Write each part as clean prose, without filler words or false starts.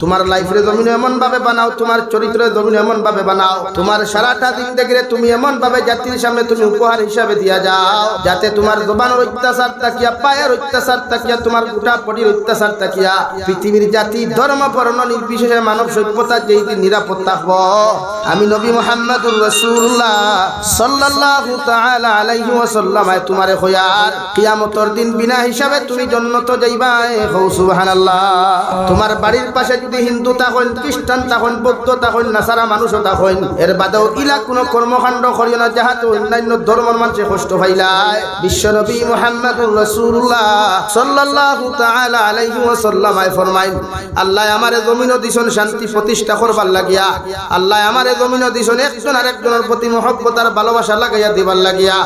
তোমার লাইফের জমিন এমন ভাবে বানাও, তোমার চরিত্রের জমিন এমন ভাবে বানাও, তোমার সারাটা দিন দেখে তুমি এমন ভাবে জাতির সামনে তুমি উপহার হিসাবে দিয়া যাও, যাতে তোমার জবানের অত্যাচার তাকিয়া, পায়ের অত্যাচার তাকিয়া, তোমার গোটা বডির অত্যাচার তাকিয়া পৃথিবীর জাতি ধর্ম বর্ণ নির্বিশেষে মানব সভ্যতার যেই দিন নিরাপদ থাকবো। আমি নবী মুহাম্মদুর রাসূলুল্লাহ সাল্লাল্লাহু তাআলা আলাইহি ওয়াসাল্লাম তোমারে খয়ার কিয়ামতের দিন বিনা হিসাবে তুমি জান্নাত যাইবা। হো সুবহানাল্লাহ। তোমার বাড়ির পাশে যদি হিন্দু থাকেন, খ্রিস্টান থাকেন, বৌদ্ধ থাকেন, নাসারা মানুষও থাকেন, এর বাদেও ইলা কোনো কর্মকাণ্ড করিও না যাহাতে অন্যান্য ধর্মের মানুষে কষ্ট পাইলায়। বিশ্বনবী মুহাম্মদুর রাসূলুল্লাহ সাল্লাল্লাহু তাআলা আলাইহি ওয়াসাল্লাম ফরমাইন, আল্লাহ আমারে জমিন দিছন শান্তি প্রতিষ্ঠা করবার লাগিয়া, আল্লাহ আমারে জমিন দিছন একজন আরেকজনের প্রতি মহব্বত আর ভালোবাসা লাগাইয়া দিবার লাগিয়া,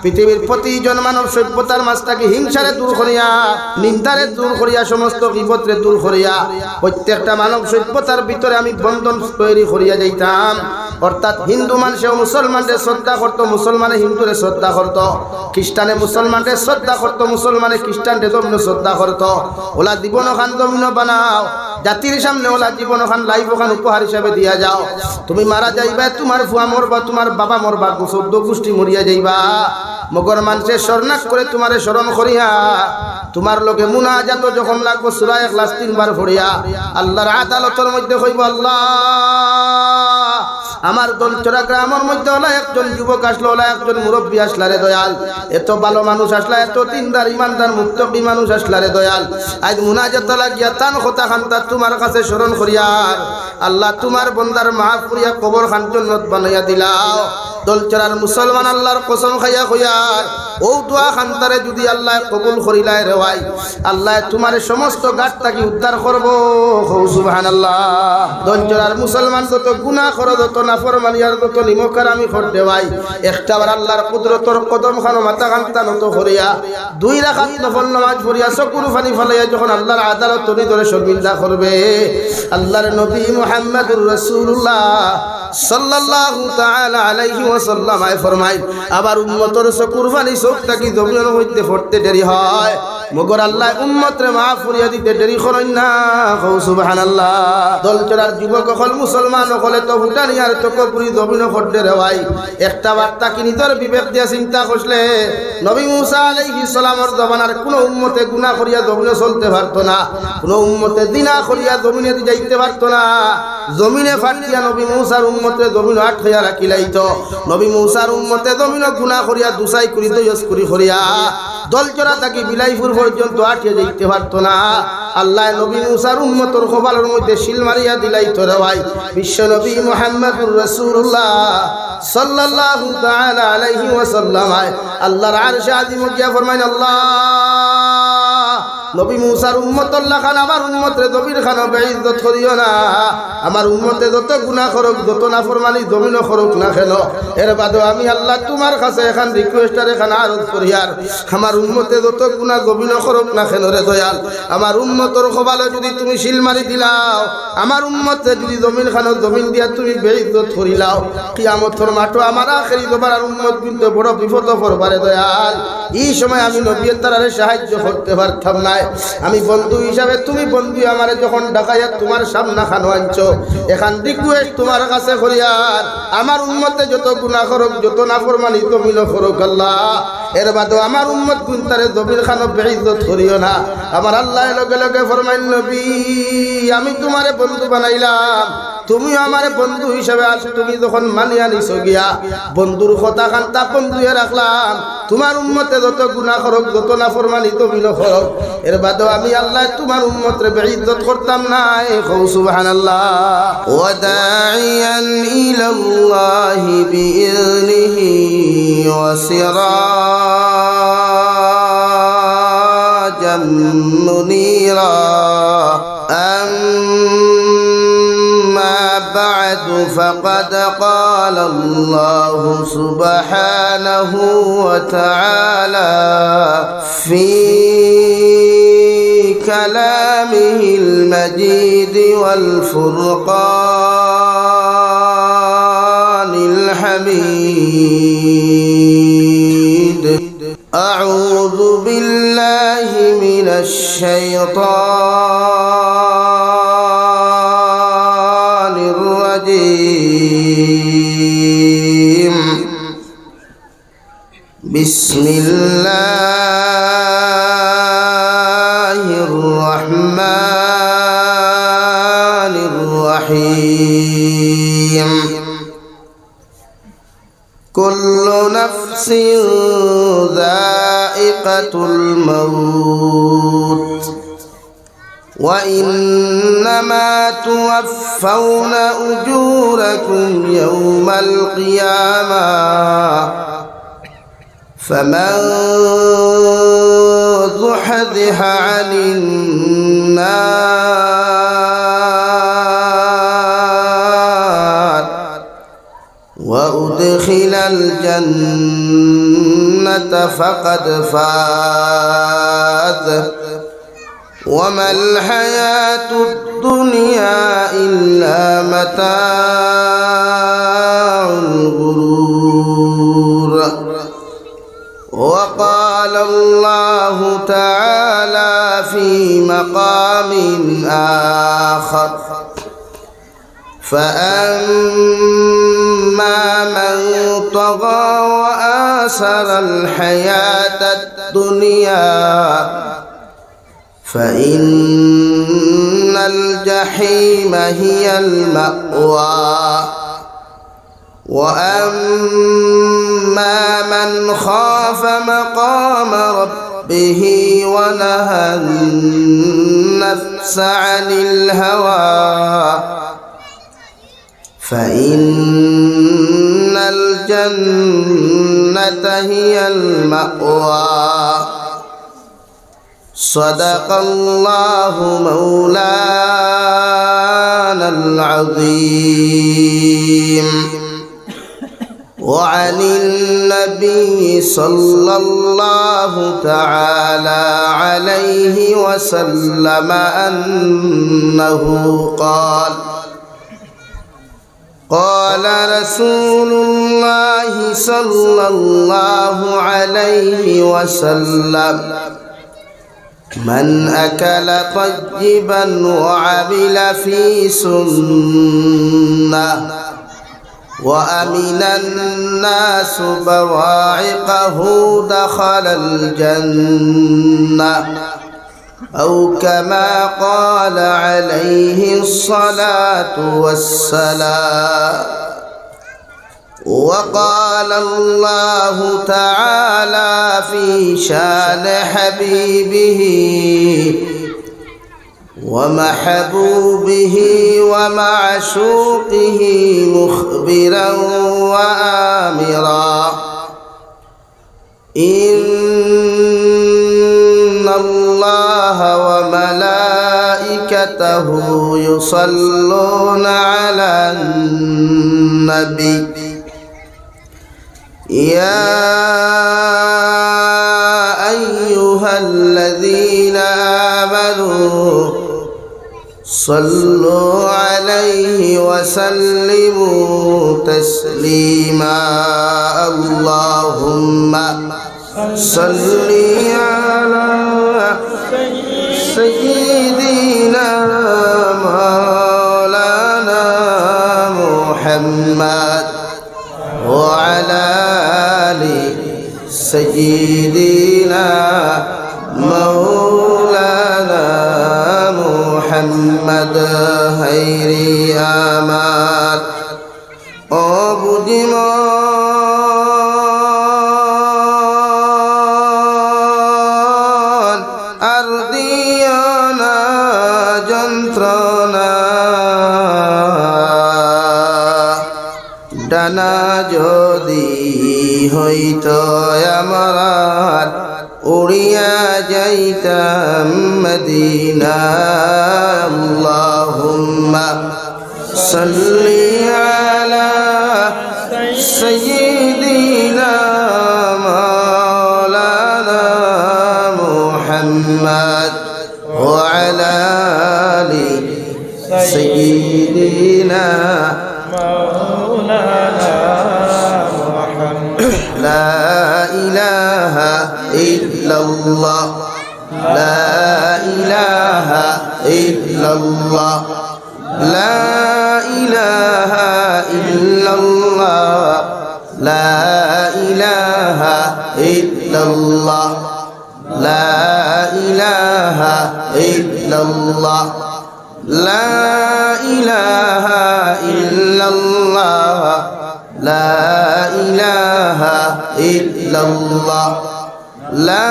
পৃথিবীর প্রতিজন মানব সভ্যতার মাঝ থেকে হিংসারে দূর করিয়া, নিন্দারে দূর করিয়া, সমস্ত বিপদরে দূর করিয়া প্রত্যেকটা মানব সভ্যতার ভিতরে আমি বন্ধন তৈরি করিয়া যাইতাম। অর্থাৎ হিন্দু মানুষে মুসলমানরে শ্রদ্ধা করতো, মুসলমানে হিন্দুরে শ্রদ্ধা করতো, খ্রিস্টানে মুসলমানরে শ্রদ্ধা করতো, মুসলমানে খ্রিস্টানরে জমিন শ্রদ্ধা করতো। ওলা জীবন খান জমিন বানাও, জাতির সামনে ওলা জীবন খান লাইফ খান উপহার হিসাবে দিয়া যাও। তুমি মারা যাইবা, তোমার ফুয়া মরবা, তোমার বাবা মরবা, 14 গোষ্ঠী মরিয়া যাইবা। মগর মানুষের শরণাক করে তোমারে স্মরণ করিয়া, তোমার লোকে মুনাজাত যখন লাগবো সূরা ইখলাস 3 বার পড়িয়া আল্লাহর আদালতের মধ্যে কইব, আল্লাহ আমার দলচরা গ্রামের মধ্যে ওলা একজন যুবক আসলো, ওলা একজন মুরব্বী আসলা রে দয়াল, এত ভালো মানুষ আসলা, এত দিনদার ইমানদার মুত্তাকি মানুষ আসলা রে দয়াল। আজ মুনাজাত লাগিয়া তান কথা খান্তা তোমার কাছে স্মরণ করিয়ার আল্লাহ তোমার বন্দার মাফ করিয়া কবর খান জান্নাত বানাইয়া দিলাও। দলচরার মুসলমান আল্লাহর কসম খাইয়া কইয়ার ও দোয়া খান্তারে যদি আল্লাহ কবুল করিলায় রে ভাই, আল্লাহ তোমার সমস্ত গাছ থাকি উদ্ধার করবো। সুবহানাল্লাহ। দলচরার মুসলমান যত গুনাহ করো, যত নাফরমানি আর যত নিমকার আমি করতে ভাই, একটাবার আল্লাহর কুদরতর কদম খানো মাথা খান্তা নত করিয়া 2 রাকাত নফল নামাজ পড়িয়া চকুর পানি ফলাইয়া যখন আল্লাহর আদালত তনি ধরে শর্মিন্দা করবে, আল্লাহর নবী মুহাম্মদুর রাসূলুল্লাহ সাল্লাল্লাহু তাআলা আলাইহি ওয়াসাল্লাম ফরমায়, আবার উম্মতের চকুর পানি চোখ থাকি জমিনের মধ্যে পড়তে দেরি হয়, মগর আল্লাহ উম্মতরে মাফ করিয়া দিতে দেরি করেন না। সুবহানাল্লাহ। দলচরার যুবক হল, মুসলমান হলে তো ভুটানি আর চকপুরি জমিন করতে রে ভাই, একটা বার্তা কি নিজের বিবেক দিয়া চিন্তা করলে নবী মুসা আলাইহিস সালামের জমানার কোন উম্মতে গুনাহ করিয়া জমিনে চলতে পারতো না, কোন উম্মতে জিনা করিয়া জমিনে যাইতে পারতো না। জমিনে ফাটিয়া নবী মুসার উম্মতে জমিন আটকাইয়া রাখিলাইতো, নবী মুসার উম্মতে জমিন গুনাহ করিয়া দুসাই করি দয়স করি করিয়া দলচরা তাকে বিলাইপুর পর্যন্ত আটকে যাইতে পারতো না। আল্লাহ নবী মুসার উম্মতর কপালের মধ্যে শিল মারিয়া দিলাইতো রে ভাই। বিশ্ব নবী মুহাম্মদুর রাসূলুল্লাহ সাল্লাল্লাহু তাআলা আলাইহি ওয়াসাল্লাম আল্লাহর আরশে আজিম গিয়া ফরমায়, আল্লাহ নবী মুসার উম্মতুল্লাহ খান আমার উম্মতরে জমির খান বেইজ্জত করিও না, আমার উম্মতে যত গুনাহ করুক, যত নাফরমানি জমিন করুক না কেন, এর বাদে আমি আল্লাহ তোমার কাছে এখন রিকোয়েস্টার এখন আরজ করি, আর আমার উম্মতে যত গুনাহ জমিন করুক না কেন রে দয়াল, আমার উম্মতর কপালে যদি তুমি শিল মারি দিলাও, আমার উম্মতে যদি জমিন খান জমিন দিয়া তুমি বেইজ্জত করিলাও, কিয়ামতের মাঠে আমার আখেরি জবার আর উম্মত কিন্তু বড় বিপদ পড়বারে দয়াল। এই সময় আমি নবীর দ্বারা সাহায্য করতে পারতাম না। আমি বন্ধু হিসাবে, তুমি বন্ধু আমারে যখন ডাকাইয়া তোমার সামনা খানো আনছো, এখান রিকোয়েস্ট তোমার কাছে করিয়ার আমার উম্মতে যত গুনাহ করুক, যত নাফরমানি জমিন করুক আল্লাহ, এর বাদে আমার উম্মত গুনতারে জমির খানো বেইজ্জত করিও না। আমার আল্লাহ লগে লগে ফরমাইন, নবী আমি তোমারে বন্ধু বানাইলাম, তুমি আমার বন্ধু হিসাবে আজ তুমি যখন মানিয়া নিছো গিয়া বন্ধুর কথা খান্তা বন্ধুয়ে রাখলাম, তোমার উম্মতে যত গুনাহ করুক, যত নাফরমানি জমিন করুক, এর বাদে আমি আল্লাহ তোমার উম্মতরে বেইজ্জত করতাম না। সুবহানাল্লাহ। ওয়া দাইয়ান ইলাল্লাহি বিইذনিহি ওয়া সিরাজাম মুনীরা। بعد فقد قال الله سبحانه وتعالى في كلامه المجيد والفرقان الحميد. أعوذ بالله من الشيطان الرجيم بسم الله الرحمن الرحيم كل نفس ذائقة الموت وإنما توفون أجوركم يوم القيامة فمن زحزح عن النار وأدخل الجنة فقد فاز وما الحياة الدنيا إلا متاع الغرور وقال الله تعالى في مقام آخر فأما من طغى وآثر الحياة الدنيا فإن الجحيم هي المأوى وأما من خاف مقام ربه ونهى النفس عن الهوى فإن الجنة هي المأوى صدق الله مولانا العظيم وعن النبي صلى الله تعالى عليه وسلم أنه قال قال رسول الله صلى الله عليه وسلم من أكل طيبا وعمل في سنة وأمن الناس بواعقه دخل الجنة أو كما قال عليه الصلاة والسلام وقال الله تعالى في شان حبيبه ومحبوبه ومعشوقه مخبرا وآمرا إن الله وملائكته يصلون على النبي يا أيها الذين آمنوا صلوا عليه وسلموا تسليما اللهم صل على سيدنا مولانا محمد وعلى آل سيدنا مولانا محمد هيري آمال أبدمان أرضيانا جنترنا ডানা যদি হইতো আমার উড়িয়া যাইতাম মদিনা আল্লাহুম্মা সাল্লি আলা সাইয়্যিদিনা মাওলানা মুহাম্মদ ওয়া আলা আলি সাইয়্যিদিনা لا إله إلا الله لا إله إلا الله لا إله ইল্লাল্লাহ লা ইলাহা ইল্লাল্লাহ লা ইলাহা ইল্লাল্লাহ লা ইলাহা ইল্লাল্লাহ লা ইলাহা ইল্লাল্লাহ লা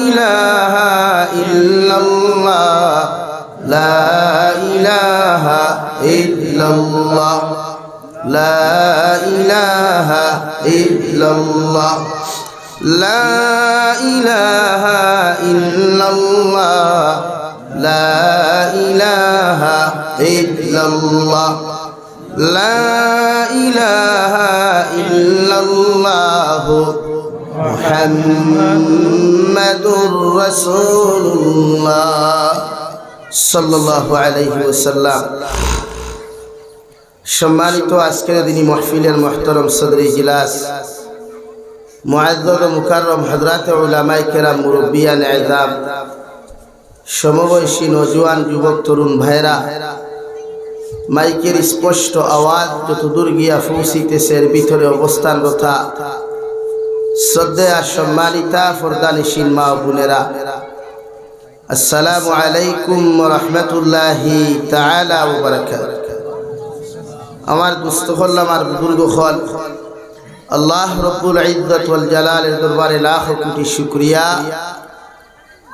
ইলাহা ইল্লাল্লাহ লা ইলাহা ইল্লাল্লাহ লা ইলাহা ইল্লাল্লাহ লা ইলাহা ইল্লাল্লাহ লা ইলাহা ইল্লাল্লাহ লা ইলাহা ইল্লাল্লাহ মুহাম্মাদুর রাসূলুল্লাহ সাল্লাল্লাহু আলাইহি ওয়াসাল্লাম। সম্মানিত আজকের দিনী মাহফিলের মুহতারাম সদর ইজলাস, মুআজ্জাজ ও মুকাররম হযরত উলামায়ে কেরাম, মুরব্বিয়ান ইজাম, সমবয়সী নওজোয়ান যুবক তরুণ ভাইরা, মাইকের স্পষ্ট আওয়াজ যতদূর গিয়া পৌঁছিতেছে এর ভিতরে অবস্থানরত শ্রদ্ধেয়া সম্মানিতা ফরদানিশীন মা ও বোনেরা, আসসালামু আলাইকুম ওয়া রাহমাতুল্লাহি তাআলা ওয়া বারাকাতুহু। আমার দুস্থ হল, আমার বুজুর্গ হল, আল্লাহ রব্বুল ইজ্জত ওয়াল জালালের দরবারে লাখ কোটি শুকরিয়া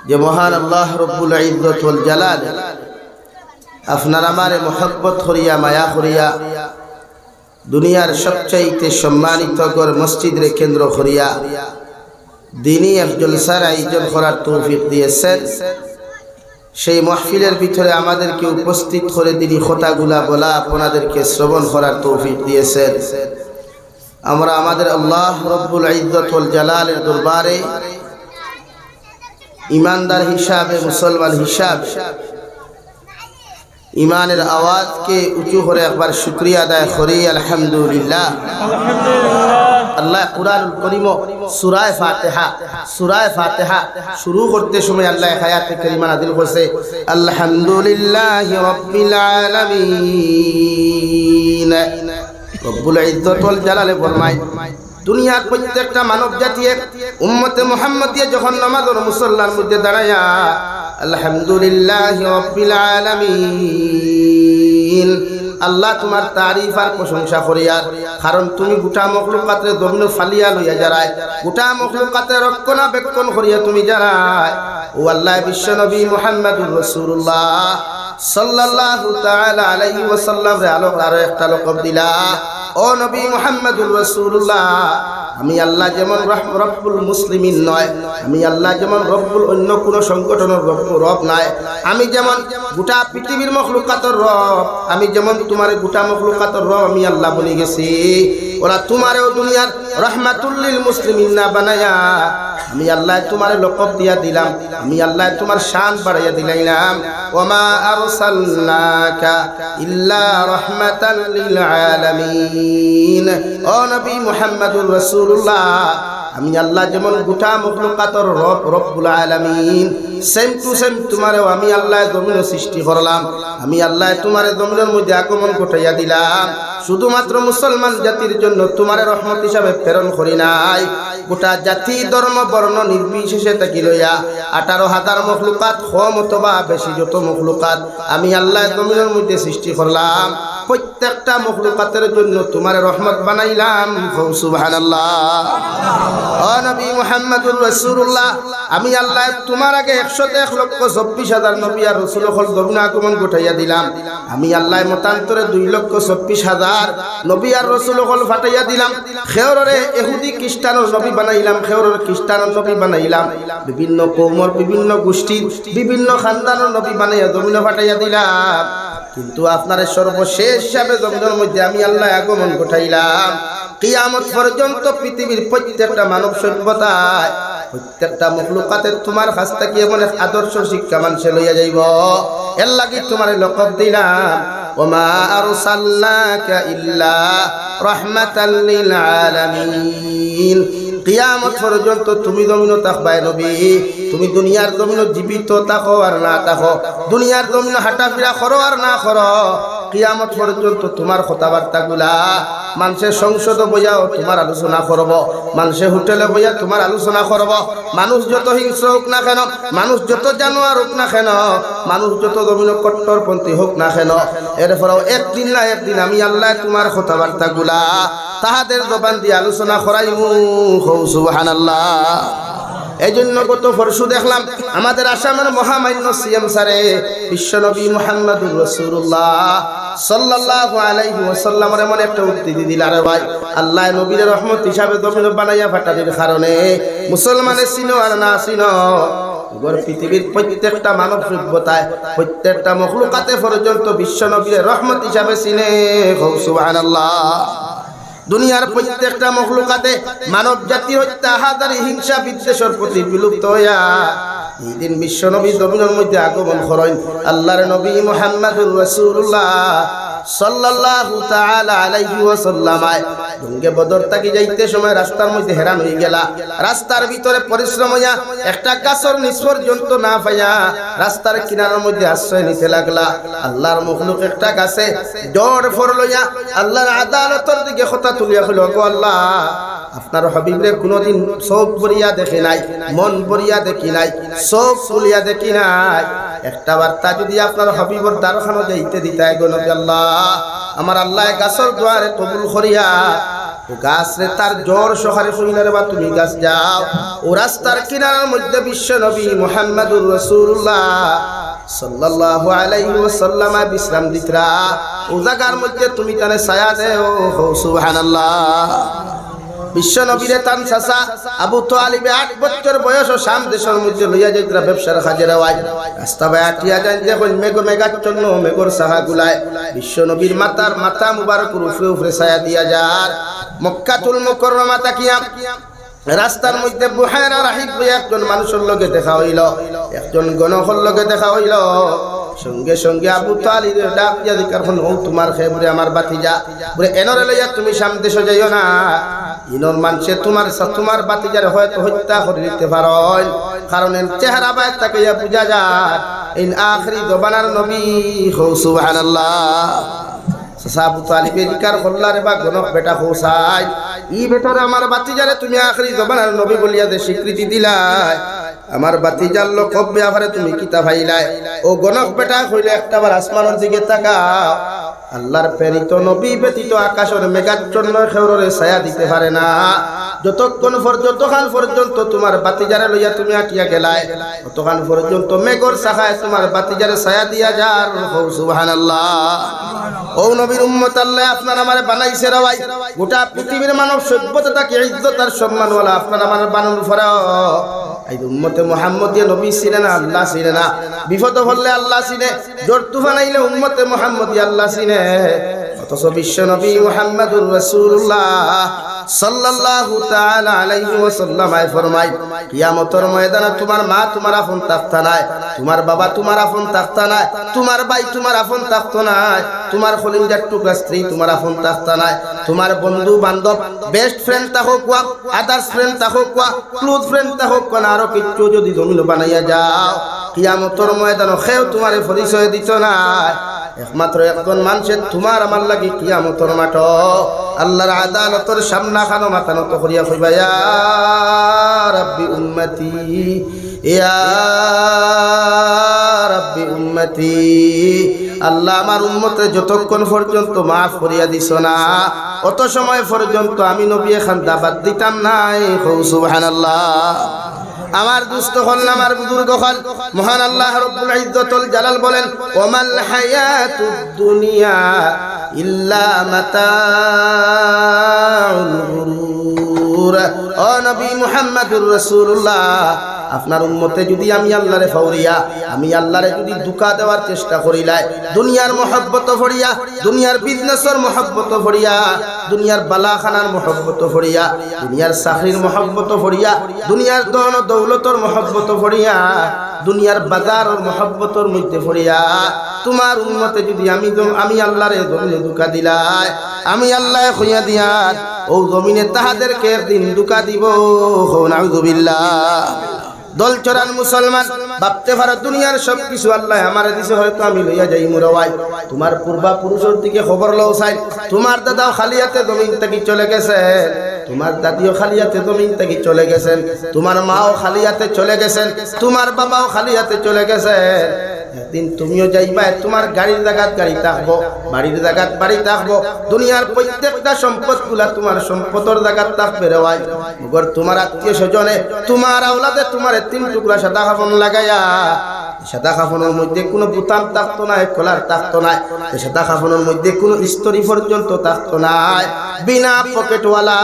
যে মহান আল্লাহ রব্বুল ইজ্জত ওয়াল জালাল আপনার আমারে মহব্বত করিয়া মায়া করিয়া দুনিয়ার সবচাইতে সম্মানিত ঘর মসজিদের কেন্দ্র করিয়া দিনী এক জলসার আয়োজন করার তৌফিক দিয়েছেন। সেই মাহফিলের ভিতরে আমাদেরকে উপস্থিত করে তিনি কথাগুলা বলা, আপনাদেরকে শ্রবণ করার তৌফিক দিয়েছেন। আমরা আমাদের আল্লাহ রব্বুল ইজ্জত ওয়াল জালালের দরবারে ইমানদার হিসাবে, মুসলমান হিসাবে ইমানের আওয়াজকে উঁচু করে একবার শুকরিয়া আদায় করি আলহামদুলিল্লাহ। আল্লাহ কুরআনুল কারীম সূরা ফাতিহা শুরু করতে সময় আল্লাহ আয়াতে কারিমা নাযিল করেছে, আলহামদুলিল্লাহি রাব্বিল আলামিন। রব্বুল ইজ্জত ওয়াল জালালে ফরমায়, দুনিয়ার প্রত্যেকটা মানব জাতি উম্মতে মুহাম্মদিয়া যখন নামাজের মুসল্লার মধ্যে দাঁড়ায়া আলহামদুলিল্লাহি রাব্বিল আলামিন, আল্লাহ তোমার তারিফ আর প্রশংসা করিয়া, কারণ তুমি গোটা মখলুকাতের জমিন ফালিয়া লইয়া যারায়, গোটা মখলুকাতের রক্ষণাবেক্ষণ করিয়া তুমি যারায়। ও আল্লাহ বিশ্ব নবী মুহাম্মদুর রাসূলুল্লাহ সাল্লাল্লাহু তাআলা আলাইহি ওয়াসাল্লাম রে আরো একটা লকব দিলা, ও নবী মুহাম্মদুর রাসূলুল্লাহ, আমি আল্লাহ যেমন রব্বুল মুসলিমিন নয়, আমি আল্লাহ যেমন রব্বুল অন্য কোন সংগঠনের রব নাই, আমি যেমন গোটা পৃথিবীর মখলুকাতের রব, আমি যেমন তোমার গোটা মখলুকাতের রব আমি আল্লাহ বলে গেছি। ওরা তোমারও দুনিয়ার রাহমাতুল লিল মুসলিমিন না বানায়া আমি আল্লাহ তোমার লকব দিয়া দিলাম, আমি আল্লাহ তোমার শান বাড়াইয়া দিলাম। ওমা আরসালনাকা ইল্লা রাহমাতাল লিল আলামিন। ও নবী মুহাম্মদুর রাসূলুল্লাহ, আমি আল্লাহ যেমন গোটা মখলুকাতের রব রব্বুল আলামিন, সেম টু সেম তোমারও আমি আল্লাহ জমিন সৃষ্টি করলাম, আমি আল্লাহ তোমার জমিনের মধ্যে আগমন ঘটাইয়া দিলাম। শুধুমাত্র মুসলমান জাতির জন্য তোমার রহমত হিসাবে প্রেরণ করি নাই, গোটা জাতি ধর্ম বর্ণ নির্বিশেষে থাকি লইয়া 18,000 মখলুকাত কম অথবা বেশি যত মখলুকাত আমি আল্লাহ জমিনের মধ্যে সৃষ্টি করলাম, প্রত্যেকটা মখলুকাতের জন্য তোমার রহমত বানাইলাম। সুবহানাল্লাহ। ও নবী মুহাম্মদুর রাসূলুল্লাহ, আমি আল্লাহ তোমার আগে 101,24,000 নবী আর রাসূল হল জমিনে আগমন ঘটাইয়া দিলাম, আমি আল্লাহ মতান্তরে 2,24,000 নবী আর রাসূল হল ফাটাইয়া দিলাম। খেয়রে ইহুদি খ্রিস্টানের নবী বানাইলাম, খেয়রের খ্রিস্টানের নবী বানাইলাম, বিভিন্ন কওমের বিভিন্ন গোষ্ঠীর বিভিন্ন খানদানের নবী বানাইয়া জমিনে ফাটাইয়া দিলাম। কিন্তু আপনার সর্বশেষ হিসাবে জমিনের মধ্যে আমি আল্লাহ আগমন ঘটাইলাম। কিয়ামত পর্যন্ত পৃথিবীর প্রত্যেকটা মানব সভ্যতায় প্রত্যেকটা মখলুকাতের তোমার কাছ থেকে এমন এক আদর্শ শিক্ষা মানুষে লইয়া যাইব, এর লাগি তোমার লকব দিলাম, ওমা আরসালনাকা ইল্লা রাহমাতাল লিল আলামিন। কিয়ামত পর্যন্ত তুমি জমিনে থাকবাই নবী, তুমি দুনিয়ার জমিনে জীবিত থাকো আর না থাকো, দুনিয়ার জমিনে হাঁটাফেরা করো আর না করো, কিয়ামত পর্যন্ত তোমার কথাবার্তাগুলা মানুষের সংসদ বইয়াও তোমার আলোচনা করব, মানুষের হোটেলে বইয়া তোমার আলোচনা করব। মানুষ যত হিংস্র হোক না কেন, মানুষ যত জানোয়ার হোক না কেন, মানুষ যত জমিন কট্টরপন্থী হোক না কেন, এরপরেও একদিন না একদিন আমি আল্লাহ তোমার কথাবার্তাগুলা তাহাদের জবান দিয়ে আলোচনা করাইমু। সুবহানাল্লাহ। এই জন্য গত পরশু দেখলাম আমাদের আসামের মহামান্য সিএম স্যারে বিশ্বনবী মুহাম্মদুর রাসূলুল্লাহ সাল্লাল্লাহু আলাইহি ওয়াসাল্লামের এমন একটা উক্তিটি দিল, আরে ভাই আল্লাহ নবীর রহমত হিসাবে জমিন বানাইয়া ফাটানোর কারণে মুসলমানের চিনো আর না চিনো পৃথিবীর প্রত্যেকটা মানব সভ্যতায় প্রত্যেকটা মখলুকাতে পর্যন্ত বিশ্বনবীর রহমত হিসাবে চিনে। সুবহানাল্লাহ। দুনিয়ার প্রত্যেকটা মখলুকাতে মানব জাতি হত্যা হাজারি হিংসা বিদ্বেষের প্রতি বিলুপ্ত হইয়া এই দিন বিশ্বনবী জমিনের মধ্যে আগমন করেন। আল্লাহর নবী মুহাম্মদুর রাসূলুল্লাহ সাল্লাল্লাহু তাআলা আলাইহি ওয়াসাল্লাম জঙ্গে বদর তাকি যাইতে সময় রাস্তার মধ্যে হেরান হয়ে গেলা। রাস্তার ভিতরে পরিশ্রম হইয়া একটা গাছের নিচ পর্যন্ত না পাইয়া রাস্তার কিনারার মধ্যে আশ্রয় নিতে লাগলা। আল্লাহর মখলুক একটা গাছে ডর ফর লইয়া আল্লাহর আদালতের দিকে কথা তুলিয়া কইল, গো আল্লাহ আপনার হাবিবরে কোনদিন চোখ ভরিয়া দেখি নাই, মন ভরিয়া দেখি নাই, চোখ খুলিয়া দেখি নাই। একটা বার্তা যদি আপনার হাবিবর দ্বারখানো যাইতে দিতাই গো নবী আল্লাহ, আমার আল্লাহ গাছের দ্বারে কবুল করিয়া গাছ রে তার জ্বর সহারে শুইলে বা তুমি গাছ যাও। ও রাস্তার কিনারার মধ্যে বিশ্ব নবী মুহাম্মদুর রাসূলুল্লাহ সাল্লাল্লাহু আলাইহি ওয়াসাল্লাম বিশ্রাম দিতরা। ও জায়গার মধ্যে তুমি তানে ছায়া দেও। সুবহানাল্লাহ। বিশ্ব নবীরে তান চাচা আবু তালিবে 8 বছর বয়স ও শাম দেশের মধ্যে লইয়া যাইতরা ব্যবসার কাজে রাওয়াই। রাস্তা বায়াটিয়া যান যখন মেঘাচ্ছন্ন মেঘর সাহা গুলায় বিশ্ব নবীর মাথা মুবারকের উপরে ছায়া দিয়া যার। মক্কাতুল মুকাররমা তাকিয়া রাস্তার মধ্যে বুহায়রা রাহিব বলে একজন মানুষের লগে দেখা হইল, একজন গণকের লগে দেখা হইল। সঙ্গে সঙ্গে আবু তালিব ডাক দিয়া দিকার হল, ও তোমার খেবরে আমার বাতিজা বলে এনরে লইয়া তুমি সামনে দেশে যাইও না। ইনর মানুষে তোমার বাতিজারে হয়তো হত্যা করে দিতে পারেন, কারণ এর চেহারা বাইর তাকে বুঝা যায় ইন আখরি জবানার নবী। সুবহানাল্লাহ। সাবু তালিবের কার হল্লারে বা গণক বেটা হোসাই ই বেটারে আমার বাতিজারে তুমি আখরি জবানার নবী বলিয়া দে স্বীকৃতি দিলাই। আমার বাতিজার লোক ব্যাপারে তুমি কিতা ভাইলাই। ও গণক বেটা হইলে একটাবার আসমানের দিকে তাকাও। আল্লাহর প্রেরিত নবী ব্যতীত আকাশের মেঘাচ্ছন্ন খেউরে ছায়া দিতে পারে না। যতক্ষণ পর্যন্ত তোমার বাতিজারে লইয়া তুমি আটিয়া গেলাই, ততক্ষণ পর্যন্ত মেঘর শাখায় তোমার বাতিজারে ছায়া দিয়া যার। সুবহানাল্লাহ। ও নবীর উম্মত আল্লাহ আপনার আমার বানাইছে রাওয়াই। গোটা পৃথিবীর মানব সভ্যতাকে ইজ্জত আর সম্মানওয়ালা আপনার আমার বানানো ফরাও। এই উম্মতে মুহাম্মদিয়া নবী চিনে না, আল্লাহ চিনে না। বিপদ হলে আল্লাহ চিনে, জোর তুফান আইলে উম্মতে মুহাম্মদিয়া আল্লাহ চিনে। অথচ বিশ্ব নবী মুহাম্মদুর রাসূলুল্লাহ সাল্লাল্লাহু তাআলা আলাইহি ওয়াসাল্লাম ফরমায়, কিয়ামতের ময়দানে তোমার মা তোমার আপন থাকতা নাই, তোমার বাবা তোমার আপন থাকতা নাই, তোমার ভাই তোমার আপন থাকতো নাই, তোমার খলিজার টুকরা স্ত্রী তোমার আপন থাকতা নাই, তোমার বন্ধু বান্ধব বেস্ট ফ্রেন্ড তা হোক ওয়া আদার্স ফ্রেন্ড তা হোক ওয়া ক্লোজ ফ্রেন্ড তা হোক কোন আরো কিছু যদি জমিন বানাইয়া যাও, কিয়ামতের ময়দানে কেউ তোমার পরিচয় দিত না। একমাত্র একজন মানুষের তোমার আমার লাগি কিয়ামতের মাঠ আল্লাহর আদালতের সামনা খানো মাথা নত করিয়া কইবা, ইয়া রাব্বি উম্মতি, ইয়া রাব্বি উম্মতি। আল্লাহ আমার উম্মতের যতক্ষণ পর্যন্ত মাফ করিয়া দিছ না, অত সময় পর্যন্ত আমি নবী খান দাবাত দিতাম নাই। সুবহানাল্লাহ। আমার দুস্থ হল আমার বুজুর্গ হল মহান আল্লাহ রব্বুল ইজ্জতুল জালাল বলেন, ওয়ামাল হায়াতুদ দুনিয়া ইল্লা মাতাউল গুরুর। ও নবী মুহাম্মদুর রাসূলুল্লাহ, আপনার উম্মতে যদি আমি আল্লাহরে ফাউরিয়া, আমি আল্লাহরে যদি ধোঁকা দেওয়ার চেষ্টা করিলাই, দুনিয়ার মহব্বত ভরিয়া, দুনিয়ার বিজনেসের মহব্বত ভরিয়া, দুনিয়ার বালাখানার মহব্বত ভরিয়া, দুনিয়ার চাকরির মহব্বত ভরিয়া, দুনিয়ার ধন দৌলতর মহব্বত ভরিয়া, দুনিয়ার বাজারের মহব্বতর মধ্যে ভরিয়া তোমার উম্মতে যদি আমি আল্লাহরে জমিনে ধোঁকা দিলাই, আমি আল্লাহ খুঁয়া দিয়ার ও জমিনে তাহাদেরকে একদিন ধোঁকা দিব। নাউযুবিল্লাহ। দল চরান মুসলমান ভাবতে পারো দুনিয়ার সব কিছু আল্লাহ আমার দিছে, হয়তো আমি লইয়া যাই মুরওয়াই। তোমার পূর্বাপুরুষের দিকে খবর লও চাই, তোমার দাদাও খালিয়াতে জমিন থেকে চলে গেছেন, তোমার দাদিও খালিয়াতে জমিন থেকে চলে গেছেন, তোমার মাও খালিয়াতে চলে গেছেন, তোমার বাবাও খালিয়াতে চলে গেছেন। একদিন তুমিও যাইবা, তোমার গাড়ির জায়গাত গাড়ি থাকবো, বাড়ির জায়গাত বাড়ি থাকবো, দুনিয়ার প্রত্যেকটা সম্পদ গুলা তোমার সম্পদের জায়গাত থাকবে রে ভাই। মগর তোমার আত্মীয় স্বজনে, তোমার আওলাদে তোমার 3 টুকরা সাদা কাফন লাগাইয়া, সাদা কাফনের মধ্যে কোনো বুতাম থাকতো না, কলার থাকতো না, সাদা কাফনের মধ্যে কোনো স্তরি পর্যন্ত থাকতো না, বিনা পকেটওয়ালা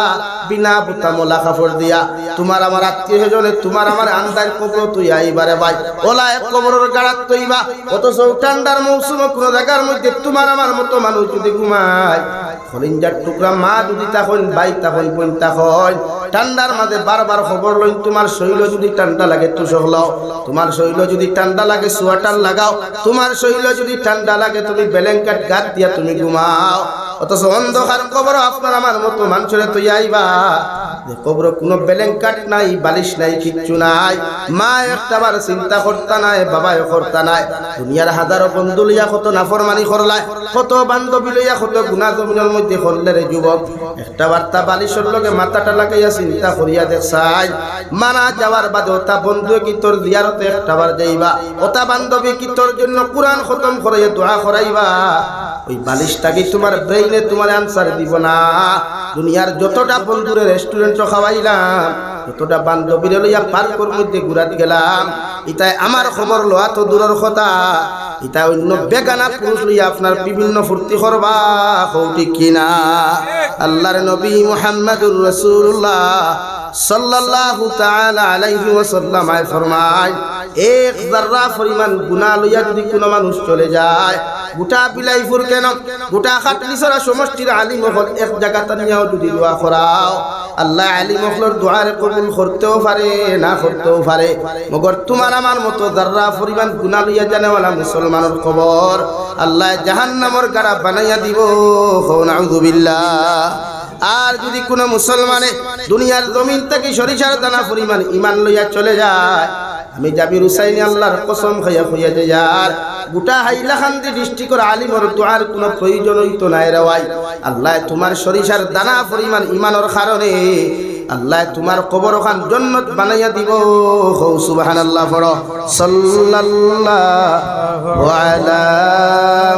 বিনা বুতামওয়ালা কাপড় দিয়া তোমার আমার আত্মীয় স্বজনে, তোমার আমার আন্দার কবর তুই আইবারে ভাই, ওলা এক কবরের গাড়াত তৈবা। অথচ ঠান্ডার মৌসুমে কোনো জায়গার মধ্যে তোমার আমার মতো মানুষ যদি ঘুমায়, হরিঞ্জার টুকরা মা যদি তখন ভাই তখন বোন তখন ঠান্ডার মাঝে বারবার খবর লইন, তোমার শরীর যদি ঠান্ডা লাগে তুষক লও, তোমার শরীর যদি ঠান্ডা লাগে সোয়াটার লাগাও, তোমার শরীর যদি ঠান্ডা লাগে তুমি ব্ল্যাঙ্কেট গাদ দিয়া তুমি ঘুমাও। অথচ অন্ধকার কবর আপনার আমার মতো মানুষের তুই আইবা, কবর কোনো ব্ল্যাঙ্কেট নাই, বালিশ নাই, কিচ্ছু নাই, মা একটাবার চিন্তা করতা নাই, বাবাও করতা নাই। দুনিয়ার হাজারো বন্ধু লইয়া কত নাফরমানি করলাই, কত বান্ধবী লইয়া কত গুনাহ জমিনের মধ্যে করলে রে যুবক, একটা বার্তা বালিশের লগে মাথাটা লাগাইয়া চিন্তা করিয়া দেখছাই, মারা যাওয়ার বাদে ওটা বন্ধু কি তোর জিয়ারতে একটাবার যাইবা, ওটা বান্ধবী কি তোর জন্য কোরআন খতম করাইয়া দোয়া করাইবা, ওই বালিশটা কি তোমার ব্রেইনে তোমার আনসার দিব না। দুনিয়ার যতটা বন্ধুরে রেস্টুরেন্টে খাওয়াইলাম, যতটা বান্ধবীরে লইয়া পার্কের মধ্যে ঘুরাত গেলাম, এটাই আমার খবর লওয়া তো দূরের কথা, এটা অন্য বেগানা পুরুষ লইয়া আপনার বিভিন্ন ফুর্তি করবা, হৌটি কিনা। আল্লাহর নবী মুহাম্মদুর রাসূলুল্লাহ সাল্লাল্লাহু তাআলা আলাইহি ওয়াসাল্লাম ফরমায়, এক যারা পরিমাণ গুনাহ লইয়া যদি কোনো মানুষ চলে যায়, গোটা বিলাইপুর কেন গোটা খাটলিছড়া সমষ্টির আলিম হল এক জায়গাতে নিয়েও যদি দোয়া করাও, আল্লাহ আলিম হলর দোয়ারে কবুল করতেও পারে না করতেও পারে। মগর তোমার আমার মতো যারা পরিমাণ গুনাহ লইয়া জানেওয়ালা মুসলমানের খবর আল্লাহ জাহান্নামের গাড়া বানাইয়া দিব, নাউযুবিল্লাহ। আর যদি কোনো মুসলমানে দুনিয়ার জমিন থেকে সরিষার দানা পরিমাণ ইমান লইয়া চলে যায়, আমি জাবির হুসাইনি আল্লাহর কসম খাইয়া কইয়া যে যার গোটা হাইলাকান্দি ডিস্ট্রিক্টের আলিমর দোয়ার কোনো প্রয়োজন হইতো না রে ভাই। আল্লাহ তোমার সরিষার দানা পরিমাণ ইমানের কারণে আল্লাহ তোমার কবর খান জান্নাত বানাইয়া দিব, সুবহানাল্লাহ। পড়ো সাল্লাল্লাহু আলা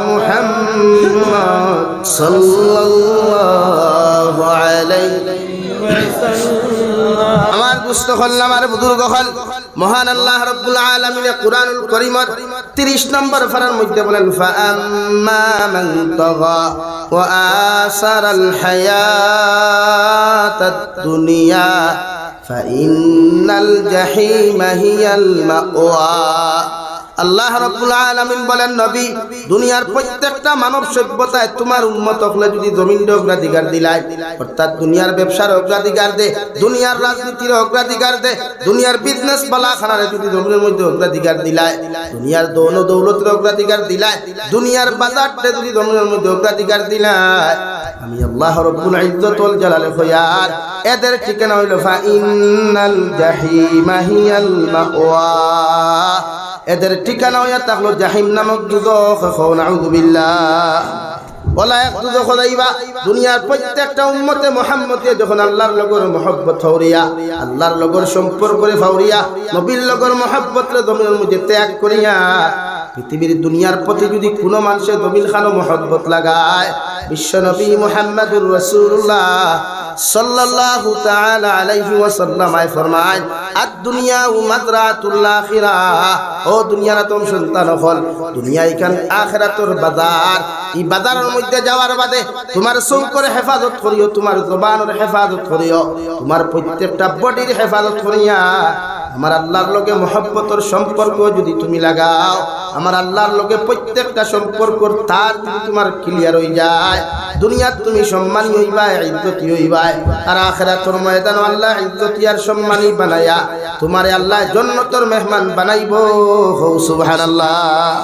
মুহাম্মদ সাল্লাল্লাহু আলাইহি আমার দুস্থ হল আমার বুজুর্গ হল মহান আল্লাহ রাব্বুল আলামিন কুরআনুল কারীমের 30 নম্বর পারার মধ্যে বলেন, ফাআম্মা মান তাগা ওয়া আসারাল হায়াতাদ দুনিয়া ফাইন্নাল জাহিমা হিয়াল মাওয়া। আল্লাহ রাব্বুল আলামিন বলেন, নবী দুনিয়ার প্রত্যেকটা মানব সভ্যতায় তোমার উম্মত হলে যদি জমিনের অগ্রাধিকার দিলাই, অর্থাৎ দুনিয়ার ব্যবসার অগ্রাধিকার দে, দুনিয়ার রাজনীতির অগ্রাধিকার দে, দুনিয়ার বিজনেস বালাখানারে যদি জমিনের মধ্যে অগ্রাধিকার দিলাই, দুনিয়ার দৌন দৌলতের অগ্রাধিকার দিলাই, দুনিয়ার বাজারটা যদি জমিনের মধ্যে অগ্রাধিকার দিলাই, আমি আল্লাহ রাব্বুল ইজ্জত ওয়াল জালাল কইয়ার এদের ঠিকানা হইল ফাইন্নাল জাহিমা হিয়াল মাওয়া, এদের ঠিকানা হইয়া থাকলো জাহিম নামক দুজখ। নাউযুবিল্লাহ। ওলা এক দুজখ যাইবা। দুনিয়ার প্রত্যেকটা উম্মতে মুহাম্মদে যখন আল্লাহর লগর মহব্বত ফাউরিয়া, আল্লাহর লগর সম্পর্ক করে ফাউরিয়া, নবীর লগর মহব্বত রে জমিনের মধ্যে ত্যাগ করিয়া পৃথিবীর দুনিয়ার প্রতি যদি কোনো মানুষের জমিল খানো মহব্বত লাগায়, বিশ্ব নবী মুহাম্মদুর রাসূলুল্লাহ সাল্লাল্লাহু তাআলা আলাইহি ওয়াসাল্লাম ফরমায়, আদ-দুনিয়া মাযরাতুল আখিরাহ। ও দুনিয়ার তোম সন্তান হল, দুনিয়া ইখান আখিরাতের বাজার। এই বাজারের মধ্যে যাওয়ার বাদে তোমার চৌকর হেফাজত করিও, তোমার জবানের হেফাজত করিও, তোমার প্রত্যেকটা বডির হেফাজত করিয়া আমার আল্লাহর লগে মহব্বতের সম্পর্ক যদি তুমি লাগাও, আমার আল্লাহর লগে প্রত্যেকটা সম্পর্ক তার যদি তোমার ক্লিয়ার হয়ে যায়, দুনিয়াত তুমি সম্মানী হইবা, ইজ্জতি হইবা, আর আখিরাতের ময়দান আল্লাহ ইজ্জতি আর সম্মানী বানায়া তোমারে আল্লাহ জান্নাতের মেহমান বানাইবো। সুবহানাল্লাহ।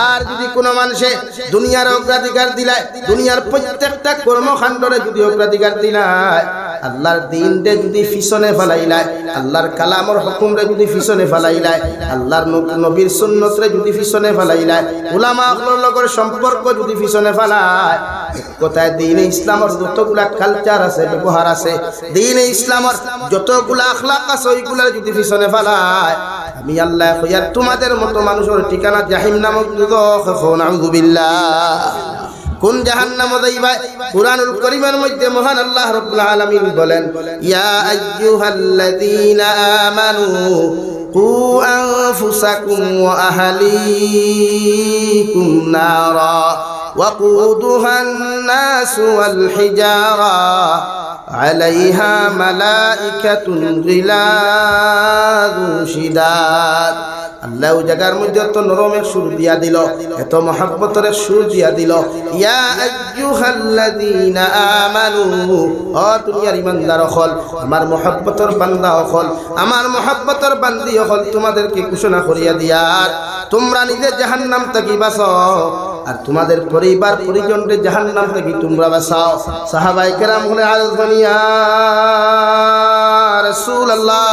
আর যদি কোনো মানুষে দুনিয়ার অগ্রাধিকার দিলায়, দুনিয়ার প্রত্যেকটা কর্মকাণ্ডরে যদি অগ্রাধিকার দিলায়, আল্লাহর দিনরে যদি পিছনে ফেলাইলায়, আল্লাহর কালামর হুকুমরে যদি পিছনে ফেলাইলায়, আল্লাহর নবীর সুন্নতরে যদি পিছনে ফেলাইলায়, উলামা আহলুল লগর সম্পর্ক যদি পিছনে ফেলায়, কোথায় দ্বীনে ইসলামের যতগুলা কালচার আছে, ব্যবহার আছে, দ্বীনে ইসলামের যতগুলা আখলাক আছে, ওইগুলা যদি পিছনে ফেলায়, আমি আল্লাহ কইয়ার তোমাদের মতো মানুষের ঠিকানা জাহিম নামক দুজখ। নাউযু বিল্লাহ। কোন জাহান্নাম যাইবা? কুরআনুল কারীমের মধ্যে মহান আল্লাহ রাব্বুল আলামিন বলেন, ইয়া আইয়ুহাল্লাযীনা আমানু কু আনফুসাকুম ওয়া আহলিকুম নারা وقودها الناس والحجارة عليها ملائكة غلاظ شداد। আল্লাহ জায়গার মধ্যে এত নরমের সুর দিয়া দিল, এত মহব্বতের সুর দিয়া দিল, ইয়া আইয়ুহাল্লাযীনা আমানু, ও দুনিয়ার ইমানদার হল, আমার মহব্বতের বান্দা হল, আমার মহব্বতের বান্দি হল, তোমাদেরকে ঘোষণা করিয়া দিয়ার তোমরা নিজে জাহান্নাম থেকে বাঁচাও আর তোমাদের পরিবার পরিজনকে জাহান্নাম থেকে তোমরা বাঁচাও। সাহাবায়ে কেরাম বলে আলহামদুলিল্লাহ রাসূলুল্লাহ,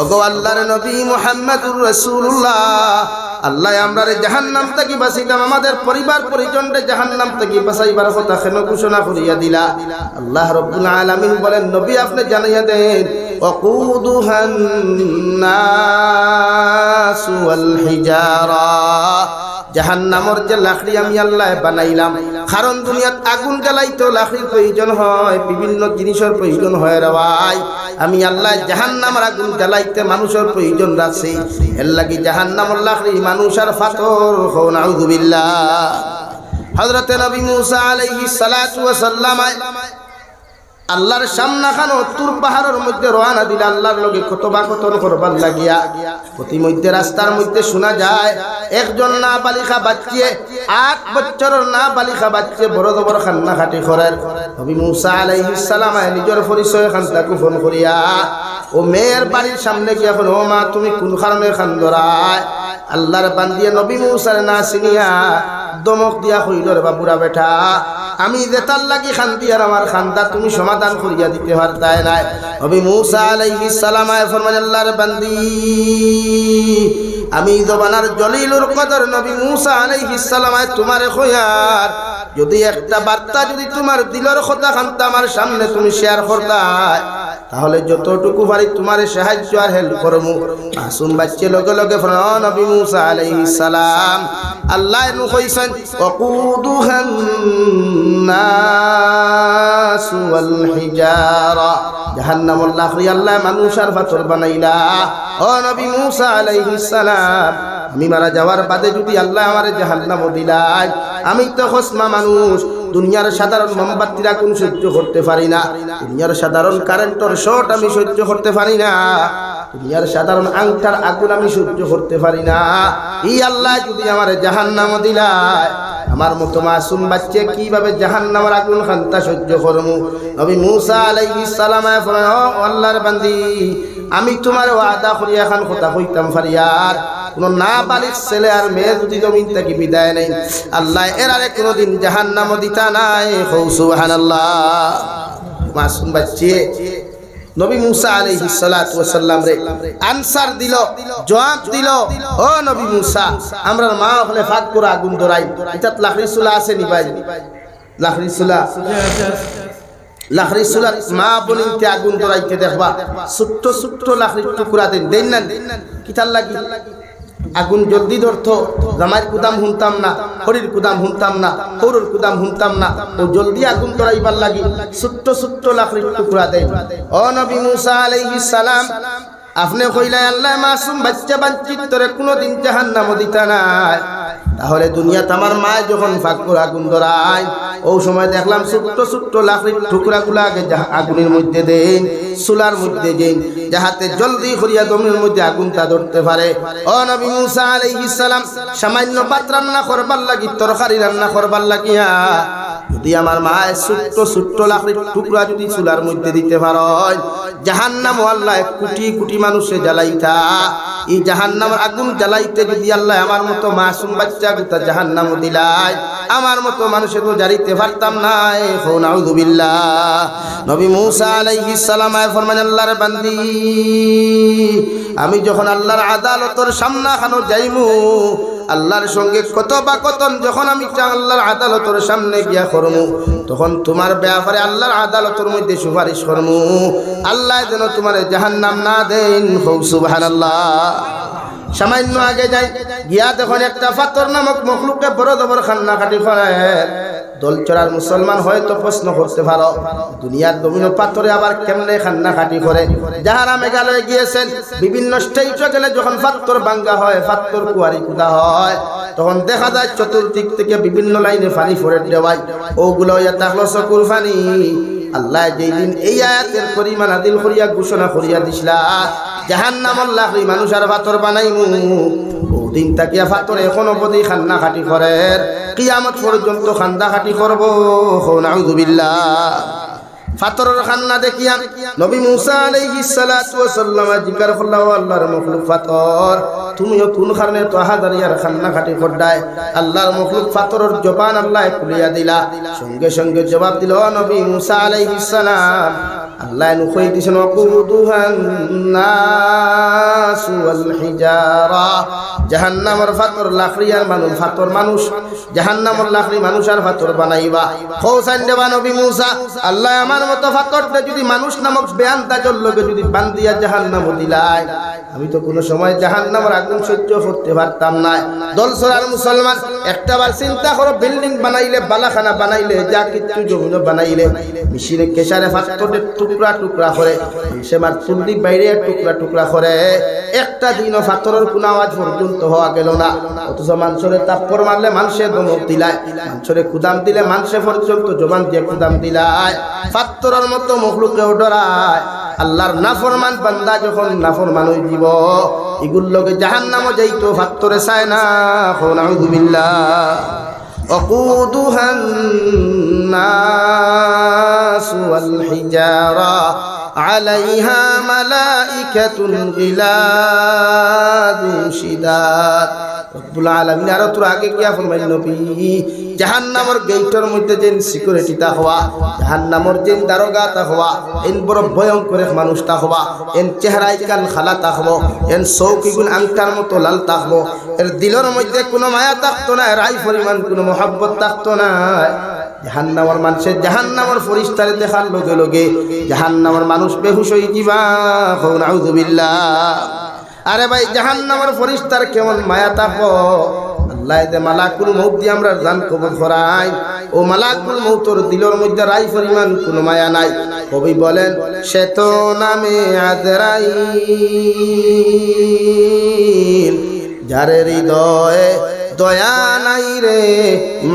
ওগো আল্লাহর নবী মুহাম্মদুর রাসূলুল্লাহ, আল্লাহ আমরারে জাহান্নাম থেকে বাঁচাইলাম, আমাদের পরিবার পরিজনকে জাহান্নাম থেকে বাঁচাইবার কথা কেন ঘোষণা করিয়া দিলা? আল্লাহ রাব্বুল আলামিন বলেন, নবী আপনি জানাইয়া দেন, ওয়াকুদুহান নাস ওয়াল হিজারা, জাহান্নামর যে লাকড়ি আমি আল্লাহ বানাইলাম, কারণ দুনিয়াত আগুন জ্বালাইতে লাকড়ির প্রয়োজন হয়, বিভিন্ন জিনিসের প্রয়োজন হয় রে ভাই। আমি আল্লাহ জাহান্নামের আগুন জ্বালাইতে মানুষের প্রয়োজন রাখছি, এর লাগি জাহান্নামের লাকড়ি মানুষ আর পাথর। নাউযু বিল্লাহ। হযরত নবী মুসা আলাইহিস সালাতু ওয়াস সালাম আল্লাহর সামনা খানো তুর পাহাড়ের মধ্যে রওনা দিল আল্লাহর লগে কথোপকথন করবার লাগিয়া। প্রতিমধ্যে রাস্তার মধ্যে শোনা যায় একজন নাবালিকা বাচ্চা, 8 বছরের নাবালিকা বাচ্চা বড় বড় কান্নাকাটি করেন। নবী মুসা আলাইহিস সালাম নিজের পরিচয় খানটা গোপন করিয়া ও মেয়ের বাড়ির সামনে গিয়া বলেন, ও মা তুমি কোন কারণে কান্দরায়? আল্লাহর বান্দিয়ে নবী মুসার না চিনিয়া দমক দিয়া কইল, রে বাবুরা বেটা, আমি যেতার লাগি খান্দি আর আমার খান্দা তুমি সমাধান করিয়া দিতে পারতাই নাই। নবী মুসা আলাইহিস সালাম ফরমান, আল্লাহর বান্দি আমি জবানার জলিলুল কদর নবী মুসা আলাইহিস সালাম তোমারে কইয়ার যদি একটা বার্তা যদি তোমার দিলের কথা খান্তা আমার সামনে তুমি শেয়ার করতাই, তাহলে যতটুকু পারি তোমার সাহায্য আর হেল্প করমু। মাসুম বাচ্চা লগে লগে ফরমান, নবী মুসা আলাইহিস সালাম আল্লাহ নু কইছেন, ওয়াকুদুহান নাস ওয়াল হিজারা, জাহান্নামুল লাকড়ি আল্লাহ মানুষ আর পাথর বানাইলা। ও নবী মুসা আলাইহিস সালাম, আমি মারা যাওয়ার বাদে যদি আল্লাহ আমারে জাহান্নাম দিলাই, আমি তো খসমা মানুষ, দুনিয়ার সাধারণ মোমবাতির আগুন সহ্য করতে পারি না, দুনিয়ার সাধারণ কারেন্টের শর্ট আমি সহ্য করতে পারি না, দুনিয়ার সাধারণ আংটার আগুন আমি সহ্য করতে পারি না। এই আল্লাহ যদি আমারে জাহান্নাম দিলায়, আমার মতো মাসুম বাচ্চা কিভাবে জাহান্নামের আগুন খান্তা সহ্য করমু? নবী মুসা আলাইহিস সালাম বলেন, ও আল্লাহর বান্দি, আমি তোমার ওয়াদা করি এখন কথা কইতাম ফারিয়ার কোন নাবালিগ ছেলে আর মেয়ে যদি জমিন থেকে বিদায় নেই, আল্লাহ এর আরে কোনদিন জাহান্নাম দিতা নাই। সুবহানাল্লাহ। মাসুম বাচ্চা নবী মুসা আলাইহিস সালাতু ওয়াস সালাম রে আনসার দিল, জবাব দিল, ও নবী মুসা, আমরা মা হলে ফাঁক করে আগুন ধরাই, এটা লাকড়ি চুলা আছে নি ভাই? লাকড়ি চুলা, লাকড়ি চুলা মা বলিতে আগুন ধরাইতে দেখবা ছোট্ট ছোট্ট লাকড়ির টুকরা দেন না, কিতার লাগি আগুন জলদি ধরতো, জামাইয়ের কুদাম শুনতাম না, হরির কুদাম শুনতাম না, হরুর কুদাম শুনতাম না, ও জলদি আগুন ধরাইবার লাগি ছোট্ট ছোট্ট লাকড়ির টুকরা দেয়। ও নবী মুসা আলাইহিস সালাম, আপনি কইলাই আল্লাহ মাসুম বাচ্চা বাঞ্চিত তোরে কোনদিন জাহান্নাম দিতা নাই, তাহলে দুনিয়াতে আমার মা যখন ফাঁক করে আগুন ধরায়, ও সময় দেখলাম ছোট্ট ছোট্ট লাকড়ির টুকরাগুলো আগে আগুনের মধ্যে দেন, চুলার মধ্যে দেন, যাহাতে জলদি করিয়া জমির মধ্যে আগুনটা ধরতে পারে। ও নবী মুসা আলাইহিস সালাম, সামান্য ভাত রান্না করবার লাগি, তরকারি রান্না করবার লাগিয়া যদি আমার মায় ছোট্ট ছোট্ট লাকড়ির টুকরা যদি চুলার মধ্যে দিতে পারো, জাহান্নাম আল্লাহ কোটি কোটি মানুষে জ্বালাইতা। এই জাহান্নামের আগুন জ্বালাইতে যদি আল্লাহ আমার মতো মাসুম বাচ্চা গুতা জাহান্নাম দিলাই, আমার মতো মানুষের তো জ্বালিতে পারতাম না। নাউযুবিল্লাহ। নবী মূসা আলাইহিস সালাম ফরমান, আল্লাহর বান্দি, আমি যখন আল্লাহর আদালতের সামনে খানো যাইমু, আল্লাহর সঙ্গে কথোপকথন যখন আমি আল্লাহর আদালতের সামনে গিয়া করমু, তখন তোমার ব্যাপারে আল্লাহর আদালতের মধ্যে সুপারিশ করমু, আল্লাহ যেন তোমার জাহান্নাম না দেন। সুবহানাল্লাহ। সামান্য আগে যাই গিয়া তখন একটা পাথর নামক মখলুকে বড় জবর খান্নাকাটি করে। দলচরার মুসলমান হয়তো প্রশ্ন করতে পারো, দুনিয়ার জমিন পাথরে আবার কেমনে খান্নাকাটি করে? যাহারা মেঘালয়ে গিয়েছেন, বিভিন্ন স্টেটে গেলে যখন পাথর ভাঙ্গা হয়, পাথর কুয়ারি কুদা হয়, তখন দেখা যায় চতুর্দিক থেকে বিভিন্ন লাইনে পানি ফোড়ে দেওয়ায়, ওগুলো থাকলো চকুর পানি। আল্লাহ যেই দিন এই আয়াতের পরিমাণ আদিল করিয়া ঘোষণা করিয়া দিছিলা, জাহান্নামের লাকড়ি মানুষ আর পাথর বানাইমু, ওদিন তাকিয়া পাথর এখন অবধি খান্নাকাটি করে, কিয়ামত পর্যন্ত খান্দাকাটি করব। নাউযুবিল্লাহ। পাথরের খান্না দেখিয়া নবী মূসা আলাইহিস সালাতু ওয়াস সালাম জিজ্ঞাসা করল, আল্লাহর মখলুক পাথর, তুমিও কোন কারণে তো হাজারিয়ার খান্নাকাটি করদায়? আল্লাহর মখলুক পাথরের জবান আল্লাহ খুলিয়া দিলা। সঙ্গে সঙ্গে জবাব দিল নবী মূসা আলাইহিস সালাম, আল্লাহ নুকই দিছেন, ওয়াকুদুহান নাস ওয়াল হিজারা, জাহান্নামের পাথর লাকড়ি আর মানুষ, পাথর মানুষ, জাহান্নামের লাকড়ি মানুষ আর পাথর বানাইবা। কৌসান দেবা নবী মূসা, আল্লাহ আমার মতো পাথরটা যদি মানুষ নামক বেয়ান্তাজের লগে যদি বান্দিয়া জাহান্নাম দিলাই, আমি তো কোনো সময় জাহান্নামের আগুন সহ্য করতে পারতাম না। দলসরার মুসলমান, একটাবার চিন্তা করো, বিল্ডিং বানাইলে, বালাখানা বানাইলে, যা কিছু জমিন বানাইলে, মিশিরে কেশারে পাথরের টুকরা টুকরা করে, সে মার চুল্লি বাইরে টুকরা টুকরা করে, একটা দিনও পাথরের কোন আওয়াজ পর্যন্ত হওয়া গেল না। অথচ মানুষের তাপ্পর মারলে মানুষের দমক দিলায়, মানুষের কুদাম দিলে মানুষের পর্যন্ত জবান দিয়ে কুদাম দিলায়, পাথরের মতো মখলুকেও ডরায়। আল্লাহর নাফরমান বান্দা যখন নাফরমান হয়ে দিব, এগুলোর লগে জাহান্নামও যাইতো, পাথরে চায় না। নাউযুবিল্লাহ। وقودها الناس والحجارة عليها ملائكة غلاظ شداد। রব্বুল আলামিন আর তোর আগে কি ফরমাইল, নবী জাহান্নামের গেটের মধ্যে যেন সিকিউরিটি তা হওয়া, জাহান্নামের যেন দারোগা তা হওয়া, এন বড় ভয়ঙ্কর মানুষ তা হওয়া, এন চেহারায় কান খালা তা হবো, এন চৌকিগুন আংটার মতো লাল তা হবো, এর দিলের মধ্যে কোনো মায়া থাকতো না, রাই পরিমাণ কোনো মহব্বত থাকতো না। জাহান্নামের মানুষের জাহান্নামের ফেরেশতারে দেখার লগে লগে জাহান্নামের মানুষ বেহুশ হয়ে যাবা। নাউযুবিল্লাহ। আরে ভাই, জাহান্নামের ফেরেশতার কেমন মায়া থাকবো? আল্লাহ যে মালাকুল মউত দিয়ে আমরা জান কবজ করাই, ও মালাকুল মউতর দিলের মধ্যে রাই পরিমাণ কোনো মায়া নাই। কবি বলেন, সে তো নামে আজরাইল, যার হৃদয়ে দয়া নাই রে,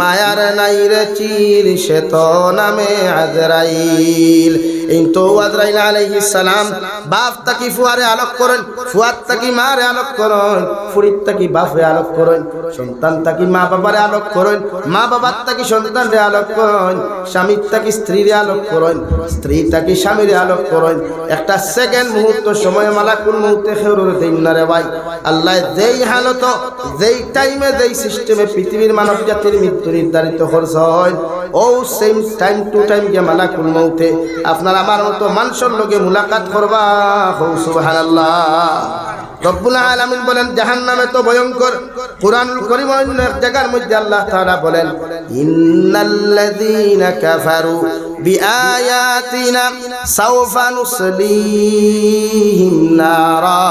মায়ার নাই রে চির, সে তো নামে আজরাইল। এই তো আজরাইল আলাইহিস সালাম বাপ তাকি ফুয়ারে আলোক করেন, ফুয়ার তাকি মারে আলোক করেন, ফুরির তাকি বাপরে আলোক করেন, সন্তান তাকি মা বাবারে আলোক করেন, মা বাবার তাকি সন্তানরে আলোক করেন, স্বামীর তাকি স্ত্রীরে আলোক করেন, স্ত্রী তাকি স্বামীরে আলোক করেন। একটা সেকেন্ড মুহূর্ত সময় মালাকুল মউতে খেউর দেন না রে ভাই। আল্লাহ যেই হালত, যেই টাইমে, যেই সিস্টেমে পৃথিবীর মানব জাতির মৃত্যু নির্ধারিত করছে, ও সেম টাইম টু টাইম গিয়ে মালাকুল মউতে আপনার আমার মতো মানুষের লগে মুলাকাত করবা। সুবহানাল্লাহ। রব্বুল আলামিন বলেন, জাহান্নামে তো ভয়ঙ্কর। কুরআনুল কারীম অন্য এক জায়গার মধ্যে আল্লাহ তাআলা বলেন, ইন্নাল্লাযীনা কাফারু বিআয়াতিনা সাওফা নুসলিহিম নারা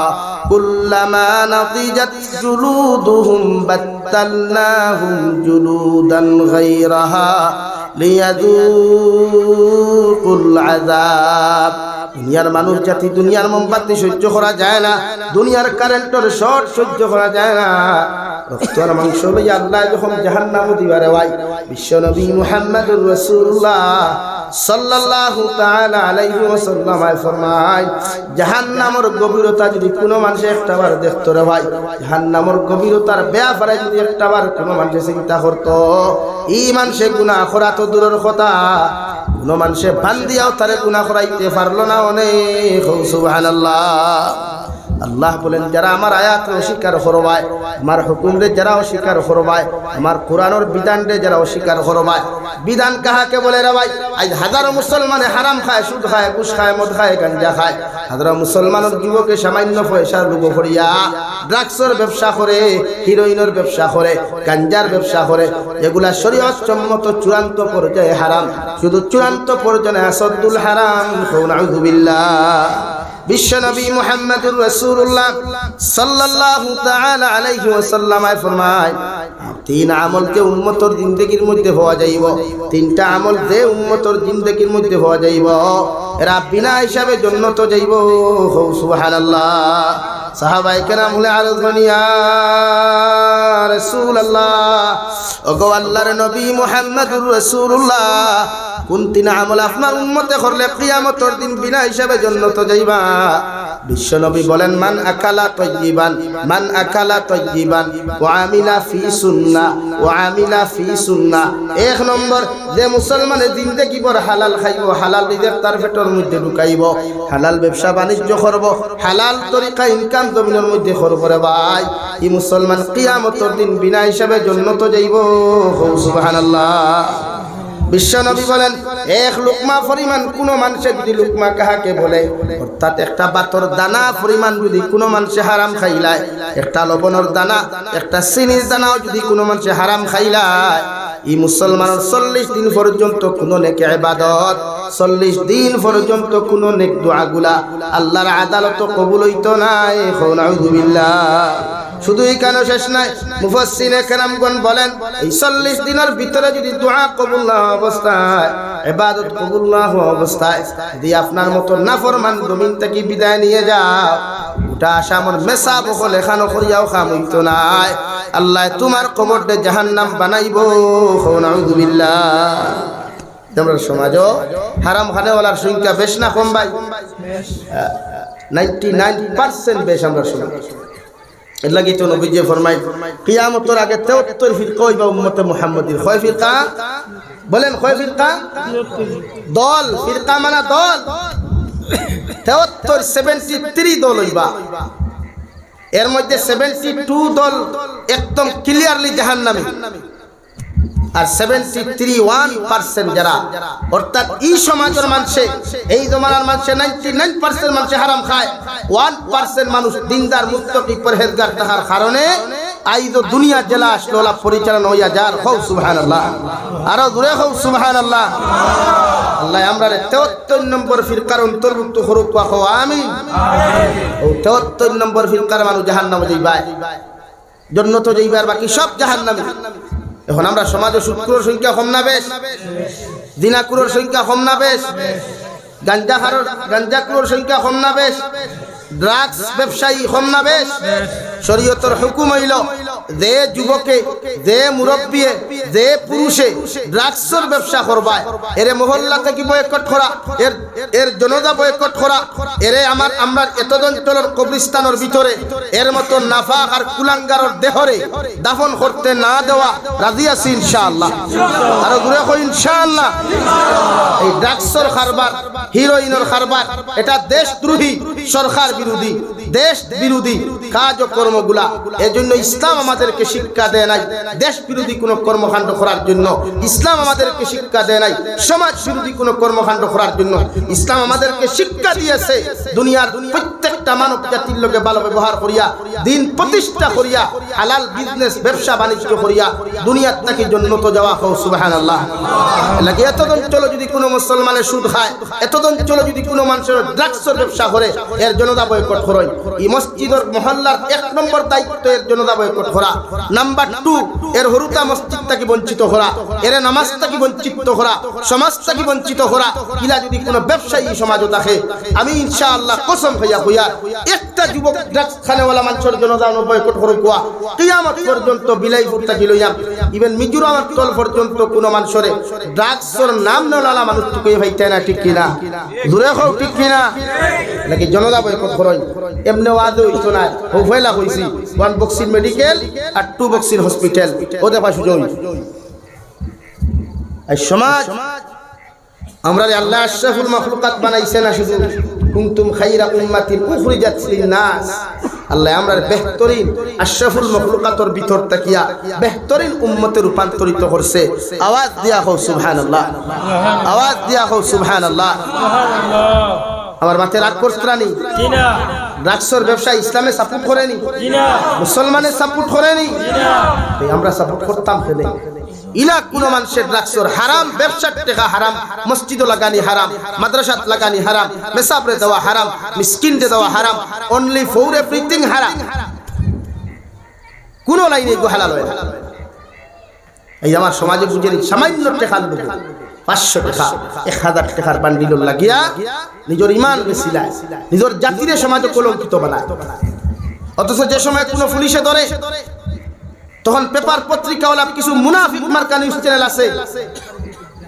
কুল্লামা নাদিজাত জুলুদুহুম বাদদালনাহুম জুলুদান গায়রাহা লিয়াযুকুল আযাব। দুনিয়ার মানুষ জাতি দুনিয়ার মোমবাতি সহ্য করা যায় না, দুনিয়ার কারেন্টের শর্ট সহ্য করা যায় না। রক্ত আর মাংস লইয়া আল্লাহ যখন জাহান্নাম দিবারে ভাই, বিশ্ব নবী মুহাম্মদুর রাসূলুল্লাহ সাল্লাল্লাহু তাআলা আলাইহি ওয়াসাল্লাম ফরমায় জাহান্নামের গভীরতা যদি কোনো মানুষ একটাবার দেখতো রে ভাই, জাহান্নামের গভীরতার ব্যাপারে যদি একটাবার কোনো মানুষ চিন্তা করতো, এই মানুষে গুনাহ করা তো দূরের কথা, কোনো মানুষে বান্দিয়াও তারে গুনাহ করাইতে পারলো না। অনেক সুবহানাল্লাহ। আল্লাহ বলেন যারা আমার আয়াত অস্বীকার করবায়, আমার হুকুমরে যারা অস্বীকার করবায়, আমার কোরআনের বিধানরে যারা অস্বীকার করবায়, বিধান কাহাকে বলে রে ভাই? আজ হাজারো মুসলমানে হারাম খায়, সুদ খায়, ঘুষ খায়, মদ খায়, গাঞ্জা খায়। হাজারো মুসলমানের যুবকে সামান্য পয়সার লোভ করিয়া ড্রাগসের ব্যবসা করে, হিরোইনের ব্যবসা করে, গাঞ্জার ব্যবসা করে। এগুলা শরীয়ত সম্মত চূড়ান্ত পর্যায়ে হারাম, শুধু চূড়ান্ত পর্যায়ে আসাদুল হারাম। নাউযু বিল্লাহ। বিশ্বনবী মুহাম্মদুর রাসূলুল্লাহ সাল্লাল্লাহু তাআলা আলাইহি ওয়াসাল্লাম ফরমায় তিন আমলকে উম্মতের জিন্দেগীর মধ্যে পাওয়া যাইব, তিনটা আমল যে উম্মতের জিন্দেগীর মধ্যে পাওয়া যাইব এরা বিনা হিসাবে জান্নাত যাইব। সুবহানাল্লাহ। সাহাবায়ে কেরাম হলে আরজ করিয়া রাসূলুল্লাহ, ওগো আল্লাহর নবী মুহাম্মদুর রাসূলুল্লাহ, কোন তিন আমল আপনার উম্মতে করলে কিয়ামতের দিন বিনা হিসাবে জান্নাত যাইবা? বিশ্বনবী বলেন মান আকালা তাইয়িবান, মান আকালা তাইয়িবান ওয়া আমিলা ফি সুন্নাহ, ওয়া আমিলা ফি সুন্নাহ। এক নম্বর, যে মুসলমানের জিন্দেগি ভর হালাল খাইব, হালাল রিজিক তার পেটের মধ্যে ঢুকাইব, হালাল ব্যবসা বাণিজ্য করব, হালাল তরিকা ইনকাম জমিনের মধ্যে করব রে ভাই, এই মুসলমান কিয়ামতের দিন বিনা হিসাবে জান্নাত যাইব। সুবহানাল্লাহ। বিশ্বনবী বলেন এক লুকমা পরিমাণ কোন মানুষে যদি, লুকমা কাহাকে বলে? অর্থাৎ একটা বাতর দানা পরিমাণ যদি কোনো মানুষে হারাম খাইলায়, একটা লবণের দানা, একটা চিনির দানাও যদি কোনো মানুষে হারাম খাইলায়, এই মুসলমানের 40 দিন পর্যন্ত কোনো নেক ইবাদত, 40 দিন পর্যন্ত কোনো নেক দোয়াগুলা আল্লাহর আদালত কবুল হইতো নাই। নাউযু বিল্লাহ। শুধু এখানে শেষ নাই, মুফাসসিরে কেরামগণ বলেন এই 40 দিনের ভিতরে যদি দোয়া কবুল না অবস্থায়, ইবাদত কবুল না হওয়া অবস্থায় যদি আপনার মতো নাফরমান জমিন থেকে বিদায় নিয়ে যাও, ওটা আশা আমার মেসা বকল এখানো করিয়াও কাম হইতো নাই। আল্লাহ তোমার কবরটা জাহান্নাম বানাইব। নাউযু বিল্লাহ। তোমরা সমাজও হারাম খানেওয়ালার সংখ্যা বেশ না কম ভাই? 99% বেশ আমরা সমাজ। এর লাগি তো নবীজি ফরমাই কিয়ামতের আগে 73 ফিরকা হইবা উম্মতে মুহাম্মাদির। কয় ফিরকা বলেন? কয় ফিরকা? দল। ফিরকা মানে দল। 73 দল হইবা। এর মধ্যে 72 দল একদম ক্লিয়ারলি জাহান্নামী, আর 73% যারা, অর্থাৎ এই সমাজের মানুষে, এই জমানার মানুষে 99% মানুষে হারাম খায়, 1% মানুষ দিনদার মুত্তাকি পরহেজগার থাকার কারণে আইজ দুনিয়া জেলা আসলোলা পরিচালনা হইয়া যার। হও সুবহানাল্লাহ। আরো জোরে হও সুবহানাল্লাহ। আল্লাহ আমরা 73 নম্বর ফিরকার অন্তর্ভুক্ত করুক। ওয়া আমিন। ও 73 নম্বর ফিরকার মানুষ জাহান্নামে যাইবা, জান্নাতে যাইবা, আর বাকি সব জাহান্নামী। এখন আমরা সমাজে সুদখোরের সংখ্যা কম না বেশ? জিনাখোরের সংখ্যা কম না বেশ? গাঞ্জাখোরের সংখ্যা কম না বেশ? ড্রাগস ব্যবসায়ী কম না বেশ? শরীয়তের হুকুম হইল যে যুবকে, যে মুরব্বিয়ে, যে পুরুষে ড্রাগসের ব্যবসা করবায়, এর মহল্লা থেকে বয়কট করা, এর জনতা বয়কট করা, এর আমরা এতজন চলের কবরস্থানের ভিতরে এর মতো নাফাক আর কুলাঙ্গারের দেহরে দাফন করতে না দেওয়া রাজি আছি ইনশাআল্লাহ। আরো দূরে কই ইনশাআল্লাহ। এই ড্রাগসের কারবার, হিরোইনের কারবার, এটা দেশদ্রোহী, সরকার বিরোধী, দেশ বিরোধী কাজ ও কর্মগুলা। এজন্য ইসলাম আমাদেরকে শিক্ষা দেয় নাই দেশ বিরোধী কোনো কর্মকাণ্ড করার জন্য। ইসলাম আমাদেরকে শিক্ষা দেয় নাই সমাজ বিরোধী কোনো কর্মকাণ্ড করার জন্য। ইসলাম আমাদেরকে শিক্ষা দিয়েছে দুনিয়ার প্রত্যেকটা মানব জাতির লোকে ভালো ব্যবহার করিয়া, দিন প্রতিষ্ঠা করিয়া, হালাল বিজনেস ব্যবসা বাণিজ্য করিয়া দুনিয়ার থেকে জান্নাতে যাওয়া। হও সুবহানাল্লাহ। লাগে এতদিন চলো যদি কোনো মুসলমানের সুদ খায়, এতদিন চলো যদি কোনো মানুষের ড্রাগসের ব্যবসা করে, এর জনতা বয়কট করুন। এই মসজিদের মহল্লার 1 নম্বর দায়িত্ব এর জনতা বয়কট করা। নাম্বার 2 এর হরুতা মসজিদ থেকে বঞ্চিত করা, এর নামাজ থেকে বঞ্চিত করা, সমাজ থেকে বঞ্চিত করা। ইলা যদি কোনো ব্যবসায়ী সমাজও থাকে, আমি ইনশাআল্লাহ কসম হইয়া একটা যুবক ড্রাগস খানেওয়ালা মানুষের জনতা বয়কট করে কোয়া কিয়ামত পর্যন্ত বিলাইপুর থেকে লইয়াম ইভেন মিজোরামের তল পর্যন্ত কোনো মানুষের ড্রাগসের নাম নেওয়ালা মানুষ টুকে ভাইতে না, ঠিক কিনা? দূরে হোক, ঠিক কিনা? নাকি জনতা বয়কট করেন এমনি ওয়াজ হইতো না। হইলা হইছি 1 বক্সিং মেডিকেল আর 2 বক্সিং হসপিটাল ওদের পাশে জয়। এই সমাজ আমরা আল্লাহ আশরাফুল মাখলুকাত বানাইছে না, শুধু কুনতুম খায়রা উম্মাতিন উখরিজাত লিন-নাস। আল্লাহ আমরা বেহতরিন আশরাফুল মাখলুকাতের ভিতর তাকিয়া বেহতরিন উম্মতে রূপান্তরিত করছে। আওয়াজ দিয়া হও সুবহানাল্লাহ, আওয়াজ দিয়া হও সুবহানাল্লাহ। আমার মাথায় রাগ করছরানি কিনা? ড্রাগসের ব্যবসা ইসলামে সাপোর্ট করেনি কিনা? মুসলমানের সাপোর্ট করেনি কিনা? আমরা সাপোর্ট করতাম কেন? ইলা কোন মানুষের ড্রাগসের হারাম, ব্যবসার টাকা হারাম, মসজিদে লাগানি হারাম, মাদ্রাসাত লাগানি হারাম, মেসাবরে দেওয়া হারাম, মিসকিনকে দেওয়া হারাম, অনলি ফর এভরিথিং হারাম। কোন লাইনে গো হালাল হয়? এই আমার সমাজে বুঝেনি সামান্য টাকা লোক 500 টাকা 1000 টাকার বান্ডিল লাগিয়া নিজের ইমান বেচিলায়, নিজের জাতির সমাজে কলঙ্কিত বানায়। অথচ যে সময় কোনো পুলিশে ধরে তখন পেপার পত্রিকাওয়ালা কিছু মুনাফিক মার্কা নিউজ চ্যানেল আছে,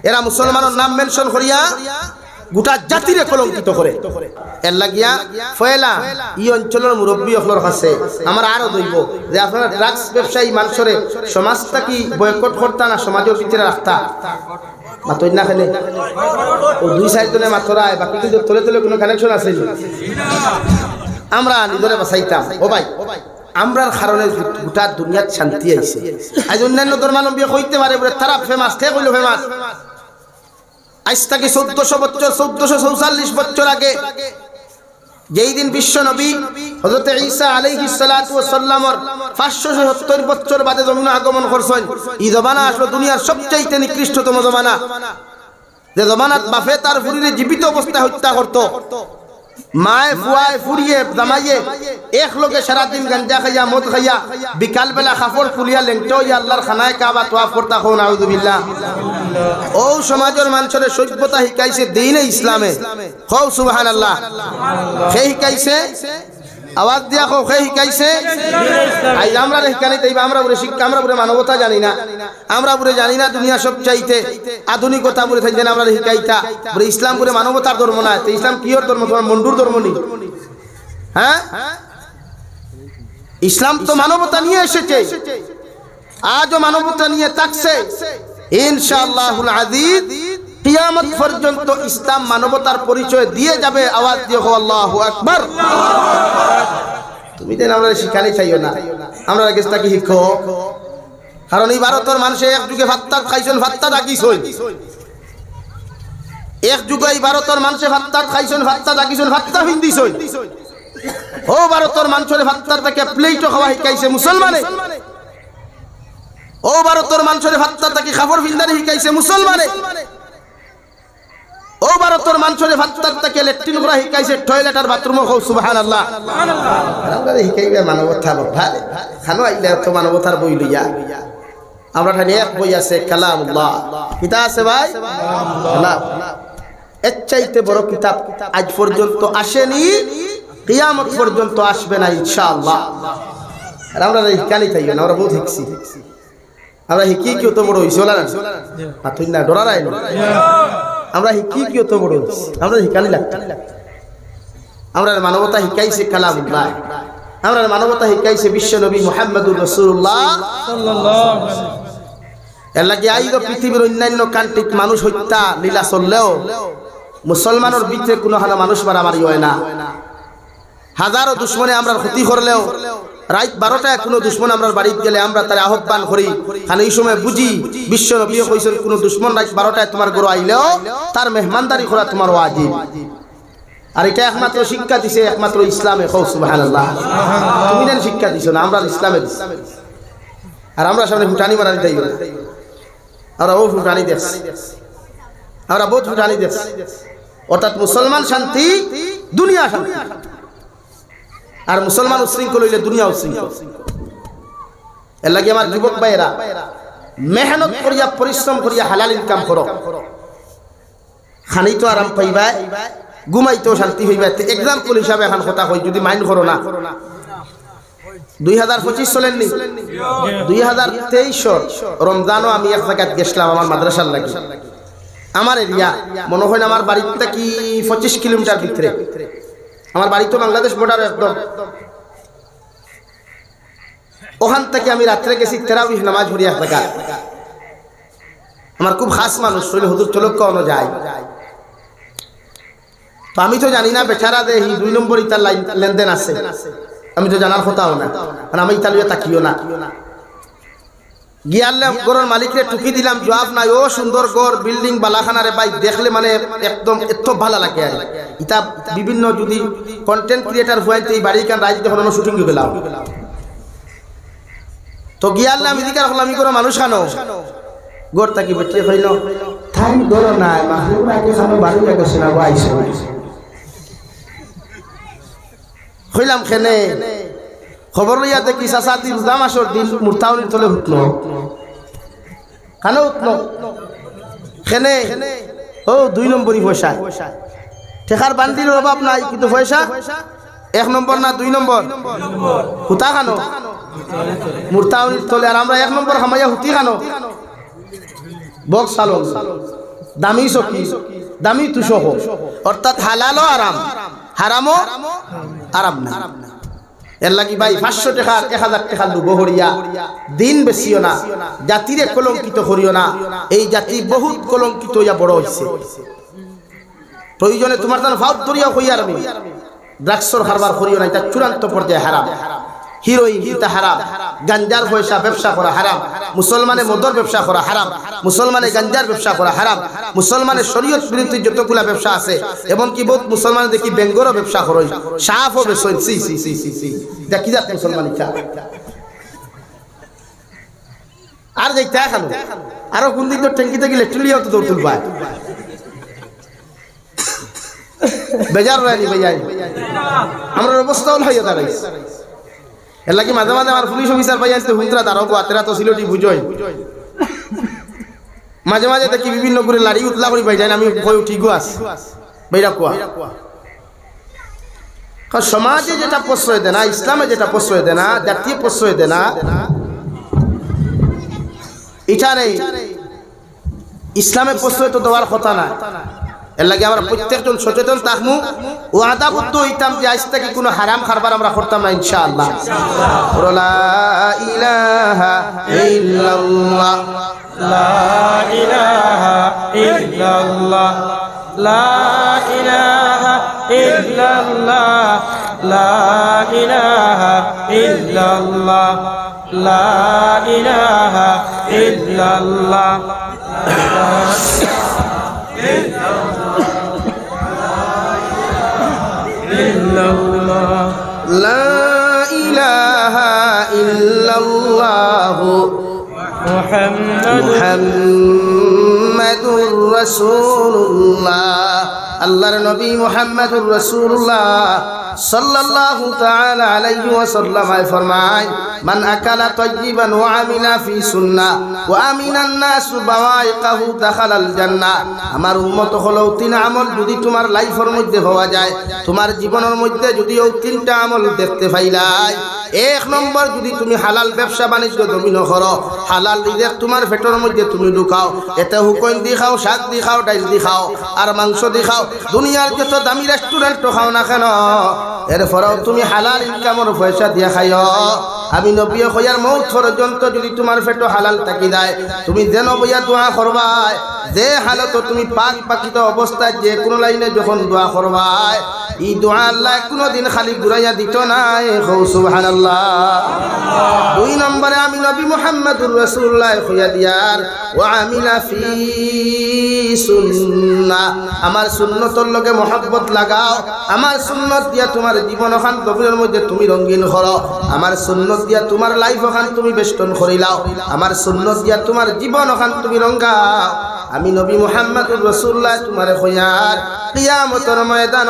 এরা মুসলমানের নাম মেনশন করিয়া গোটা জাতিরে কলঙ্কিত করে। এর লাগিয়া ফয়লা ই অঞ্চলের মুরব্বী হলর কাছে আমার আরো দইব যে আপনারা ড্রাগস ব্যবসায়ী মানুষরে সমাজটা কি বয়কট করতা না সমাজের ভিতরে রাখতা? মাতই না খেলে ও 2 সাইড তোলে মাতরায়, বাকি কিন্তু তোলে তোলে কোনো কানেকশন আছে না। আমরা নিজরে বাঁচাইতাম। ও ভাই, আমরার কারণে গোটা দুনিয়াত শান্তি আইছে। আজ অন্যান্য ধর্মাবলম্বী কইতে পারে বলে তারা ফেমাস, কে কইলো ফেমাস? আজ থেকে 1400 বছর 1444 বছর আগে যেই দিন বিশ্ব নবী হযরত ঈসা আলাইহিস সালাতু ওয়াস সালামের 570 বছর বাদে জমিনে আগমন করছেন, এই জমানা আসলে দুনিয়ার সবচেয়ে নিকৃষ্টতম জমানা। যে জমানাত বাপে তার ফুরিরে জীবিত অবস্থায় হত্যা করত, মায়ে ফুয়ায় ফুরিয়ে জামাইয়ে এক লোকে সারাদিন গাঞ্জা খাইয়া মদ খাইয়া বিকাল বেলা কাপড় খুলিয়া লেংটো আল্লাহর খানায় কাবা তোয়াফ করতা। হো নাউযুবিল্লাহ। ও সমাজের মানুষের সভ্যতা শিখাইছে দ্বীনে ইসলামে। হো সুবহানাল্লাহ। কে শিখাইছে? আওয়াজ দিয়া কও, কে শিখাইছে? আই আমরা শিখানি তাই আমরা পুরো শিক্ষা, আমরা পুরো মানবতা জানি না, আমরা পুরো জানি না দুনিয়া সব চাইতে আধুনিকতা পুরো থাকবে না। আমরা শিখাইতা পুরো ইসলাম পুরো মানবতার ধর্ম না। তো ইসলাম কিয়র ধর্ম? তোমার মন্ডুর ধর্ম নি? হ্যাঁ, ইসলাম তো মানবতা নিয়ে এসেছে, আজও মানবতা নিয়ে থাকছে। ইনশাআল্লাহুল আজিজ কিয়ামত পর্যন্ত ইসলাম মানবতার পরিচয় দিয়ে যাবে। আওয়াজ দিয়ে হো আল্লাহু আকবার। তুমি দেন আমরা শিখানি চাইও না, আমরা গেছটা কি শিখো? কারণ এই ভারতের মানুষে এক যুগে ভাত্তা খাইছেন, ভাত্তা ডাকিছেন। এক যুগে এই ভারতের মানুষে ভাত্তা খাইছেন, ভাত্তা ডাকিছেন, ভাত্তা হিন্দিছেন। ও ভারতের মানুষের ভাত্তার থেকে প্লেটও খাওয়া শিখাইছে মুসলমানে। ও ভারতের মানুষের ভাত্তার থেকে খাবার ফিন্দারে শিখাইছে মুসলমানে। ও ভারতের মানুষের ভাত্তার থেকে ল্যাট্রিন করা শিখাইছে, টয়লেট আর বাথরুম। হো সুবহানাল্লাহ। আমরা শিখাইবে মানবতা ভাই খানো আইলে তো মানবতার বই লইয়া আমরা ঠানি এক বই আছে কালামুল্লাহ। কিতাব আছে ভাই, কালাম। এর চাইতে বড় কিতাব আজ পর্যন্ত আসেনি, কিয়ামত পর্যন্ত আসবে না ইনশাআল্লাহ। আর আমরা শিখানি চাইবে না, আমরা বহুত শিখছি। আমরা শিখি কি তো বড় হইছে না? তুই না ডরা রাই আমরা শিখি কি তো বড় হইছে, আমরা শিখানি লাগতো। আমরা মানবতা শিখাইছে কালামুল্লাহ, আমরা মানবতা শিখাইছে বিশ্ব নবী মুহাম্মদুর রাসূলুল্লাহ সাল্লাল্লাহু আলাইহি ওয়াসাল্লাম। এর লাগি আইগো পৃথিবীর অন্যান্য কান্ট্রিত মানুষ হত্যা লীলা চললেও মুসলমানের ভিতরে কোনো হানা মানুষ মারামারি হয় না। হাজারো দুশ্মনে আমরা ক্ষতি করলেও রাত 12টায় কোনো দুশ্মন আমরা বাড়িতে গেলে আমরা তার আহ্বান করি। কারণ এই সময় বুঝি বিশ্ব নবী কইছেন কোনো দুশ্মন রাত 12টায় তোমার ঘরে আইলেও তার মেহমানদারি করা তোমার ওয়াজিব। আর এটা একমাত্র শিক্ষা দিছে একমাত্র ইসলামে। হো সুবহানাল্লাহ। তুমি দেন শিক্ষা দিছো না, আমরা ইসলামে দিছি। আর আমরা সামনে ফুটানি মারানি দেই, আমরা ও ফুটানি দেশ, আমরা বহুত ফুটানি দেশ। অর্থাৎ মুসলমান শান্তি, দুনিয়া শান্তি। আর মুসলমান উশৃঙ্খল হইলে দুনিয়া উশৃঙ্খল। এর লাগে আমার যুবক ভাইয়েরা মেহনত করিয়া পরিশ্রম করিয়া হালাল ইনকাম করো, খানিতো আরাম পাইবা, ঘুমাইতেও শান্তি হইবা। এক্সাম্পল হিসাবে এখন কথা কই, যদি মাইন্ড করো না, 2025 চলেননি, 2023 রমজানও আমি এক জায়গায় গেছিলাম আমার মাদ্রাসার লাগে। আমার এরিয়া মনে হয় আমার বাড়িতে কি 25 কিলোমিটার ভিতরে, আমার বাড়ি তো বাংলাদেশ বর্ডার একদম। ওখান থেকে আমি রাত্রে গেছি তারাবিহ নামাজ পড়ি এক জায়গায়। আমার খুব খাস মানুষ, শরীর হুজুর চলক কখনো যায়। তো আমি তো জানি না বেচারা দে 2 নম্বর ইতার লেনদেন আছে, আমি তো জানার কথাও না, কারণ আমি ইতালিও তাকিও না। গিয়ারলাম গড়ের মালিকরে টুকি দিলাম, জবাব নাই। ও সুন্দর গড়, বিল্ডিং বালাখানারে ভাই দেখলে মানে একদম এত ভালো লাগে। আর ইতা বিভিন্ন যদি কন্টেন্ট ক্রিয়েটার হইতে এই বাড়ি কান রাইতে হলো শুটিং গেলাম। তো গিয়ারলাম এদিকে হলাম, আমি কোনো মানুষ খানো গড় থাকি বেঁচে হইল ঠাই গড় নাই মাহবুব আগে খানো বাড়ি আগে শোনাবো আইসে হইলাম খেনে খবর লইয়া দেখি চাচাতি রোজা মাসের দিন মুরতাউনির তলে উঠলো, কানে উঠলো খেনে। ও 2 নম্বরই পয়সা, ঠেকার বান্দির অভাব নাই, কিন্তু পয়সা 1 নম্বর না 2 নম্বর হুতা খানো মুরতাউনির তলে। আর আমরা 1 নম্বর খামাইয়া হুতি খানো বক্স সালন, দামি চকি, দামি তুষক, অর্থাৎ হালালও আরাম, হারামও আরাম না। এর লাগি ভাই 500 টাকার 1000 টাকা লুবো হরিয়া দিন বেশিও না, জাতিরে কলঙ্কিত করিও না। এই জাতি বহুত কলঙ্কিত হইয়া বড় হইছে। প্রয়োজনে তোমার তার ভাব ধরিয়া হইয়ার আমি ড্রাগসর হারবার করিও না, এটা চূড়ান্ত পর্যায়ে হারাম। হিরোইন এটা হারাম, গাঞ্জার পয়সা ব্যবসা করা হারাম, মুসলমানে মদর ব্যবসা করা হারাম, মুসলমানে গাঞ্জার ব্যবসা করা হারাম, মুসলমানের শরীয়ত বিরোধী যতগুলা ব্যবসা আছে, এমনকি বহুত মুসলমান দেখি বেঙ্গরও ব্যবসা করে, সাফও বেসই। সি সি সি সি সি এটা কি জাত মুসলমান ইচ্ছা। আর যাইতে খালো আরো কোন দিন তো ট্যাঙ্কিতে গেলে টুলিয়াও তো দৌড় তুলবায় বেজার রায়নি ভাইয়াই আমার অবস্থা হল হইয়া দাঁড়াইছে। এর লাগি মাঝে মাঝে আমার পুলিশ অফিসার ভাই আসতে হুন্ত্রা তারাও আতেরা তো সিলটি বুঝই, মাঝে মাঝে দেখি বিভিন্ন করে লাড়ি উতলা করি ভাই যাই, আমি ভয় উঠি গুয়াস বেইরা কুয়া। কারণ সমাজে যেটা প্রশ্রয় দেয় না, ইসলামে যেটা প্রশ্রয় দেয় না, জাতীয় প্রশ্রয় দেয় না, এটা নেই। ইসলামে প্রশ্রয় তো দেওয়ার কথা না। এর লাগে আমরা প্রত্যেকজন সচেতন থাকমু, ও আদা বুদ্ধ হইতাম যে আজ থেকে কোনো হারাম খারবার আমরা করতাম না ইনশাআল্লাহ। লা ইলাহা ইল্লাল্লাহ, লা ইলাহা ইল্লাল্লাহ, লা ইলাহা ইল্লাল্লাহ, লা ইলাহা ইল্লাল্লাহ, লা ইলাহা ইল্লাল্লাহ, লা ইলাহা ইল্লাল্লাহ মুহাম্মাদুর রাসূলুল্লাহ। আল্লাহর নবী মুহাম্মদুর রাসূলুল্লাহ সাল্লাল্লাহু তাআলা আলাইহি ওয়াসাল্লাম ফরমায়, মান আকালা তাইয়িবান ওয়া আমিলা ফি সুন্নাহ ওয়া আমিনান নাস বাওয়াইকাহু দাখালাল জান্নাহ। আমার উম্মত হলো 3 আমল যদি তোমার লাইফের মধ্যে হওয়া যায়, তোমার জীবনের মধ্যে যদি ও 3টা আমল দেখতে পাইলাই। 1 নম্বর, যদি তুমি হালাল ব্যবসা বাণিজ্য দমিন করো, হালাল রিজিক তোমার পেটের মধ্যে তুমি ঢুকাও, এতে হুকইন দি খাও, শাক দি খাও, ডাইল দি খাও, আর মাংস দি খাও, দুনিয়ার যত দামি রেস্টুরেন্ট খাও না কেন, এরপরেও তুমি হালাল ইনকামের পয়সা দিয়া খাইও। আমি নবী কইয়ার মৌত পর্যন্ত যদি তোমার পেট হালাল থাকি যায়, তুমি যেন বইয়া দোয়া করবাই, যে হালত তুমি পাক পাকিত অবস্থায় যে কোনো লাইনে যখন দোয়া করবাই, এই দোয়া আল্লাহ কোনোদিন খালি ঘুরাইয়া দিত নাই। সুবহানাল্লাহ। 2 নম্বরে আমি নবী মুহাম্মদুর রাসূলুল্লাহ কইয়া দিয়ার ওয়া আমিলা ফি সুন্নাহ, আমার সুন্নতর লগে মহব্বত লাগাও, আমার সুন্নত দিয়া তোমার জীবন ওখান গভীরের মধ্যে তুমি রঙিন করো, আমার সুন্নত দিয়া তোমার লাইফ ওখান তুমি বেষ্টন করিলাও, আমার সুন্নত দিয়া তোমার জীবন ওখান তুমি রঙাও। আমি নবী মুহাম্মদুর রাসূলুল্লাহ তোমারে কইয়ার কিয়ামতের ময়দান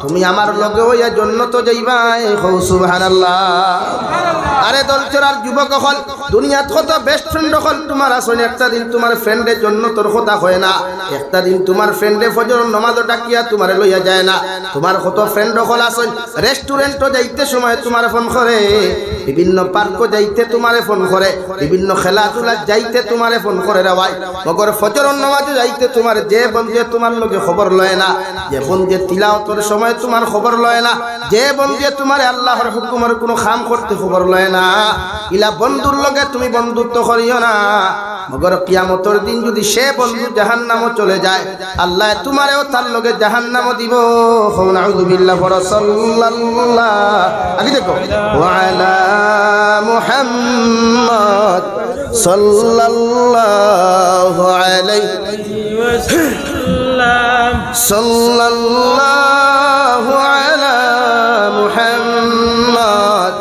তুমি আমার লগে হইয়া জান্নাত যাইবাই হও সুবহানাল্লাহ আরে দলচরার যুবক হল দুনিয়াত কত বেস্ট ফ্রেন্ড হল তোমার আসলে একটা দিন তোমার ফ্রেন্ডের জন্য তোর কথা হয় না একটা দিন তোমার ফ্রেন্ডে ফজর নামাজ ডাকিয়া তোমারে লইয়া যায় না তোমার কত ফ্রেন্ড হল আসল রেস্টুরেন্টও যাইতে সময় তোমার ফোন করে বিভিন্ন পার্কও যাইতে তোমারে ফোন করে বিভিন্ন খেলাধুলা যাইতে তোমারে ফোন করে রে ভাই মগর ফজর নামাজে যাইতে তোমার যে বন্ধু তোমার লগে খবর লয় না যে বন্ধু তিলাওয়াতের সময় তোমার খবর লয় না যে বন্ধু তোমার আল্লাহর হুকুমের কোনো কাম করতে খবর লয় না ইলা বন্ধুর লগে তুমি বন্ধুত্ব করিও না মগর কিয়ামতের দিন যদি সে বন্ধু জাহান্নামে চলে যায় আল্লাহ তোমারেও তার লগে জাহান্নামে দিব নাউযু বিল্লাহি ওয়া সাল্লাল্লাহু আগে দেখো ওয়া আলা মুহাম্মদ সাল্লাল্লাহু আলাইহি ওয়াসাল্লাম সাল্লাল্লাহু আলা মুহাম্মদ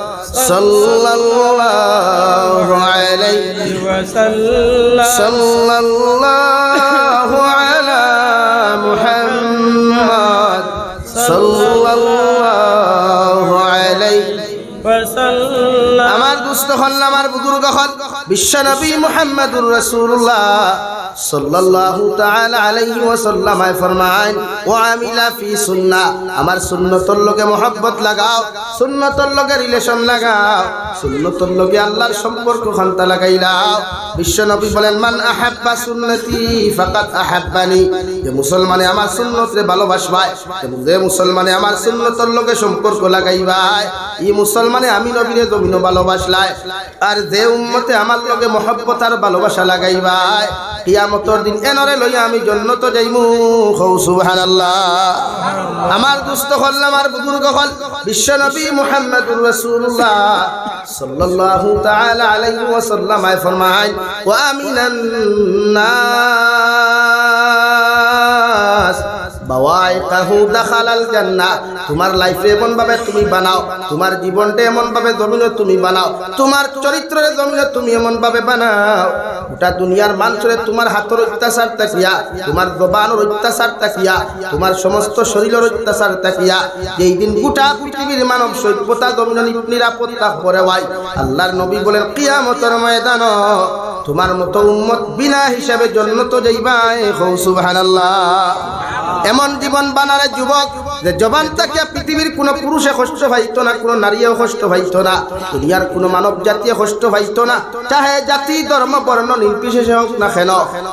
সাল্লাল্লাহু আলাইহি ওয়াসাল্লাম সাল্লাল্লাহু আলা মুহাম্মদ সাল্লাল্লাহু আলাইহি ওয়াসাল্লাম আমার দুস্থ হল আমার বুজুর্গ হল বিশ্ব নবী মুহাম্মদুর রাসূলুল্লাহ সাল্লাল্লাহু তাআলা আলাইহি ওয়াসাল্লাম ফরমান ওয়া আমিলা ফি সুন্নাহ আমার সুন্নতর লগে মোহাব্বত লাগাও সুন্নতর লগে রিলেশন লাগাও সুন্নতর লগে আল্লাহর সম্পর্ক খান্তা লাগাইলাও বিশ্ব নবী বলেন মান আহাব্বা সুন্নতি ফাকাদ আহাব্বানি যে মুসলমানে আমার সুন্নতরে ভালোবাসবায় যে মুসলমানে আমার সুন্নতর লগে সম্পর্ক লাগাইবায় এই মুসলমানে আমি নবীরে জমিন ভালোবাসলায় আর যে উম্মতে আমার লগে মোহাব্বত আর ভালোবাসা লাগাইবায় কিয়ামতের দিন এনরে লইয়া আমি জান্নাত যাইমু হও সুবহানাল্লাহ আমার দুস্থ হল আমার বুজুর্গ হল বিশ্ব নবী মুহাম্মদুর রাসূলুল্লাহ সাল্লাল্লাহু তাআলা আলাইহি ওয়াসাল্লাম ফরমান ওয়া আমিনান নাস বাওয়াইকাহু দাখালাল জান্নাহ তোমার লাইফে এমন ভাবে তুমি বানাও তোমার জীবনটা এমন ভাবে জমিনে তুমি বানাও তোমার চরিত্রের জমিনে তুমি এমন ভাবে বানাও গোটা দুনিয়ার মানুষরে তোমার হাতের অত্যাচার তাকিয়া তোমার জবানের অত্যাচার তাকিয়া তোমার সমস্ত শরীরের অত্যাচার তাকিয়া যেই দিন গোটা পৃথিবীর মানব সভ্যতা জমিনে নিরাপত্তা করে হয় আল্লাহর নবী বলেন কিয়ামতের ময়দান তোমার মতো উম্মত বিনা হিসাবে জান্নাত যাইবাই হও সুবহানাল্লাহ এমন জীবন বানারে যুবক যে জবান থেকে পৃথিবীর কোনো পুরুষে কষ্ট পাইতো না কোনো নারীও কষ্ট পাইতো না দুনিয়ার কোনো মানব জাতীয় কষ্ট পাইতো না চাহে জাতি ধর্ম বর্ণ নির্বিশেষে হোক না কেন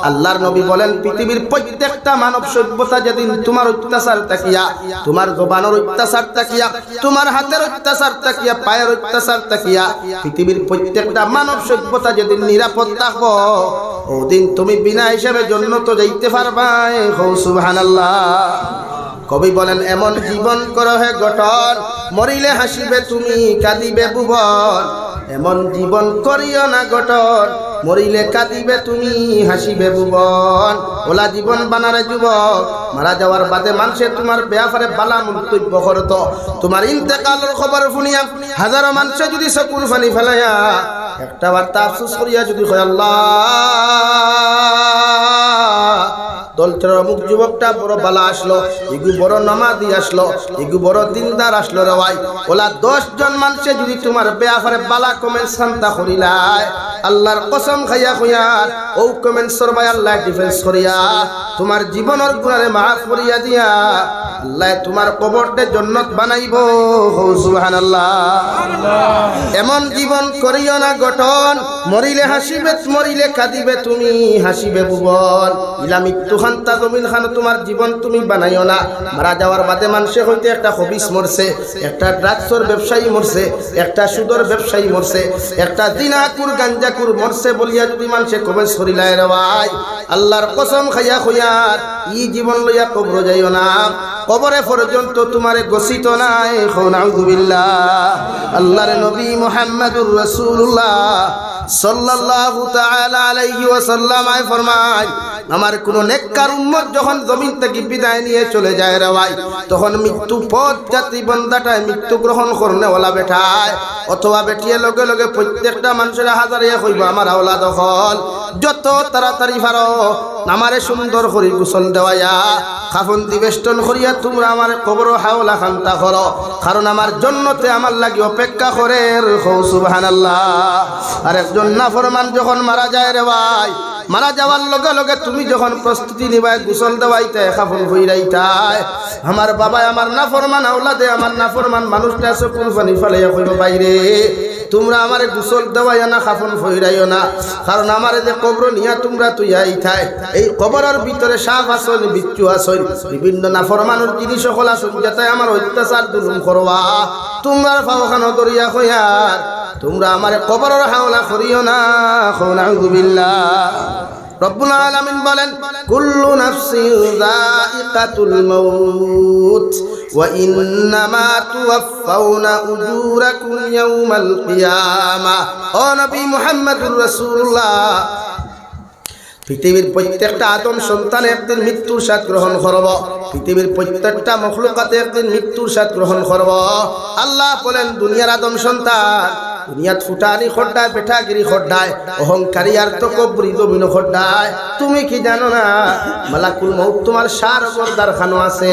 আল্লাহর নবী বলেন পৃথিবীর প্রত্যেকটা মানব সভ্যতা যেদিন তোমার অত্যাচার তাকিয়া তোমার জবানের অত্যাচার তাকিয়া তোমার হাতের অত্যাচার তাকিয়া পায়ের অত্যাচার তাকিয়া পৃথিবীর প্রত্যেকটা মানব সভ্যতা যেদিন নিরাপদ থাকবো ওদিন তুমি বিনা হিসাবে জান্নাত যাইতে পারবা হও সুবহানাল্লাহ কবি বলেন এমন জীবন করো হে গঠন মরিলে হাসিবে তুমি কাঁদিবে ভুবন এমন জীবন করিও না গঠন মরিলে কাঁদিবে তুমি হাসিবে ভুবন ওলা জীবন বানারে যুবক মারা যাওয়ার বাদে মানুষে তোমার ব্যাপারে বালা মন্তব্য করত তোমার ইন্তেকালের খবর শুনিয়া হাজারো মানুষে যদি চকুর পানি ফেলাইয়া একটা বার্তা আফসোস করিয়া যদি কয় আল্লাহ দলচর অমুক যুবকটা বড় বালা আসলো এগু বড় নামাজি আসলো এগু বড় দিনদার আসলো রে ভাই ওলা 10 জন মানুষে যদি তোমার ব্যাপারে বালা কমেন্ট শান্তা করিলায় আল্লাহর কসম খাইয়া কইয়ার ও কমেন্ট সরবাই আল্লাহ ডিফেন্স করিয়া তোমার জীবনের গুনাহে মাফ করিয়া দিয়া আল্লাহ তোমার কবরতে জান্নাত বানাইবো সুবহানাল্লাহ এমন জীবন করিও না গঠন মরিলে হাসিবে মরিলে কাঁদিবে তুমি হাসিবে ভুবন ইলা মৃত্যু খান্তা জমিন খান তোমার জীবন তুমি বানাইও না মারা যাওয়ার বাদে মানুষে হইতে একটা হবিস মরছে একটা ড্রাগসের ব্যবসায়ী মরছে একটা সুদর ব্যবসায়ী মরছে একটা দিনাকুর গাঞ্জাকুর মরছে বলিয়া যদি মানুষে কমেন্ট করিলায় রে ভাই আল্লাহর কসম খাইয়া কইয়ার ই জীবন লইয়া কবর যাইও না কবরে পর্যন্ত তোমারে গসিত নাই নাউযু বিল্লাহ আল্লাহর নবী মুহাম্মদুর রাসূলুল্লাহ সাল্লাল্লাহু তাআলা আলাইহি ওয়াসাল্লাম ফরমায় আমার কোন নেককার উম্মত যখন জমিন থেকে বিদায় নিয়ে চলে যায় রে ভাই, তখন মৃত্যু পথ যাত্রী বন্দাটায় মৃত্যু গ্রহণ করনে ওলা বেঠায় অথবা বেটিয়ে লগে লগে প্রত্যেকটা মানুষের হাজারে কইব আমার আওলাদ হল যত তাড়াতাড়ি পারো আমারে সুন্দর করে গোসল দেওয়াইয়া কাফন দিবেষ্টন করিয়া তোমরা আমার কবর হাওলা খান্তা করো, কারণ আমার জন্নতে আমার লাগি অপেক্ষা করে। সুবহানাল্লাহ। আর একজন নাফরমান যখন মারা যায় রে ভাই, মারা যাওয়ার লগে লগে তুমি যখন প্রস্তুতি নিবাই গোসল দেওয়াইতে কাফন হইরাইতাই, আমার বাবা আমার নাফরমান আওলাদে আমার নাফরমান মানুষটা চকুর পানি ফেলাইয়া কইব বাইরে তোমরা আমার গোসল দেওয়াইয়া না কাফন ফইরাইও না, কারণ আমার যে কবর নিয়া তোমরা তুই আইতাই এই কবরের ভিতরে সাপ আসন বিচ্ছু আসন বিভিন্ন নাফরমানের জিনিস সকল আসন যাতে আমার অত্যাচার দুলুম করবা তোমরা ফাওখানো দরিয়া কইয়ার তোমরা আমার কবরের হাওলা করিও না। নাউযু বিল্লাহ। রব্বুল আলামিন বলেন কুল্লু নাফসিন যায়িকাতুল মাউত ওয়া ইন্নামা তুওয়াফাউনা উজুরাকুম ইয়াওমাল কিয়ামা। ও নবী মুহাম্মদুর রাসূলুল্লাহ, পৃথিবীর প্রত্যেকটা আদম সন্তান একদিন মৃত্যুর স্বাদ গ্রহণ করব, পৃথিবীর প্রত্যেকটা মখলুকাতে একদিন মৃত্যুর স্বাদ গ্রহণ করব। আল্লাহ বলেন দুনিয়ার আদম সন্তান দুনিয়াত ফুটানি খড্ডায় বেঠাগিরি খড্ডায় অহংকারী আর তকব্বুরি জমিন খড্ডায়, তুমি কি জানো না মালাকুল মউত তোমার সার বর্দার খানো আছে।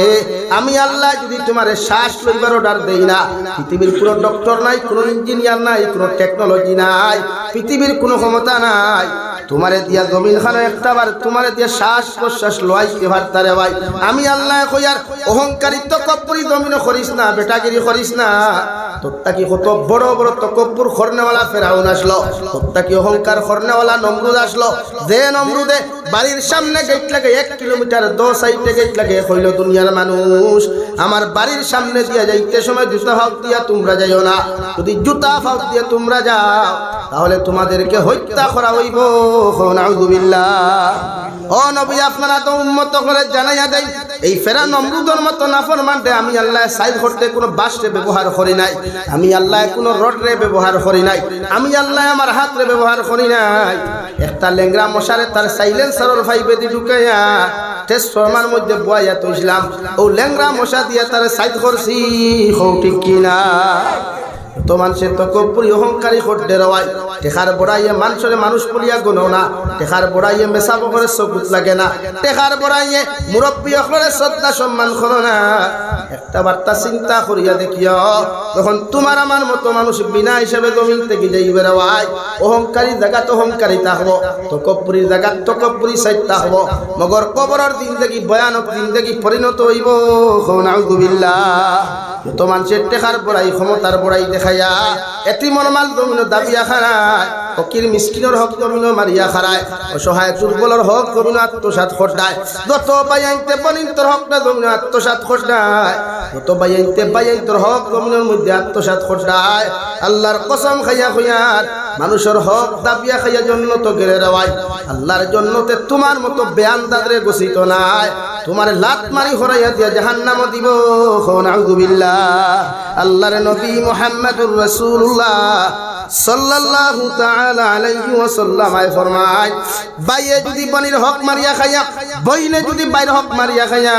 আমি আল্লাহ যদি তোমার শ্বাস লইবার অর্ডার দেই না, পৃথিবীর কোনো ডক্টর নাই, কোনো ইঞ্জিনিয়ার নাই, কোনো টেকনোলজি নাই, পৃথিবীর কোনো ক্ষমতা নাই তোমারে দিয়া জমিন খানো একটাবার তোমারে দিয়া শ্বাস প্রশ্বাস লইতে পারতারে ভাই। আমি আল্লাহ কইয়ার অহংকারী তকব্বুরি জমিন করিস না, বেটাগিরি করিস না। তোরটা কি কত বড় বড় তকব্বুর খরনেওয়ালা ফেরাউন আসলো, তোরটা কি অহংকার খরনেওয়ালা নমরুদ আসলো, যে নমরুদে বাড়ির সামনে গেট লাগে 1 কিলোমিটার 2 সাইডে গেট লাগে কইল দুনিয়ার মানুষ আমার বাড়ির সামনে দিয়া যাইতে সময় জুতা ফাউক দিয়া তোমরা যাইও না, যদি জুতা ফাউক দিয়া তোমরা যাও তাহলে তোমাদেরকে হত্যা করা হইব। নাউযু বিল্লাহ। ও নবী আপনারা তো উম্মত করে জানাইয়া দেই এই ফেরা নমরুদের মতো নাফরমানতে আমি আল্লাহ সাইজ করতে কোনো বাসরে ব্যবহার করি নাই, আমি আল্লাহ কোনো রডরে ব্যবহার করি নাই, আমি আল্লাহ আমার হাতরে ব্যবহার করি নাই। একটা লেংরা মশারে তার সাইলেন্সারের ফাইবে দি ঢুকাইয়া ট্রান্সফরমার মধ্যে বয়াত হইছিলাম, ও লেংরা মশা দিয়া তার সাইজ করছি। হও ঠিক কিনা? তো মানুষের তকব্বুরি অহংকারী খড্ডে রওয়াই টেকার বড়াইয়ে মানুষের মানুষ বলিয়া গুনো না, টেকার বড়াইয়ে মেশা বকরে সবুত লাগে না, টেকার বড়াইয়ে মুরব্বী অকরে শ্রদ্ধা সম্মান করো না। একটা বার্তা চিন্তা করিয়া দেখিও, যখন তোমার আমার মতো মানুষ বিনা হিসাবে জমিন থেকে যাইবে রওয়াই, অহংকারী জায়গাত অহংকারী থাকবো, তকব্বুরির জায়গাত তকব্বুরি সাইড থাকবো, মগর কবরের দিন দেখি ভয়ানক দিন দেখি পরিণত হইব। নাউযু বিল্লাহ। যত মানুষের টেকার বড়াই ক্ষমতার বড়াই দেখাইয়া এতিমর মাল জমিন দাবিয়া খারায়, ফকির মিসকিনের হক জমিন মারিয়া খারায়, অসহায় দুর্বলের হক জমিন আত্মসাৎ খড্ডায়, যত বাইয়াইতে বনিন্তর হক না জমিন আত্মসাৎ খড্ডায়, যত বাইয়াইন্তর হক জমিনের মধ্যে আত্মসাৎ খড্ডায়। আল্লাহর কসম খাইয়া খুইয়ার মানুষের হক দাবিয়া খাইয়া জন্নত গেলে রাওয়াই, আল্লাহর জন্নতে তোমার মতো বেয়ান্দাদরে গছিত নাই, তোমার লাত মারি হরাইয়া দিয়া জাহান্নাম দিব। নাউযু বিল্লাহ। আল্লাহর নবী মুহাম্মদুর রাসূলুল্লাহ সাল্লাল্লাহু তাআলা আলাইহি ওয়াসাল্লাম ফরমায়, বাইয়ে যদি বনির হক মারিয়া খাইয়া, বইনে যদি বাইর হক মারিয়া খাইয়া,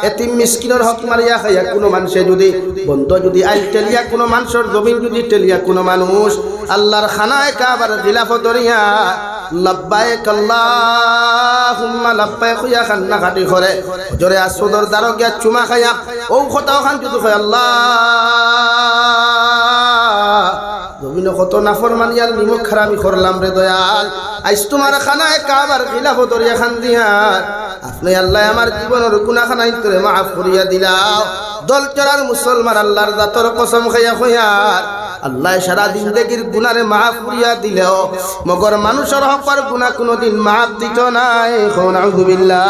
এতিম মিসকিনের হক মারিয়া খাইয়া, কোনো মানুষে যদি বন্ধ যদি আইল টেলিয়া, কোনো মানুষের জমিন যদি টেলিয়া কোনো মানুষ আল্লাহর খানায় কাবার গিলাফত ধরিয়া লাব্বাইক আল্লাহুম্মা লাব্বাইক হইয়া খান্না কাটি করে জোরে আসদর দারো গিয়া চুমা খাইয়া ও কথাও খান যদি কয় আল্লাহ জমিন কত নাফরমানি আর নিমক খারামি করলাম রে দয়াল, আজ তোমার খানায় কাবার গিলাফত ধরিয়া খান দিয়া আপনি আল্লাহ আমার জীবনের গুনাহখানাই তোরে মাফ করিয়া দিলাও। দল চড়ার মুসলমান আল্লাহর জাতর কসম খাইয়া খুঁয়ার আল্লাহ সারা জিন্দেগির গুনারে মাফ করিয়া দিলেও মগর মানুষের হকর গুনাহ কোনোদিন মাফ দিত নাই। নাউযু বিল্লাহ।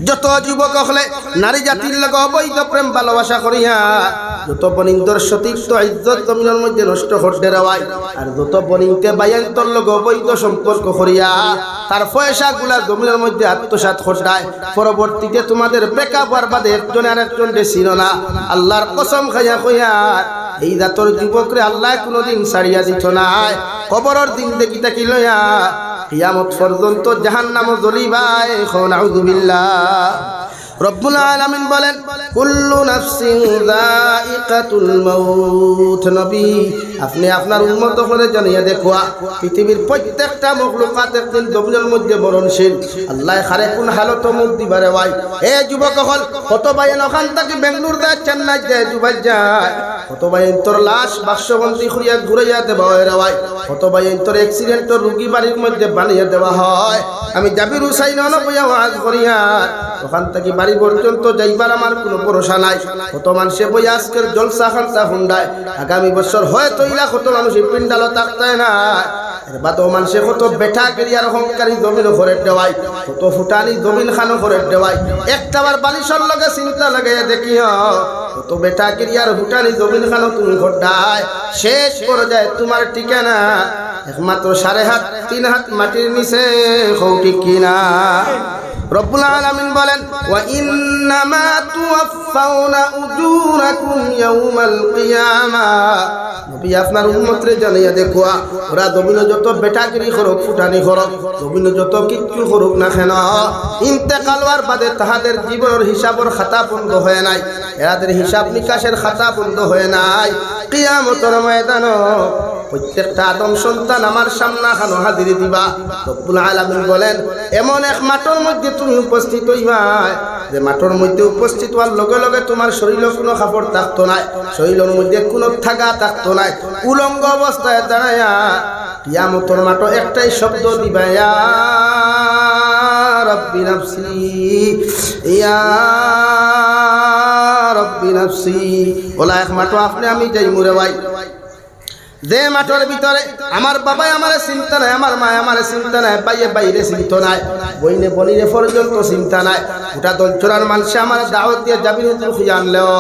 যত যুবক হলে নারী জাতির লগে অবৈধ প্রেম ভালোবাসা করিয়া যত বনিন্দর সতীত্ব ইজ্জত জমিনের মধ্যে নষ্ট করতে রাওয়াই, আর যত বনিতে বাইয়ান্তর লগে অবৈধ সম্পর্ক করিয়া তার পয়সা গুলা জমিনের মধ্যে আত্মসাৎ করতায়, পরবর্তীতে তোমাদের ব্রেকআপ হওয়ার বাদে একজন আর একজন ছিল না। আল্লাহর কসম খাইয়া কইয়া এই জাতর যুবকরে আল্লাহ কোনোদিন ছাড়িয়া দিত নাই। কবরের দিন দেখি তাকি লইয়া কিয়ামত পর্যন্ত জাহান্নামও জ্বলিবাই। নাউযু বিল্লাহ। রব্বুল আলামিন বলেন কুল্লু নাফসিন যায়িকাতুল মাউত। নবী আপনি আপনার উম্মত হলে জানিয়ে দেখুয়া পৃথিবীর প্রত্যেকটা মখলুকাত একদিন জমিনের মধ্যে মরণশীল। আল্লাহ খারে কোন হালত মুখ দিবারে ভাই। এ যুবক হল কত বাইন ওখান থেকে বেঙ্গলোর যায়, চেন্নাই যায়, দুবাই যায়, কত বাইন তোর লাশ বাক্সবন্দি করিয়া ঘুরাইয়া দেওয়া হয় রে ভাই। কত বাইন তোর অ্যাক্সিডেন্ট রুগী বাড়ির মধ্যে বানিয়ে দেওয়া হয়। আমি জাবির হুসাইন নবইয়া ওয়াজ করিয়া ওখান থেকে বাড়ি পর্যন্ত যাইবার আমার কোনো ভরসা নাই। কত মানুষে বই আজকের জলসা খানসা হুন্ডায়, আগামী বছর হয়তো ইলা কত মানুষ পিন্ডালও থাকতে না। এবার তো মানুষে কত বেঠা কেরিয়ার অহংকারী জমিন ঘরে দেওয়াই, কত ফুটানি জমিন খানো ঘরে দেওয়াই। একটাবার বালিশর লগে চিন্তা লাগে দেখিও কত বেঠা কেরিয়ার ফুটানি জমিন খানো তুমি ঘটায়। শেষ পর্যায়ে তোমার ঠিকানা একমাত্র 3.5 হাত 3 হাত মাটির নিচে। ঠিক কিনা? রব্বুল আলামিন বলেন ওয়া ইন্নামা তুওয়াফাউনা উজুরাকুম ইয়াউমাল কিয়ামাহ। নবী আপনার উম্মতরে জানিয়ে দেখুয়া ওরা জমিন যত বেটাগিরি করুক, ফুটানি করুক, জমিন যত কিচ্ছু করুক না কেন, ইন্তেকাল হওয়ার বাদে তাহাদের জীবনের হিসাবের খাতা বন্ধ হয়ে নাই, এদের হিসাব নিকাশের খাতা বন্ধ হয়ে নাই। কিয়ামতের ময়দানে প্রত্যেকটা আদম সন্তান আমার সামনে খানো হাজিরি দিবা। রব্বুল আলামিন বলেন এমন এক মাঠের মধ্যে তুমি উপস্থিত হইবা যে মাঠের মধ্যে উপস্থিত হওয়ার লগে লগে তোমার শরীরে কোনো কাপড় থাকতো না, শরীরের মধ্যে কোনো থাকা থাকতো না। উলঙ্গ অবস্থায় দাঁড়াইয়া কিয়ামতের মাঠে একটাই শব্দ দিবা, ইয়া রাব্বি নাফসি, ইয়া রাব্বি নাফসি। ওলা এক মাঠে আপনি আমি যাই মুরে ভাই। যে মাঠের ভিতরে আমার বাবাই আমার চিন্তা নাই, আমার মা আমার চিন্তা নাই, বাইয়ে বাইরে চিন্তা নাই, বইনে বলিরে পর্যন্ত চিন্তা নাই। গোটা দলচরার মানুষে আমার দাওয়াত দিয়ে জাবির খুঁজে আনলেও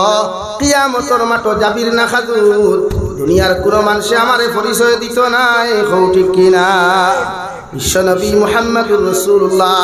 কিয়ামতের মাঠ জাবির না খাজুর দুনিয়ার কোনো মানুষে আমারে পরিচয় দিত নাই। ঠিক কিনা? বিশ্বনবী মুহাম্মদুর রাসূলুল্লাহ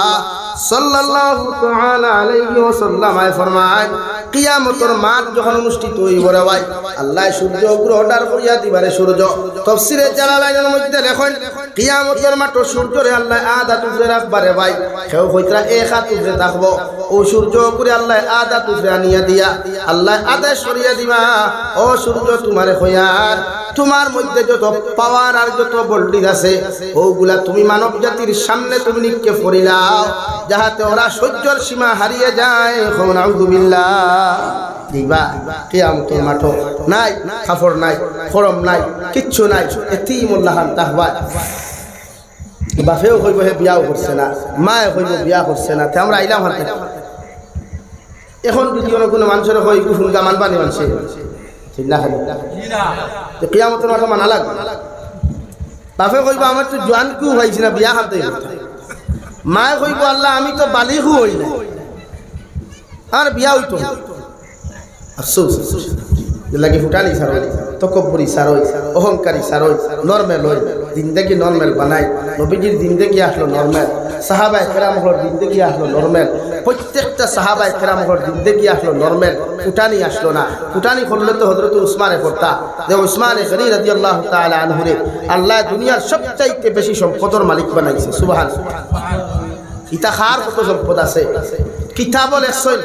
সাল্লাল্লাহু তাআলা আলাইহি ওয়াসাল্লাম ফরমায় কিয়ামতের মাঠ যখন অনুষ্ঠিত হইব রে ভাই, আল্লাহ সূর্য গ্রহ অর্ডার করিয়া দিবারে সূর্য। তাফসীরে জালালাইনের মধ্যে লেখেন কিয়ামতের মাঠ সূর্যরে আল্লাহ আধা টুকরে রাখবারে ভাই, কেউ হইতরা এক হাত টুকরে রাখবো, ও সূর্য করে আল্লাহ আধা টুকরে আনিয়া দিয়া আল্লাহ আধা সরিয়া দিবা। ও সূর্য তোমারে হইয়ার তোমার মধ্যে যত পাওয়ার আর যত ভোল্টেজ আছে ওগুলা তুমি মানব জাতির সামনে তুমি নিক্ষেপ করিলাও, যাহাতে ওরা সহ্যর সীমা হারিয়ে যায়। নাউযু বিল্লাহ। দিবা কিয়ামতের মাঠ নাই, কাপড় নাই, ফরম নাই, কিচ্ছু নাই, এতিমুল্লাহান তাহবা। বাপেও কইব হে বিয়াও করছে না, মায়ে কইব বিয়া করছে না, তে আমরা আইলাম হাতে। এখন যদি কোনো মানুষের হয় হুঙ্গা মানবানি মানছে কিয়ামতের মাঠে মানা লাগবে। বাপে কইব আমার তো জোয়ান কেউ হয়েছি না, বিয়া খাতে। মায়ে কইব আল্লাহ আমি তো বালিগু হই না, আর বিয়া হইতো। আফসোস লাগি ফুটানি সারই, তকব্বরি সারই, অহংকারী সারই, নরমেল হই, জিন্দেগি নরমেল বানাই। নবীজির জিন্দেগি আসলো নরমেল, সাহাবায়ে কেরামহর জিন্দেগি আসলো নরমেল, প্রত্যেকটা সাহাবায়ে কেরামহর জিন্দেগি আসলো নরমেল, ফুটানি আসলো না। ফুটানি করলে তো হযরত উসমানে পড়তা, যে উসমানে গনি রাদিয়াল্লাহু তাআলা আনহুরে আল্লাহ দুনিয়ার সবচাইতে বেশি সম্পদের মালিক বানাইছে। সুবহানাল্লাহ। ইতা খার কত সম্পদ আছে কিতাবল এসল।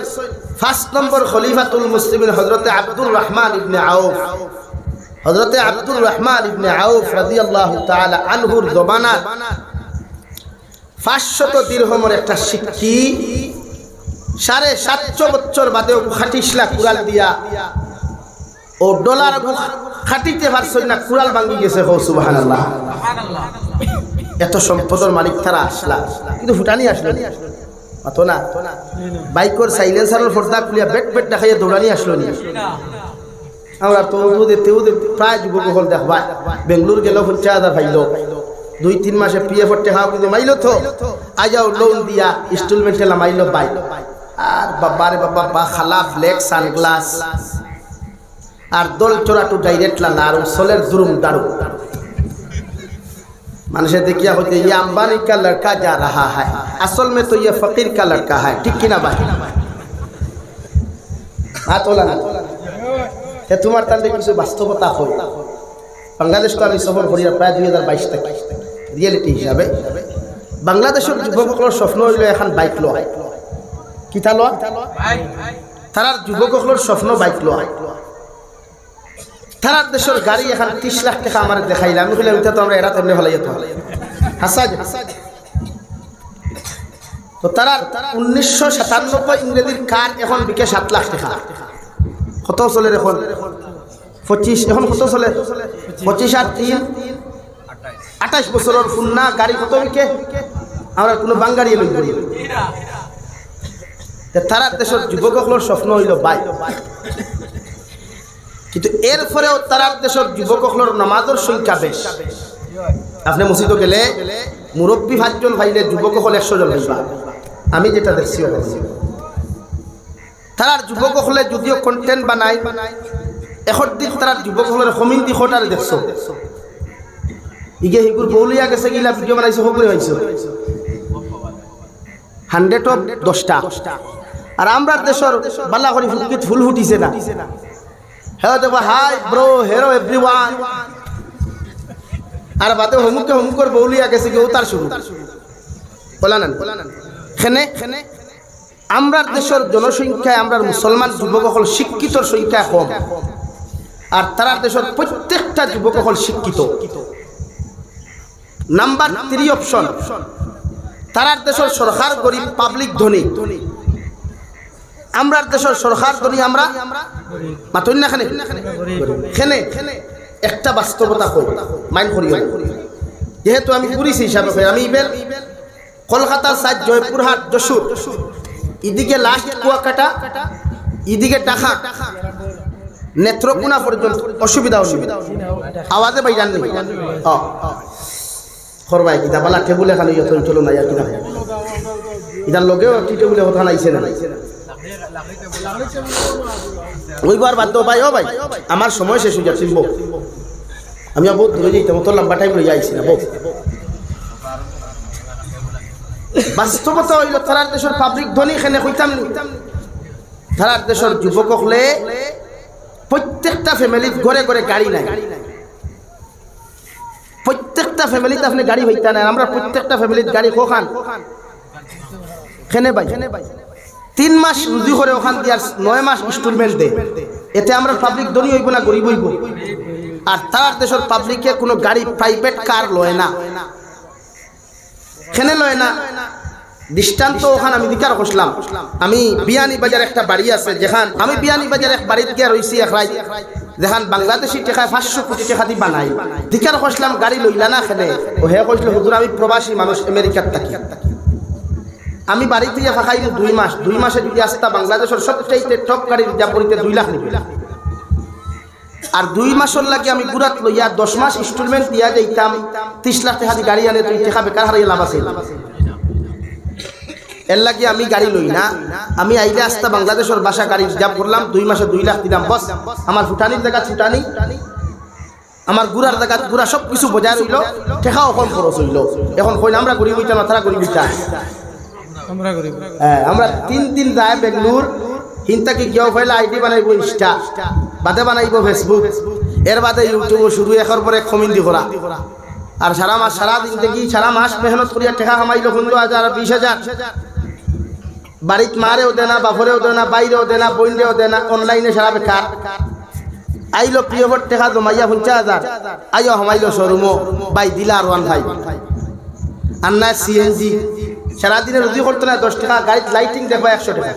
5 নম্বর খলিফাতুল মুসলিমিন হযরতে আব্দুর রহমান ইবনে আউফ, হযরতে আব্দুর রহমান ইবনে আউফ রাদিয়াল্লাহু তাআলা আনহুর জমানা 500 দিরহমের একটা সিক্কি 750 বছর বাদে 28 লাখ কুরাল দিয়া ও ডলার খাটিতে পারছই না, কুরাল ভাঙি গেছে। হো সুবহানাল্লাহ। এত সম্পদের মালিক তারা আসলা, কিন্তু ফুটানি আসলো অতো না। বাইকর সাইলেন্সারের পর্দা খুলিয়া বেট বেট দেখাইয়া দৌড়ানি আসলো নি। আমরা তো প্রায় যুবক হল দেখবা বেঙ্গলোর গেল 50,000 পাইল, 2-3 মাসে পিএফ টাকা কিন্তু মাইলো তো আজাও লোন দিয়া ইনস্টলমেন্টে মাইলো বাইক। আর বাবারে বাবা খালা ব্ল্যাক সানগ্লাস আর দল চোরাটু ডাইরেক্ট লানা আর সোলের দুরুম দারু। মানুষে देखिया होते ये अंबानी का लड़का जा रहा है, असल में तो ये फकीर का लड़का है। ठीक कि ना भाई? हाथ होला ना তে তোমার তাহলে কিছু বাস্তবতা হয়। বাংলাদেশ তো আমি সফর করি প্রায় 2022 থেকে রিয়েলিটি হিসাবে বাংলাদেশের যুবকসকলের স্বপ্ন হইল এখন বাইক লওয়া কিতা লওয়া তারার যুবকসকলের স্বপ্ন বাইক লওয়া তারার দেশের গাড়ি এখন 30 লাখ টাকা আমার দেখাইলে আমি বললাম এটা তো আমরা এরা তেমনি ভালো যেত হাসাজ তো তারা 1997 ইংরেজির কার এখন বিকে 7 লাখ টাকা কত চলে এখন 25 এখন কত চলে 25 আর 3 28 বছরের ফুন্না গাড়ি কত বিকে আমরা কোনো বাঙ্গারি লই করি তারা দেশের যুবকসকলের স্বপ্ন হইল বাইক কিন্তু এরপরেও তারা দেশের যুবকসকলের নামাজের সংখ্যা বেশ আপনি মসজিদে গেলে মুরব্বী 5 জন ভাইলে যুবকসকল 100 জন হইবা আমি যেটা দেখছি তারার যুবকসকলে যদিও কন্টেন্ট বানায় এখন দিন তারার যুবকসকলের কমিউনিটি খোটারে দেখছো ইগে হিগুর বৌলিয়া গেছে গিলা ভিডিও বানাইছে হবরে হইছে 100 অফ 10টা আর আমরা দেশের বালা করে ফুল ফুটিছে না হ্যাঁ দেখো হাই ব্রো হেরো এভরিওয়ান আর বাদে হুমুকর বৌলিয়া গেছে কি উতার শুরু বলা না খেনে আমরা দেশের জনসংখ্যায় আমরা মুসলমান যুবকসকল শিক্ষিতর সংখ্যা কম আর তারা দেশের প্রত্যেকটা যুবকসকল শিক্ষিত নাম্বার 3 অপশন তারা দেশের সরকার গরিব পাবলিক ধনী আমরা দেশের সরকার ধনী আমরা মাতই না খেনে একটা বাস্তবতা কই মাইন্ড করিও যেহেতু আমি পুলিশ হিসাবে আমি ইবেল কলকাতা সাইড জয়পুরহাট যশোর এদিকে লাস্ট কুয়াকাটা এদিকে ঢাকা নেত্রকোনা পর্যন্ত অসুবিধা আওয়াজে ভাই জাননি খরবাই কিতা বালা টেবুলে খালি চলো না আর কিনা ইদার লগেও টেবুলে কথা নাইছে না ওইবার বাদ দাও ভাই ও ভাই আমার সময় শেষ হয়ে যাচ্ছে আমি বহুত দূরে যাইতাম তো লম্বা টাইম লইয়া আইছি না বাস্তবতা হইল তারার দেশের পাবলিক ধনী খেনে কইতাম তারার দেশের যুবকসকলে প্রত্যেকটা ফ্যামিলির ঘরে ঘরে গাড়ি নাই প্রত্যেকটা ফ্যামিলিতে আপনি গাড়ি হইতা না আমরা প্রত্যেকটা ফ্যামিলির গাড়ি কোখান খেনে ভাই 3 মাস রুজি করে ওখান দিয়ে 9 মাস ইনস্টলমেন্ট দে এতে আমরা পাবলিক ধনী হইব না গরিব হইব আর তার দেশের পাবলিকে কোনো গাড়ি প্রাইভেট কার লয় না খেনে লয় না দৃষ্টান্ত ওখানে আমি দিকার বসলাম আমি বিয়ানি বাজার একটা বাড়ি আছে যেখান আমি বিয়ানি বাজার এক বাড়িতে গিয়ে রইছি এক রাত যেখান বাংলাদেশি টাকা 500 কোটি টাকা দিয়ে বানাই দিকার বসলাম গাড়ি লইলা না খেলে ও হে কইছিল হুজুর আমি প্রবাসী মানুষ আমেরিকার থাকি আমি বাড়িতে গিয়ে ফাঁকাই 2 মাসে যদি আসতা বাংলাদেশের সবচাইতে টপ গাড়ি রিজার্ভ করিতে 2 লাখ নিবে আর 2 মাসের লাগে আমি গুরাত লইয়া 10 মাস ইনস্টলমেন্ট দিয়া যাইতাম 30 লাখ টাকা দিয়ে গাড়ি আনে তুই টাকা বেকার হারিয়ে লাভ আছে এর লাগে আমি গাড়ি লই না আমি আইলে আসতা বাংলাদেশের বাসা গাড়ি রিজার্ভ করলাম 2 মাসে 2 লাখ দিলাম বস আমার ফুটানির জায়গা ছুটানি আমার গুড়ার জায়গা গুড়া সব কিছু বজায় রইল টাকাও কম খরচ হইল এখন কইনা আমরা গরিব হইতাম না তারা গরিব হইতাম আমরা 3 যায় বেঙ্গলোর হিনতাকে গিয়েও ফেলে আইডি বানাইব ইনস্টা বাদে বানাইব ফেসবুক এর বাদে ইউটিউব শুরু এর পরে কমিউনিটি করা আর সারা মাস সারা দিন থেকে সারা মাস মেহনত করিয়া টাকা কামাইলো 15,000 20,000 বাড়িতে মারেও দেনা বাপরেও দেনা বাইরেও দেনা বইনরেও দেনা অনলাইনে সারা বেকার আইলো প্রিয়ভর টাকা জমাইয়া 50,000 আইও হামাইলো শোরুমও বাই দিলা আর 1 ভাই আর না সিএনজি সারাদিনে রুজি করতো না 10 টাকা গাড়িতে লাইটিং দেখবা 100 টাকা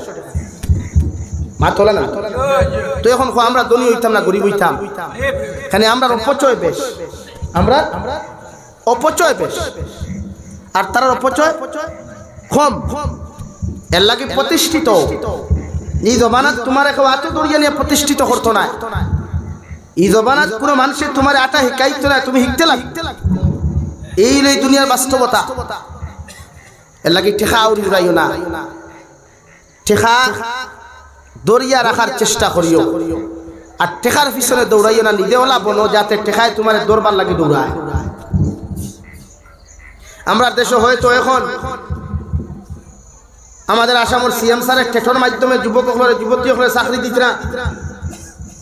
মা তোলা না তো এখন আমরা ধনী হইতাম না গরিব হইতাম এখানে আমরা অপচয় বেশ আমরা অপচয় বেশ আর তার অপচয় কম এর লাগে প্রতিষ্ঠিত এই জমানাত তোমার কেউ আটো দরিয়া নিয়ে প্রতিষ্ঠিত করতো না এই জমানাত কোনো মানুষের তোমার আটা শিকাইতো না তুমি শিখতে লাগতে এই লই দুনিয়ার বাস্তবতা এর লাগে ঠেকা আউরি উড়াইও না ঠেকা দরিয়া রাখার চেষ্টা করিও আর ঠেকার পিছনে দৌড়াইও না নিজেওয়ালা বনো যাতে ঠেকায় তোমার দৌড়বার লাগে দৌড়ায় আমরা দেশে হয়তো এখন আমাদের আসামের সিএম স্যারের ঠেটোর মাধ্যমে যুবতীসকলে চাকরি দিত না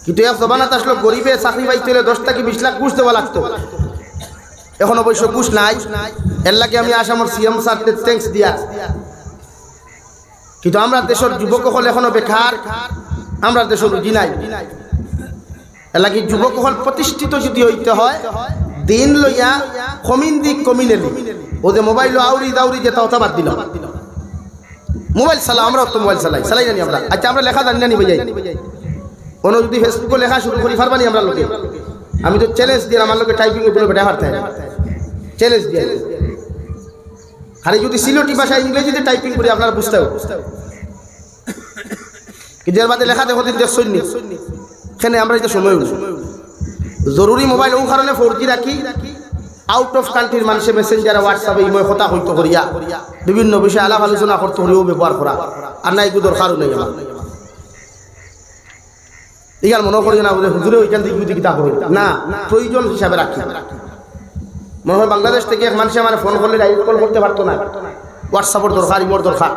কিন্তু এক জমানাত আসলো গরিবে চাকরি পাইতে হলে 10 থেকে 20 লাখ ঘুষ দেওয়া লাগতো এখন অবশ্য ঘুষ নাই এর লাগে আমি আসামর সিএম স্যারকে থ্যাঙ্কস দিয়া, কিন্তু আমরা দেশের যুবক হল এখনো বেকার, আমরা দেশের রুজি নাই। এর লাগে যুবক হল প্রতিষ্ঠিত যদি হইতে হয় দিন লইয়া কমিন দিক কমিনে ও যে মোবাইল আউরি দাউরি যেটা ওটা বাদ দিল। মোবাইল চালা, আমরাও তো মোবাইল চালাই, চালাই জানি আমরা। আচ্ছা আমরা লেখা জানি না নি ভাই, কোনো যদি ফেসবুকে লেখা শুরু করি পারবানি আমরা লোকে? আমি তো চ্যালেঞ্জ দিয়ে আমার লোকে টাইপিং করে বেটা হারতে চ্যালেঞ্জ দিয়ে, খালি যদি সিলেটি ভাষায় ইংরেজিতে টাইপিং করি আপনারা বুঝতে হবে, কিন্তু এর বাদে লেখা দেখো দিন দেখছই নি এখানে আমরা এটা সময় জরুরি মোবাইল ও কারণে 4G রাখি। আউট অফ কান্ট্রির মানুষে মেসেঞ্জারে হোয়াটসঅ্যাপে ইময় কথা হইতে করিয়া বিভিন্ন বিষয়ে আলাপ আলোচনা করতে হলেও ব্যবহার করা, আর না এগুলো দরকারও নেই আমার। এখান মনে করি না হুজুরে ওইখান থেকে বুঝি কিতা করি না, প্রয়োজন হিসাবে রাখি। মনে হয় বাংলাদেশ থেকে এক মানুষে আমার ফোন করলে ডাইরেক্ট কল করতে পারতো না, হোয়াটসঅ্যাপের দরকার, ইমোর দরকার।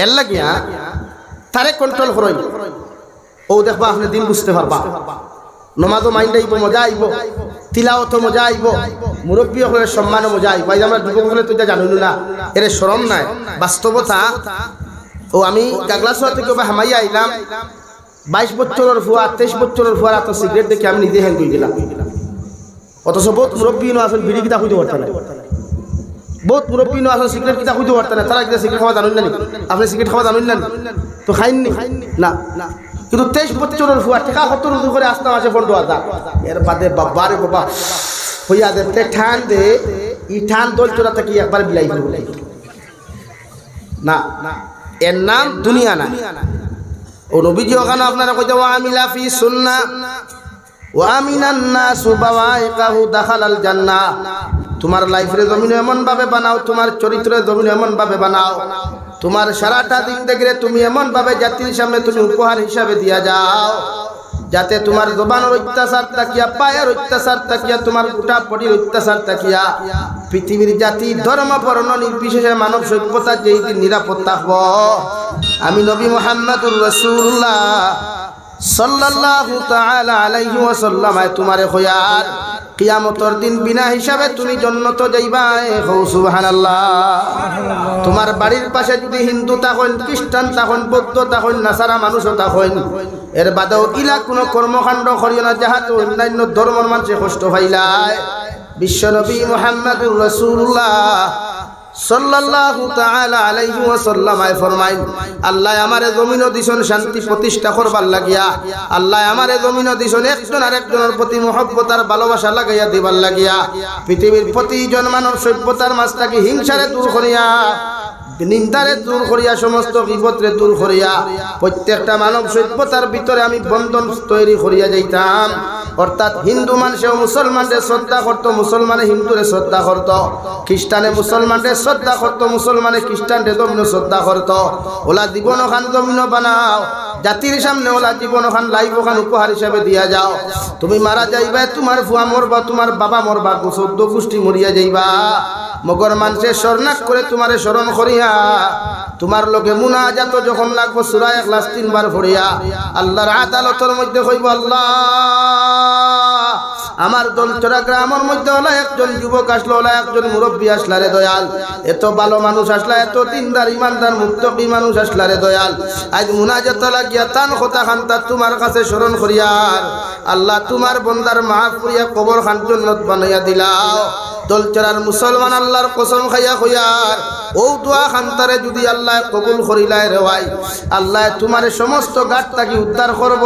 এর লাগিয়া তারে কন্ট্রোল করই, ও দেখবা আপনি দিন বুঝতে পারবা। নমাজও মাইন্ড আইব, মজা আইব, তিলাওয়াত মজা আইব, মুরব্বী হলে সম্মানও মজা আইব। এই আমরা যুবক হলে তো এটা জানিল না, এর শরম নাই বাস্তবতা। ও আমি গাগলাসোয়া থেকে হামাইয়া আইলাম, 22 বছরের ফুয়া 23 বছরের ফুয়ার এত সিগারেট দেখে আমি নিজে হ্যাং করে গেলাম। অথচ বহুত মুরব্বী নো আসলে বিড়ি কিতা হইতে পারত না, বহুত মুরব্বী নো আসলে সিগারেট কিতা হইতে পারত না। তারা কিতা সিগারেট খাওয়া জানুন না? আপনি সিগারেট খাওয়া জানুন না তো খাইননি না। কিন্তু 23 বছরের ফুয়া টাকা 70 রুজু করে আসতাম আছে 15,000। এর বাদে বাবারে বাবা হইয়া দে ঠান দে ই ঠান দল চোরা থেকে একবার বিলাই বলে না, এর নাম দুনিয়া না। ও নবীজি ওখানে আপনারা কইতে ওয়া আমিলা ফি সুন্নাহ ওয়া আমিনান নাসু বাওয়াইকাহু দাখালাল জান্নাহ। তোমার লাইফের জমিন এমন ভাবে বানাও, তোমার চরিত্রের জমিন এমন ভাবে বানাও, তোমার সারাটা দিন দেখলে তুমি এমন ভাবে জাতির সামনে তুমি উপহার হিসাবে দিয়া যাও, যাতে তোমার জবানের অত্যাচার তাকিয়া, পায়ের অত্যাচার তাকিয়া, তোমার গোটা বডির অত্যাচার তাকিয়া পৃথিবীর জাতি ধর্ম বর্ণ নির্বিশেষে মানব সভ্যতা যেই দিন নিরাপদ থাকব, আমি নবী মুহাম্মদুর রাসূলুল্লাহ সাল্লাল্লাহু তাআলা আলাইহি ওয়াসাল্লাম তোমারে খয়ার কিয়ামতের দিন বিনা হিসাবে তুমি জান্নাতে যাইবা। সুবহানাল্লাহ। তোমার বাড়ির পাশে যদি হিন্দু থাকেন, খ্রিস্টান থাকেন, বৌদ্ধ থাকেন, নাসারা মানুষও থাকেন, এর বাদেও ইলা কোনো কর্মকাণ্ড করিও না যাহাতে অন্যান্য ধর্মের মানুষে কষ্ট পাইলায়। বিশ্বনবী মুহাম্মদুর রাসূলুল্লাহ সাল্লাল্লাহু তাআলা আলাইহি ওয়াসাল্লাম ফরমাইন, আল্লাহ আমারে জমিনও দিছেন শান্তি প্রতিষ্ঠা করবার লাগিয়া, আল্লাহ আমারে জমিনও দিছেন একজন আরেকজনের প্রতি মহব্বত আর ভালোবাসা লাগাইয়া দিবার লাগিয়া, পৃথিবীর প্রতিজন মানব সভ্যতার মাঝ থেকে হিংসারে দূর করিয়া, নিন্দারে দূর করিয়া, সমস্ত বিপদরে দূর করিয়া প্রত্যেকটা মানব সভ্যতার ভিতরে আমি বন্ধন তৈরি করিয়া যাইতাম। অর্থাৎ হিন্দু মানুষেও মুসলমানদের শ্রদ্ধা করত, মুসলমানে হিন্দুরে শ্রদ্ধা করত, খ্রিস্টানে মুসলমানদের শ্রদ্ধা করত, মুসলমানে খ্রিস্টানদের জমিন শ্রদ্ধা করত। ওলা জীবন খান জমিন বানাও, জাতির সামনে ওলা জীবন খান লাইফ খান উপহার হিসাবে দিয়া যাও। তুমি মারা যাইবা, তোমার ফুয়া মরবা, তোমার বাবা মরবা, 14 গোষ্ঠী মরিয়া যাইবা, মগর মানুষের শরণাক করে তোমারে স্মরণ করিয়া তোমার লোকে মুনাজাত যখন লাগবো সূরা ইখলাস 3 বার পড়িয়া আল্লাহর আদালতের মধ্যে কইব, আল্লাহ আমার দলচরা গ্রামের মধ্যে ওলা একজন যুবক আসলো, ওলা একজন মুরব্বী আসলা রে দয়াল, এত ভালো মানুষ আসলা, এত দিনদার ইমানদার মুত্তাকি মানুষ আসলা রে দয়াল। আজ মুনাজাত লাগিয়া তান কথা খান্তা তোমার কাছে স্মরণ করিয়ার আল্লাহ তোমার বন্দার মাফ করিয়া কবর খান জান্নাত বানাইয়া দিলাও। দলচরার মুসলমান আল্লাহর কসম খাইয়া কইয়ার ও দোয়া খান্তারে যদি আল্লাহ কবুল করিলায় রে ভাই, আল্লাহ তোমার সমস্ত ঘাট থেকে উদ্ধার করব।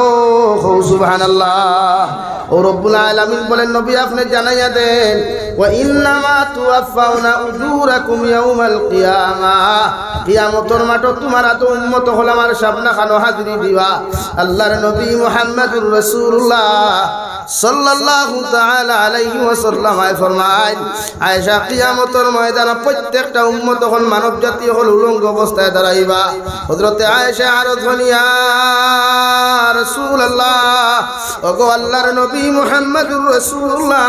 সুবহানাল্লাহ। ও রব্বুল আলামিন বলেন, নবী আপনি জানাইয়া দেন, ওয়া ইন্নামা তুওয়াফাউনা উজুরাকুম ইয়াউমাল কিয়ামাহ, কিয়ামতের মাঠে তোমার এত উম্মত হল আমার সামনে খানো হাজিরি দিবা। আল্লাহর নবী মুহাম্মদুর রাসূলুল্লাহ সাল্লাল্লাহু তাআলা আলাইহি ওয়াসাল্লাম ফরমায়, আয়েশা কিয়ামতের ময়দানে প্রত্যেকটা উম্মত যখন মানব জাতি হল উলঙ্গ অবস্থায় দাঁড়াইবা, হযরতে আয়েশা আরজ করিয়া রাসূলুল্লাহ, ওগো আল্লাহর নবী মুহাম্মদুর রাসূলুল্লাহ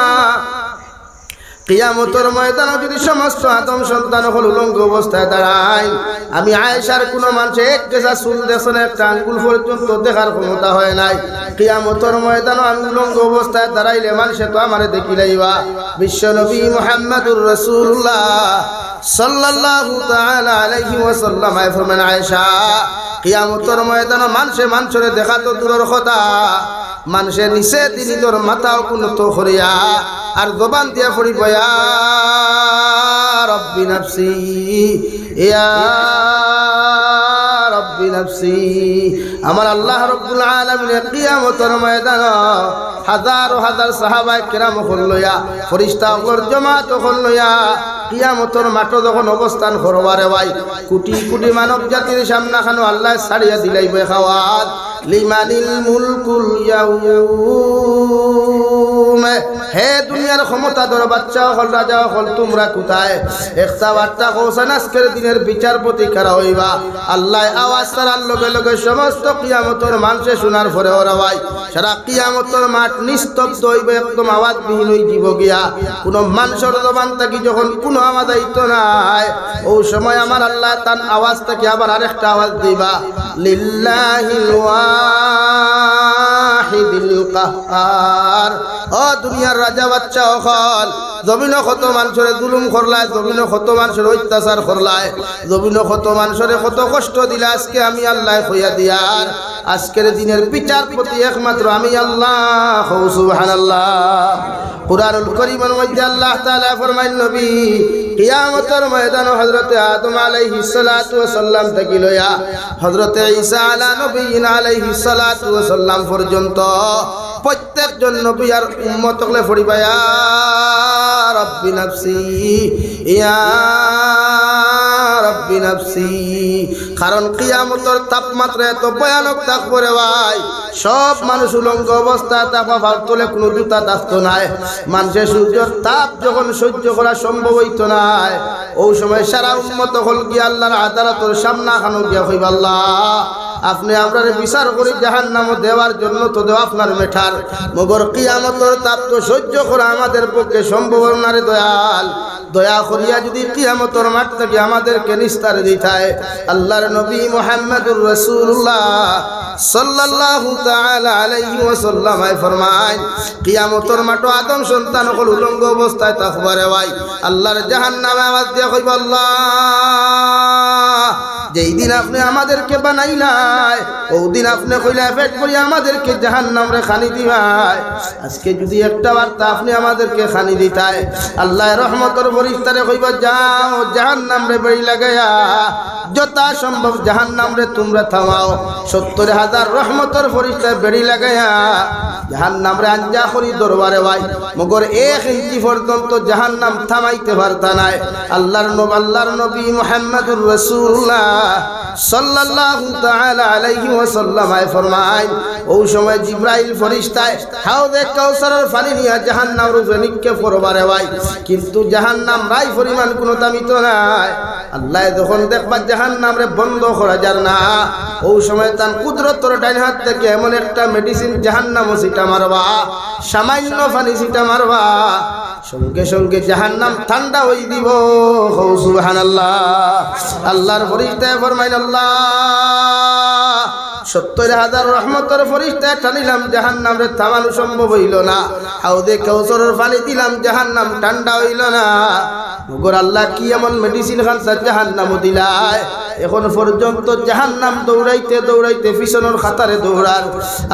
কিয়ামতের ময়দানে যদি সমস্ত আদম সন্তান হল উলঙ্গ অবস্থায় দাঁড়ায়, আমি আয়েশার কোনো মানুষে এক কেসা চুল দেখছেন একটা আঙ্গুল পর্যন্ত দেখার ক্ষমতা হয় নাই। কিয়ামতের ময়দানে আমি উলঙ্গ অবস্থায় দাঁড়াইলে মানুষে তো আমারে দেখি লাইবা। বিশ্ব নবী মুহাম্মদুর রাসূলুল্লাহ সাল্লাল্লাহু তাআলা আলাইহি ওয়াসাল্লাম ফরমান, আয়েশা কিয়ামতের ময়দানে মানুষে দেখা তো দূরের কথা, মানুষের নিচে তিনি তোর মাথাও উন্নত করিয়া আর জবান দিয়া পড়িব, ইয়া রব্বি নাফসি ইয়া রব্বি নাফসি। আমার আল্লাহ রব্বুল আলামিন কিয়ামতের ময়দানে হাজার হাজার সাহাবায়ে কেরাম লইয়া ফেরেশতাগুলোর জামাত লইয়া কিয়ামতের মাঠে যখন অবস্থান করবারে ভাই, কোটি কোটি মানব জাতির সামনে খানো আল্লাহ ছাড়িয়া দিলাইবে খাওয়াত, লিমানিল মুলকুল ইয়াউম। হে দুনিয়ার ক্ষমতাধর বাচ্চা হল, রাজা হল, তোমরা কোথায়? একটা বার্তা কৌশান আজকের দিনের বিচারপতি কারা হইবা। আল্লাহ আওয়াজ তার লগে লগে সমস্ত কিয়ামতের মানুষে শোনার পরে ওরা ভাই সারা কিয়ামতের মাঠ নিস্তব্ধ হইবে, একদম আওয়াজবিহীন হয়ে যাব গিয়া। কোন মানুষের জবান থাকি যখন কোনো আওয়াজ আইত নাই, ওই সময় আমার আল্লাহ তার আওয়াজ থেকে আবার আরেকটা আওয়াজ দিবা, লিল্লাহিল ওয়াহিদিল কাহ্হার। ও দুনিয়ার রাজা বাচ্চা হল, জমিন কত মানুষের জুলুম করলায়, জমিন কত মানুষের অত্যাচার করলায়, জমিন কত মানুষের কত কষ্ট দিলা, আজকে আমি আল্লাহ হইয়া দিয়ার আজকের দিনের বিচারপতি একমাত্র আমি আল্লাহ। সুবহানাল্লাহ। কুরআনুল কারীমের মধ্যে আল্লাহ তাআলা ফরমায়, নবী কিয়ামতের ময়দানে হযরতে আদম আলাইহিস সালাতু ওয়াস সালাম থেকে লইয়া হযরতে ঈসা আলা নবিয়িনা আলাইহিস সালাতু ওয়াস সালাম পর্যন্ত প্রত্যেকজন নবী আর উম্মত হলে পড়িবা, ইয়া রব্বি নাফসি ইয়া রব্বি নাফসি। কারণ কিয়ামতের তাপমাত্রা এত ভয়ানক থাকবে রে ভাই, সব মানুষ উলঙ্গ অবস্থায় তাপা ফালতলে কোনো জুতা থাকতো নাই। মানুষের সূর্যের তাপ যখন সহ্য করা সম্ভব হইতো নাই, ওই সময় সারা উম্মত হল গিয়া আল্লাহর আদালতের সামনা খানো গিয়া হইবা, আল্লাহ আপনি আপনার বিচার করে জাহান্নামে দেওয়ার জন্য তো দেওয়া আপনার মেঠার, মগর কিয়ামতের তাপ তো সহ্য করা আমাদের পক্ষে সম্ভব না রে দয়াল। দয়া করিয়া যদি কিয়ামতের মাঠ থেকে আমাদেরকে নিস্তার দিতায়। আল্লাহর নবী মুহাম্মদুর রাসূলুল্লাহ সাল্লাল্লাহু তাআলা আলাইহি ওয়াসাল্লাম ফরমায়, কিয়ামতের মাঠে আদম সন্তান হল উলঙ্গ অবস্থায় থাকবারে ভাই আল্লাহর জাহান্নামে আওয়াজ দিয়া কইব, আল্লাহ যেই দিন আপনি আমাদেরকে বানাইলাই, ওই দিন আপনি কইলা পেট করি আমাদেরকে জাহান্নামে খানি দিবাই। আজকে যদি একটা বার্তা আপনি আমাদেরকে খানি দিতায়, আল্লাহ রহমতের ফেরেশতারে কইবা, যাও জাহান্নামে বেড়ি লাগাইয়া যথা সম্ভব জাহান্নামে তোমরা থামাও। ৭০,০০০ রহমতের ফেরেশতা বেড়ি লাগাইয়া জাহান্নামে আঞ্জা করি দরবারে ভাই, মগর ১ ইঞ্চি পর্যন্ত জাহান্নাম থামাইতে পারতা নাই। আল্লাহর নবী মুহাম্মদুর রাসূলুল্লাহ সাল্লাল্লাহু তাআলা আলাইহি ওয়াসাল্লাম ফরমায়, ওই সময় জিবরাইল ফেরেশতায় হাউজে কাউসারের পানি নিয়ে জাহান্নামের উপরে নিক্ষেপ করবারে ভাই, কিন্তু জাহান্নাম রাই পরিমাণ কোনো দামিত নাই। আল্লাহ যখন দেখবা জাহান্নামরে বন্ধ করা যার না, ওই সময় তার কুদরতের ডাইন হাত থেকে এমন একটা মেডিসিন জাহান্নামও সিটা মারবা, সামান্য পানি সিটা মারবা, সঙ্গে সঙ্গে জাহান্নাম ঠান্ডা হয়ে দিব। সুবহানাল্লাহ। আল্লাহর ফেরেশতায় ফরমাইল, আল্লাহ ৭০,০০০ রহমতের ফেরেশতা টানিলাম, জাহান্নামরে থামানো সম্ভব হইল না। হাউদে কাউসারের পানি দিলাম, জাহান্নাম ঠান্ডা হইল না। মগর আল্লাহ কি এমন মেডিসিন খানসা জাহান্নামও দিলায়, এখন পর্যন্ত জাহান্নাম দৌড়াইতে দৌড়াইতে পিছনের খাতারে দৌড়ার।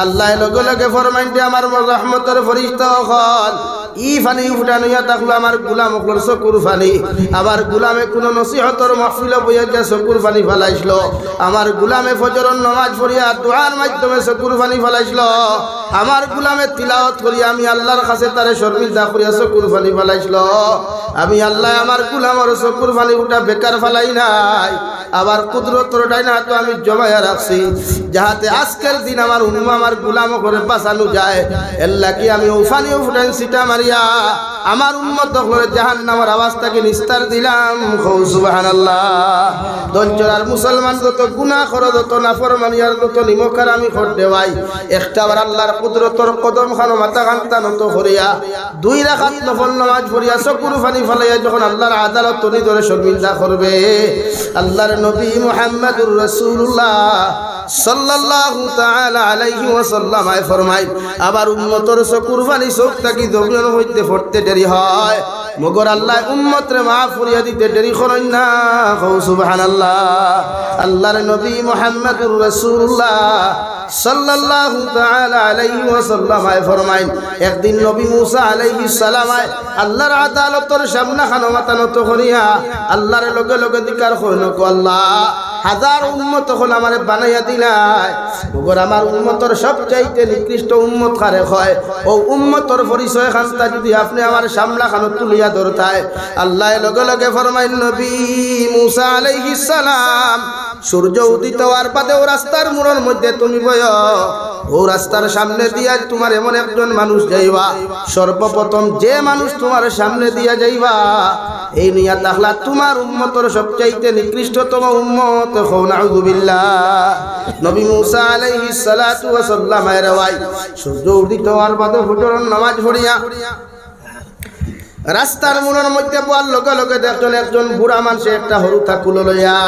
আল্লাহ লগে লগে ফরমাইতে, আমার রহমতের ফেরেশতা হল ই ফানি ফুটানিয়া থাকলো আমার গুলাম অকলর চকুর ফানি। আমার গুলামে কোনো নসিহতর মাহফিল বইয়া গিয়া চকুর ফানি ফেলাইছিল। আমার গুলামে ফজরের নামাজ পড়িয়া দোয়ার মাধ্যমে চকুর ফানি ফেলাইছিল। আমার গুলামে তিলাওয়াত করিয়া আমি আল্লাহর কাছে তারে শর্মিন্দা করিয়া চকুর ফানি ফেলাইছিল। আমি আল্লাহ আমার গুলামের চকুর ফানি উঠা বেকার ফেলাই নাই, আবার কুদরতের ডাইনা হাতে আমি জমাইয়া রাখছি, যাহাতে আজকের দিন আমার উম্মা আমার গুলাম করে বাঁচানো যায়। এর লাগি আমি ও ফানিও ফুটাইন সিটা মারিয়া আমার উম্মত হলো জাহান্নামের আওয়াজটাকে নিস্তার দিলাম। সুবহানাল্লাহ। দঞ্চরার মুসলমান যত গুনাহ করে, যত নাফরমানিয়ার যত নিমকার আমি করতে ভাই, একটাবার আল্লাহর কুদরতর কদম খানো মাথা খান্তা নত করিয়া 2 রাকাত নফল নামাজ পড়িয়া চকুর পানি ফলাইয়া যখন আল্লাহর আদালত তনি ধরে শর্মিন্দা করবে, আল্লাহর নবী মুহাম্মদুর রাসূলুল্লাহ সাল্লাল্লাহু তাআলা আলাইহি ওয়াসাল্লাম ফরমায়, আবার উম্মতর চকুর পানি চোখ থাকি জমিনের মধ্যে পড়তে দেরি হয়, মগর আল্লাহ উম্মতরে মাফ করিয়া দিতে দেরি করেন না। সুবহানাল্লাহ। আল্লাহর নবী মুহাম্মদুর রাসূলুল্লাহ সাল্লাল্লাহু তাআলা আলাইহি ওয়াসাল্লাম ফরমায়, একদিন নবী মুসা আলাইহিস সালাম আল্লাহর আদালতের সামনে খানো মাথা নত করিয়া আল্লাহর লগে লগে দিকার কইল, আল্লাহ হাজার উম্মত হল আমারে বানাইয়া দিলাই, মগর আমার উম্মতর সবচাইতে নিকৃষ্ট উম্মত কারে হয়, ও উম্মতর পরিচয় খান্তা যদি আপনি আমার সামলা খানো তুলিয়া ধরতায়। আল্লাহ লগে লগে ফরমাইল, নবী মুসা আলাইহিস সালাম সূর্য উদিত হওয়ার বাদে ও রাস্তার মোড়ের মধ্যে তুমি বয়, ও রাস্তার সামনে দিয়া তোমার এমন একজন মানুষ যাইবা, সর্বপ্রথম যে মানুষ তোমার সামনে দিয়া যাইবা এই নিয়া তাহলা তোমার উম্মতর সবচাইতে নিকৃষ্টতম উম্মত। নাউযুবিল্লাহ। নবী মুসা আলাইহিস সালাতু ওয়াস সালাম রাওয়াই সূর্য উদিত হওয়ার বাদে ফজরের নামাজ পড়িয়া রাস্তার মোড়ের মধ্যে বল লগে লগে দেখছেন একজন বুড়া মানুষ একটা হরু থাকুল লইয়া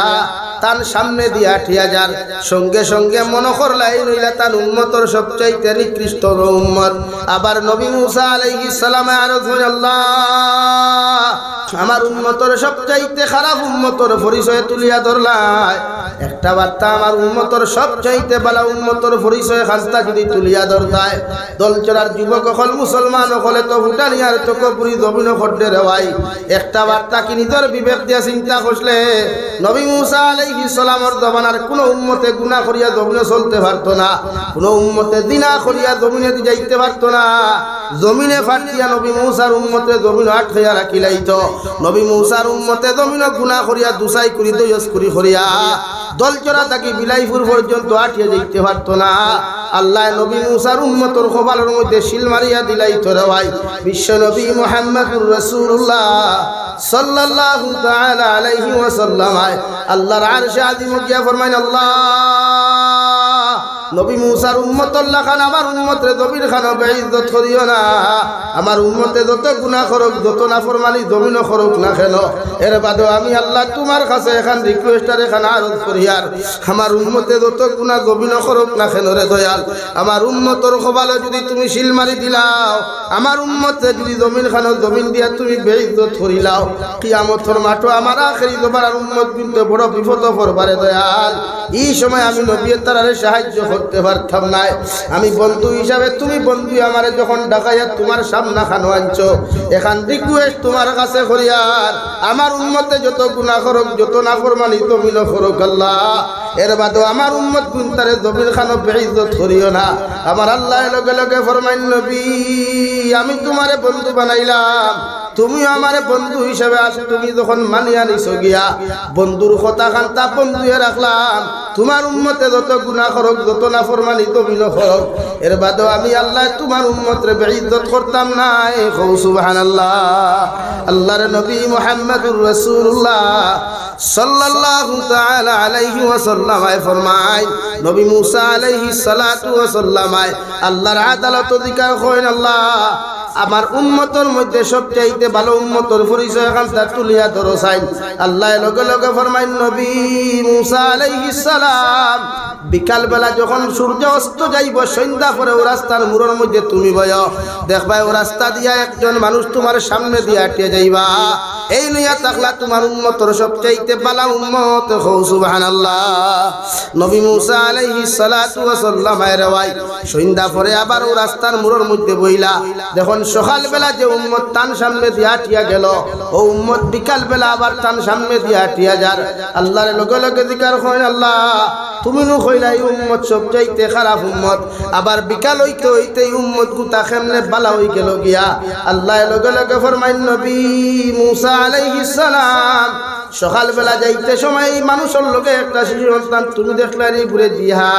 তার সামনে দিয়া ঠিয়া যার, সঙ্গে সঙ্গে মনে করলাই নইলা তার উম্মতর সবচাইতে নিকৃষ্ট উম্মত। আবার নবী মুসা আলাইহিস সালাম আরজ হয়, আল্লাহ আমার উম্মতর সবচাইতে খারাপ উম্মতর পরিচয় তুলিয়া ধরলাই, একটা বার্তা আমার উম্মতর সবচাইতে ভালো উম্মতর পরিচয় খাস্তা যদি তুলিয়া ধরতায়, দলচরার যুবক হল মুসলমান হলে তো ভুটানিয়ার তো কপুরি জমিন খড্ডে রেওয়াই, একটা বার্তা কি নিজের বিবেক দিয়া চিন্তা করলে নবী মুসা আলাইহিস সালামের জমানার কোন উম্মতে গুনাহ করিয়া জমিনে চলতে পারতো না, কোন উম্মতে দিনা করিয়া জমিনে যাইতে পারতো না, জমিনে ফাটিয়া নবী মুসার উম্মতে জমিনে আটকাইয়া রাখিলাইতো, নবী মুসার উম্মতে জমিনে গুনাহ করিয়া দুসাই করি দয়স করি করিয়া দলচরা তাকে বিলাইপুর পর্যন্ত আটিয়ে যাইতে পারতো না। আল্লাহ নবী মুসার উম্মতর খোবালের মধ্যে শিল মারিয়া দিলাইতো রে ভাই। বিশ্ব নবী মুহাম্মদুর রাসূলুল্লাহ সাল্লাল্লাহু তাআলা আলাইহি ওয়াসাল্লাম আল্লাহর আরশে আযীম গিয়া ফরমায়, আল্লাহ নবী মুসার উম্মতুল্লাহ খান আমার উম্মতরে জমির খান বেইজ্জত করিও না, আমার উম্মতে যত গুনাহ করুক যত নাফরমানি জমিন করুক না কেন, এর বাদে আমি আল্লাহ তোমার কাছে এখন রিকোয়েস্টার এখন আরজ করি, আর আমার উম্মতে যত গুনাহ জমিন করুক না কেন রে দয়াল, আমার উম্মতর খোবালে যদি তুমি শিল মারি দিলাও, আমার উম্মতে যদি জমিন খান জমিন দিয়া তুমি বেইজ্জত করিলাও, কিয়ামতের মাঠে আমার আখেরি জবার আর উম্মত কিন্তু বড় বিপদ পড়বারে দয়াল। এই সময় আমি নবীর তারারে সাহায্য করতে পারতাম না, আমি বন্ধু হিসাবে তুমি বন্ধু আমারে যখন ডাকাইয়া তোমার সামনা খানো আনছো, এখন রিকোয়েস্ট তোমার কাছে করিয়ার আমার উম্মতে যত গুনাহ করুক যত নাফরমানি জমিন করুক আল্লাহ, এর বাদে আমার উম্মত গুনতারে জমিন খানো বেইজ্জত করিও না। আমার আল্লাহ লগে লগে ফরমাইন, নবী আমি তোমারে বন্ধু বানাইলাম, তুমি আমার বন্ধু হিসেবে আসে, তুমি যখন মানিয়া নিছো গিয়া বন্ধুর কথা খান্তা বন্ধুয়ে রাখলাম, তোমার উম্মতে যত গুনাহ করুক যত নাফরমানি জমিন করুক, এর বাদে আমি আল্লাহ তোমার উম্মতরে বেইজ্জত করতাম না। সুবহানাল্লাহ। আল্লাহর নবী মুহাম্মদুর রাসূলুল্লাহ সাল্লাল্লাহু তাআলা আলাইহি ওয়াসাল্লাম ফরমায়, নবী মুসা আলাইহিস সালাতু ওয়াসাল্লাম আল্লাহর আদালত অধিকার করেন, আল্লাহ আমার উম্মতর মধ্যে সবচাইতে ভালো উম্মতর পরিচয় খান্তা তুলিয়া ধরো চাই। আল্লাহ লগে লগে ফরমাইন, নবী মুসা আলাইহিস সালাম বিকাল বেলা যখন সূর্য অস্ত যাইব সন্ধ্যা পরে ও রাস্তার মোড়ের মধ্যে তুমি বয়, দেখবা ও রাস্তা দিয়া একজন মানুষ তোমার সামনে দিয়া আটিয়ে যাইবা, এই নিয়া তাকলা তোমার উম্মতর সবচাইতে ভালো উম্মত। সুবহানাল্লাহ। নবী মুসা আলাইহিস সালাতু ওয়াসাল্লাম রাওয়াই সন্ধ্যা পরে আবার ও রাস্তার মোড়ের মধ্যে বইলা, দেখুন সকাল বেলা যে উম্মত তান সামনে দিয়া আটিয়া গেল, ও উম্মত বিকাল বেলা আবার তান সামনে দিয়া আটিয়া যার। আল্লাহর লগে লগে জিকার করেন, আল্লাহ তুমি নু কইলাই উম্মত সবচাইতে খারাপ উম্মত, আবার বিকাল হইতে হইতে উম্মত গুতা কেমনে বালা হই গেল গিয়া। আল্লাহ লগে লগে ফরমাইন, নবী মুসা আলাইহিস সালাম সকালবেলা যাইতে সময় এই মানুষের লোকে একটা শিশু সন্তান তুমি দেখলে ঘুরে জিহা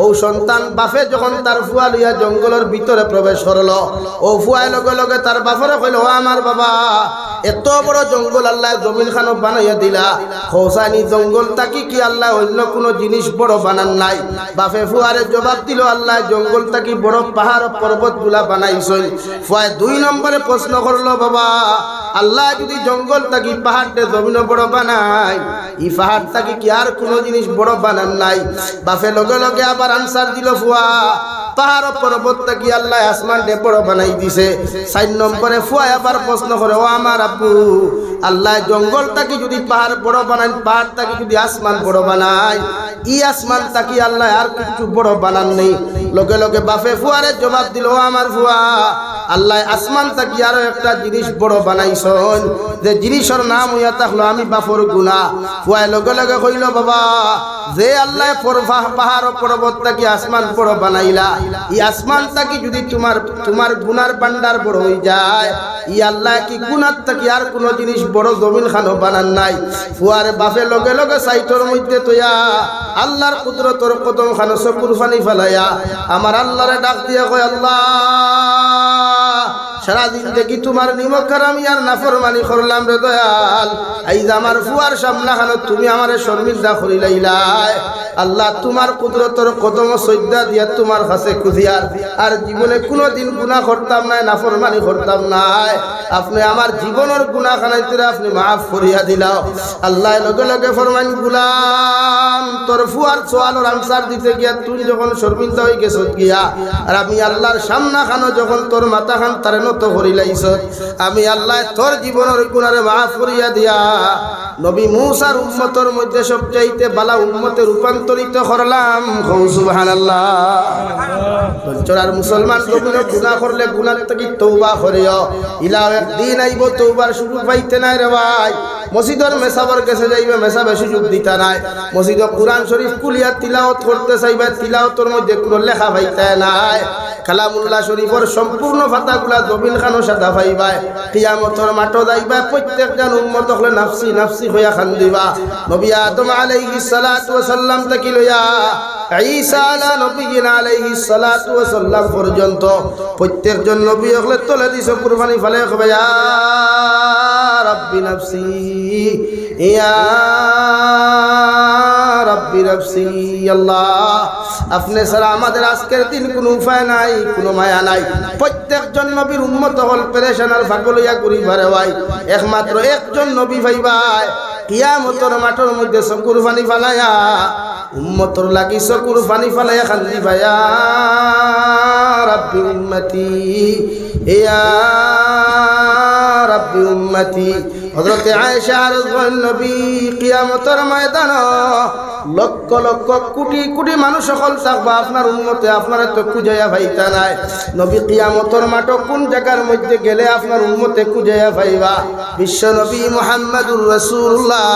ও সন্তান বাপে যখন তার ফুয়া লইয়া জঙ্গলের ভিতরে প্রবেশ করলো ও ফুয়ায় লগে লগে তার বাপরে কইল ও আমার বাবা এত বড় জঙ্গল আল্লাহ জমিন খানো বানাইয়া দিলা খোসানি জঙ্গল তাকি কি আল্লাহ অন্য কোনো জিনিস বড় বানান নাই বাপে ফুয়ারে জবাব দিল আল্লাহ জঙ্গল তাকি বড় পাহাড় পর্বত গুলা বানাইছেন ফুয়ায় 2 নম্বরে প্রশ্ন করলো বাবা আল্লাহ যদি জঙ্গল তাকি পাহাড়টা জমিন বড় বানাই এই পাহাড় তাকি কি আর কোনো জিনিস বড় বানান নাই বাপে লগে লগে আবার আনসার দিল ফুয়া পাহাড় পর্বত তাকি আল্লাহ আসমান ডে বড় বানাই দিছে 4 নম্বরে ফুয়া আবার প্রশ্ন করে ও আমার আব্বু আল্লাহ জঙ্গল তাকি যদি পাহাড় বড় বানাই পাহাড় তাকি যদি আসমান বড় বানাই ই আসমান তাকি আল্লাহ আর কিছু বড় বানান নেই লগে লগে বাপে ফুয়ারে জবাব দিল ও আমার ফুয়া আল্লাহ আসমান তাকি আরো একটা জিনিস বড় বানাইছেন যে জিনিসের নাম হইয়া থাকলো আমি বাপর গুনাহ ফুয়ায় লগে লগে কইল বাবা যে আল্লাহ পাহাড় পর্বত তাকি আসমান বড় বানাইলা ই আসমান তাকি যদি তোমার গুনার ভান্ডার বড় হই যায় ই আল্লাহ কি গুনার তাকি আর কোন জিনিস বড় জমিন খানো বানান নাই ফুয়ার বাপে লগে লগে সাইটর মধ্যে তোয়া আল্লাহর কুদরতর কদম খানো চকুর পানি ফেলাইয়া আমার আল্লাহরে ডাক দিয়ে কয় আল্লাহ সারাদিন দেখি তোমার নিমক আমি আর নাফরমানি করলাম রে দয়াল এই যে আমার ফুয়ার সামনা খানো তুমি আমারে শর্মিন্দা করিলাইলাই আল্লাহ তোমার কুদরতর কদম সজ্জা দিয়া তোমার কাছে খুঁজিয়ার আর জীবনে কোনোদিন গুনাহ করতাম না নাফরমানি করতাম না আপনি আমার জীবনের গুনাহ খানাইতে আপনি মাফ করিয়া দিলাও আল্লাহ লগে লগে ফরমান গোলাম তোর ফুয়ার সওয়ালের আনসার দিতে গিয়া তুই যখন শর্মিন্দা হয়ে গেছ গিয়া আর আমি আল্লাহর সামনা খানো যখন তোর মাথা খান তারে নত করিলাইছ আমি আল্লাহ তোর জীবনের গুনারে মাফ করিয়া দিয়া নবী মূসার উম্মতের মধ্যে সবচাইতে বালা উম্মতে রূপান্তরিত করলাম সুবহানাল্লাহ চোরার মুসলমান লোকগুলো গুনাহ করলে গুনাহ থেকে তওবা করিও ইলা একদিন আইব তওবার শুরু পাইতে নাই রে ভাই মসজিদের মেসাবর কাছে যাইবে মেসাবে সুযোগ দিতা নাই মসজিদে কুরআন শরীফ কুলিয়া তিলাওয়াত করতে চাইবে তিলাওয়াতের মধ্যে কোনো লেখা পাইতে নাই কালামুল্লাহ শরীফের সম্পূর্ণ ফাতাগুলা জমিন খানো সাদা পাইবা কিয়ামতের মাঠে যাইবা প্রত্যেকজন উম্মত হলে নাফসি নাফসি হইয়া কান্দিবা নবী আদম আলাইহিস সালাতু ওয়াস সালাম থেকে লইয়া ঈসা আলা নবিয়িনা আলাইহিস সালাতু ওয়াস সালাম পর্যন্ত প্রত্যেকজন নবী হলে তোলে দিছে কুরবানি ফলে কবে ইয়া রাব্বি নাফসি ইয়া রাব্বি নাফসি আল্লাহ আপনি ছাড়া আমাদের আজকের দিন কোনো উপায় নাই কোনো মায়া নাই প্রত্যেকজন নবীর উম্মত হল পেরেশান আর পাগল হইয়া ঘুরি ভারে ভাই একমাত্র একজন নবী ভাইবাই কিয়ামতের মাঠের মধ্যে চকুর পানি ফালাইয়া উম্মতর লাগি চকুর পানি ফালাইয়া কান্দি ভাইয়া রাব্বি উম্মতি ইয়া রাব্বি উম্মতি হযরত আয়েশা রাদিয়াল্লাহু নবী কিয়ামতের ময়দান লক্ষ লক্ষ কোটি কোটি মানুষ সকল থাকবা আপনার উম্মতে আপনার তো খুঁজাইয়া পাইতা নাই নবী কিয়ামতের মাঠ কোন জায়গার মধ্যে গেলে আপনার উম্মতে খুঁজাইয়া পাইবা বিশ্ব নবী মুহাম্মদুর রাসূলুল্লাহ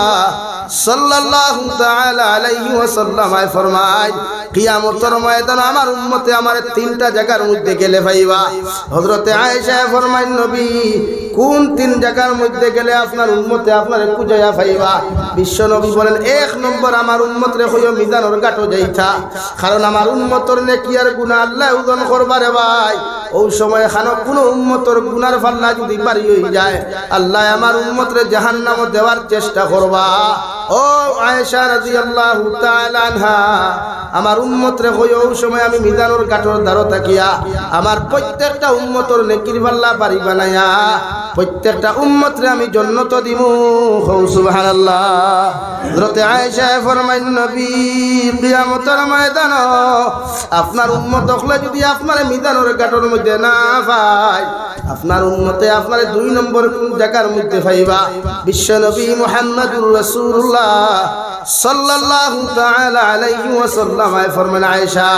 সাল্লাল্লাহু তাআলা আলাইহি ওয়াসাল্লাম ফরমায় কিয়ামতের ময়দান আমার উম্মতে আমার তিনটা জায়গার মধ্যে গেলে পাইবা হযরত আয়েশা ফরমায় নবী কোন তিন জায়গার মধ্যে গেলে আপনার উম্মতে আপনারে খুঁজাইয়া পাইবা বিশ্ব নবী বলেন এক নম্বর আমার উম্মতরে কইও মিজানের ঘাটে যাইতা কারণ আমার উম্মতর নেকি আর গুনাহ আল্লাহ ওজন করবারে ভাই ওই সময় খানো কোন উম্মতর গুনার পাল্লা যদি বাড়ি হয়ে যায় আল্লাহ আমার উম্মতরে জাহান্নামে দেওয়ার চেষ্টা করবা ও আয়েশা রাদিয়াল্লাহু তাআলা আনহা আমার উম্মতরে কইও ওই সময় আমি মিজানের ঘাটের দ্বারে তাকিয়া আমার প্রত্যেকটা উম্মতর নেকির পাল্লা বাড়ি বানায়া প্রত্যেকটা উম্মতরে আমি জান্নাত দিমু সুবহানাল্লাহ হযরত আয়েশা ফরমাইন নবী কিয়ামতের ময়দান আপনার উম্মত হলে যদি আপনার মিজানের ঘাটের মধ্যে না পায় আপনার উম্মতে আপনার 2 নম্বর কোন জায়গার মধ্যে পাইবা বিশ্ব নবী মুহাম্মদুর রাসূলুল্লাহ সাল্লাল্লাহু তাআলা আলাইহি ওয়াসাল্লাম ফরমান আয়েশা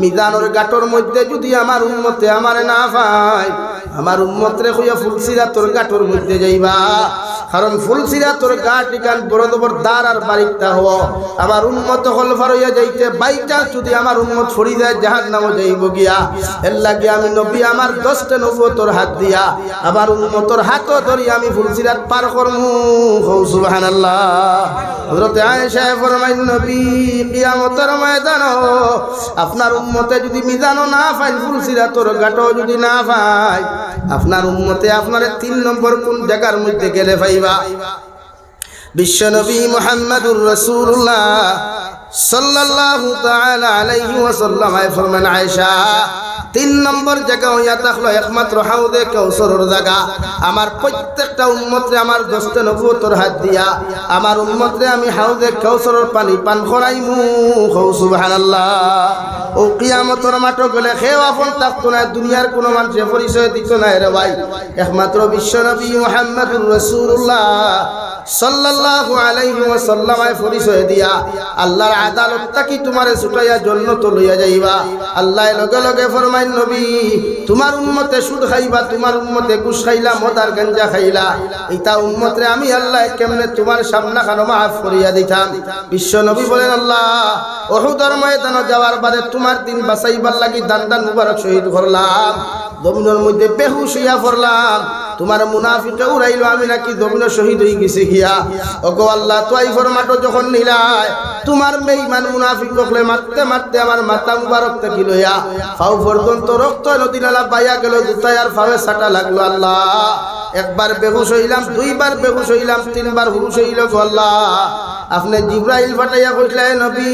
মিজানের ঘাটের মধ্যে যদি আমার উম্মতে আমারে না পায় আমার উম্মতরে কইয়া ফুলসিরাতের ঘাটের মধ্যে যাইবা কারণ ফুলসিরাতর গা টিকান বড় বড় দার আর বাড়িটা হওয়া আমার উম্মত হল ফারইয়া যাইতে বাইটা যদি আমার উম্মত ছড়ি যায় জাহান্নামে যাইব গিয়া এর লাগি আমি নবী আমার 10টা নবুয়তর হাত দিয়া আমার উম্মতর হাতও ধরি আমি ফুলসিরাত পার করমু সুবহানাল্লাহ হযরত আয়েশা ফরমাইন নবী কিয়ামতের ময়দানে আপনার উম্মতে যদি মিজানও না পায় ফুলসিরাতর ঘাটও যদি না পায় আপনার উম্মতে আপনারে 3 নম্বর কোন জায়গার মধ্যে গেলে পাইবা বিশ্বনবী মুহাম্মদুর রাসূলুল্লাহ সাল্লাল্লাহু তাআলা আলাইহি ওয়াসাল্লাম ফরমান আয়েশা 3 নম্বর জায়গা হইয়া থাকলো একমাত্র হাউদে কাউসারের জায়গা আমার প্রত্যেকটা উম্মতরে আমার 10টা নবুয়তর হাত দিয়া আমার উম্মতরে আমি হাউদে কাউসারের পানি পান করাইমু সুবহানাল্লাহ ও কিয়ামতের মাঠে গেলে খেও আপন থাকতো না দুনিয়ার কোনো মানুষের পরিচয় দিত না রে ভাই একমাত্র বিশ্বনবী মুহাম্মদুর রাসূলুল্লাহ সাল্লাল্লাহু আলাইহি ওয়াসাল্লাম পরিচয় দিয়া আল্লাহর আদালতটা কি তোমারে ছুটাইয়া জান্নাত লইয়া যাইবা আল্লাহ লগে লগে ফরমাইন নবী তোমার উম্মতে সুদ খাইবা তোমার উম্মতে ঘুষ খাইলা মদ আর গাঞ্জা খাইলা এটা উম্মতরে আমি আল্লাহ কেমনে তোমার সামনে খানো মাফ করিয়া দিতাম বিশ্ব নবী বলেন আল্লাহ উহুদের ময়দানে যাওয়ার বাদে তোমার দিন বাঁচাইবার লাগি দান দান মুবারক শহীদ করলাম জমিনের মধ্যে বেহুশ হইয়া পড়লাম তোমার মুনাফিকে উড়াইলো আমি নাকি জমিনে শহীদ হয়ে গেছি গিয়া ওগো আল্লাহ তোয়াইফের মাঠে যখন নিলাই তোমার বেঈমান মুনাফিক লোকলে মারতে মারতে আমার মাথা মুবারক থেকে লইয়া পাও পর্যন্ত রক্ত নদী নালা বাইয়া গেল জুতায় আর পায়ে ছাটা লাগলো আল্লাহ একবার বেহুশ হইলাম দুইবার বেহুশ হইলাম তিনবার হুশ হইল গো আল্লাহ আপনি জিবরাইল ফাটাইয়া কইলেন নবী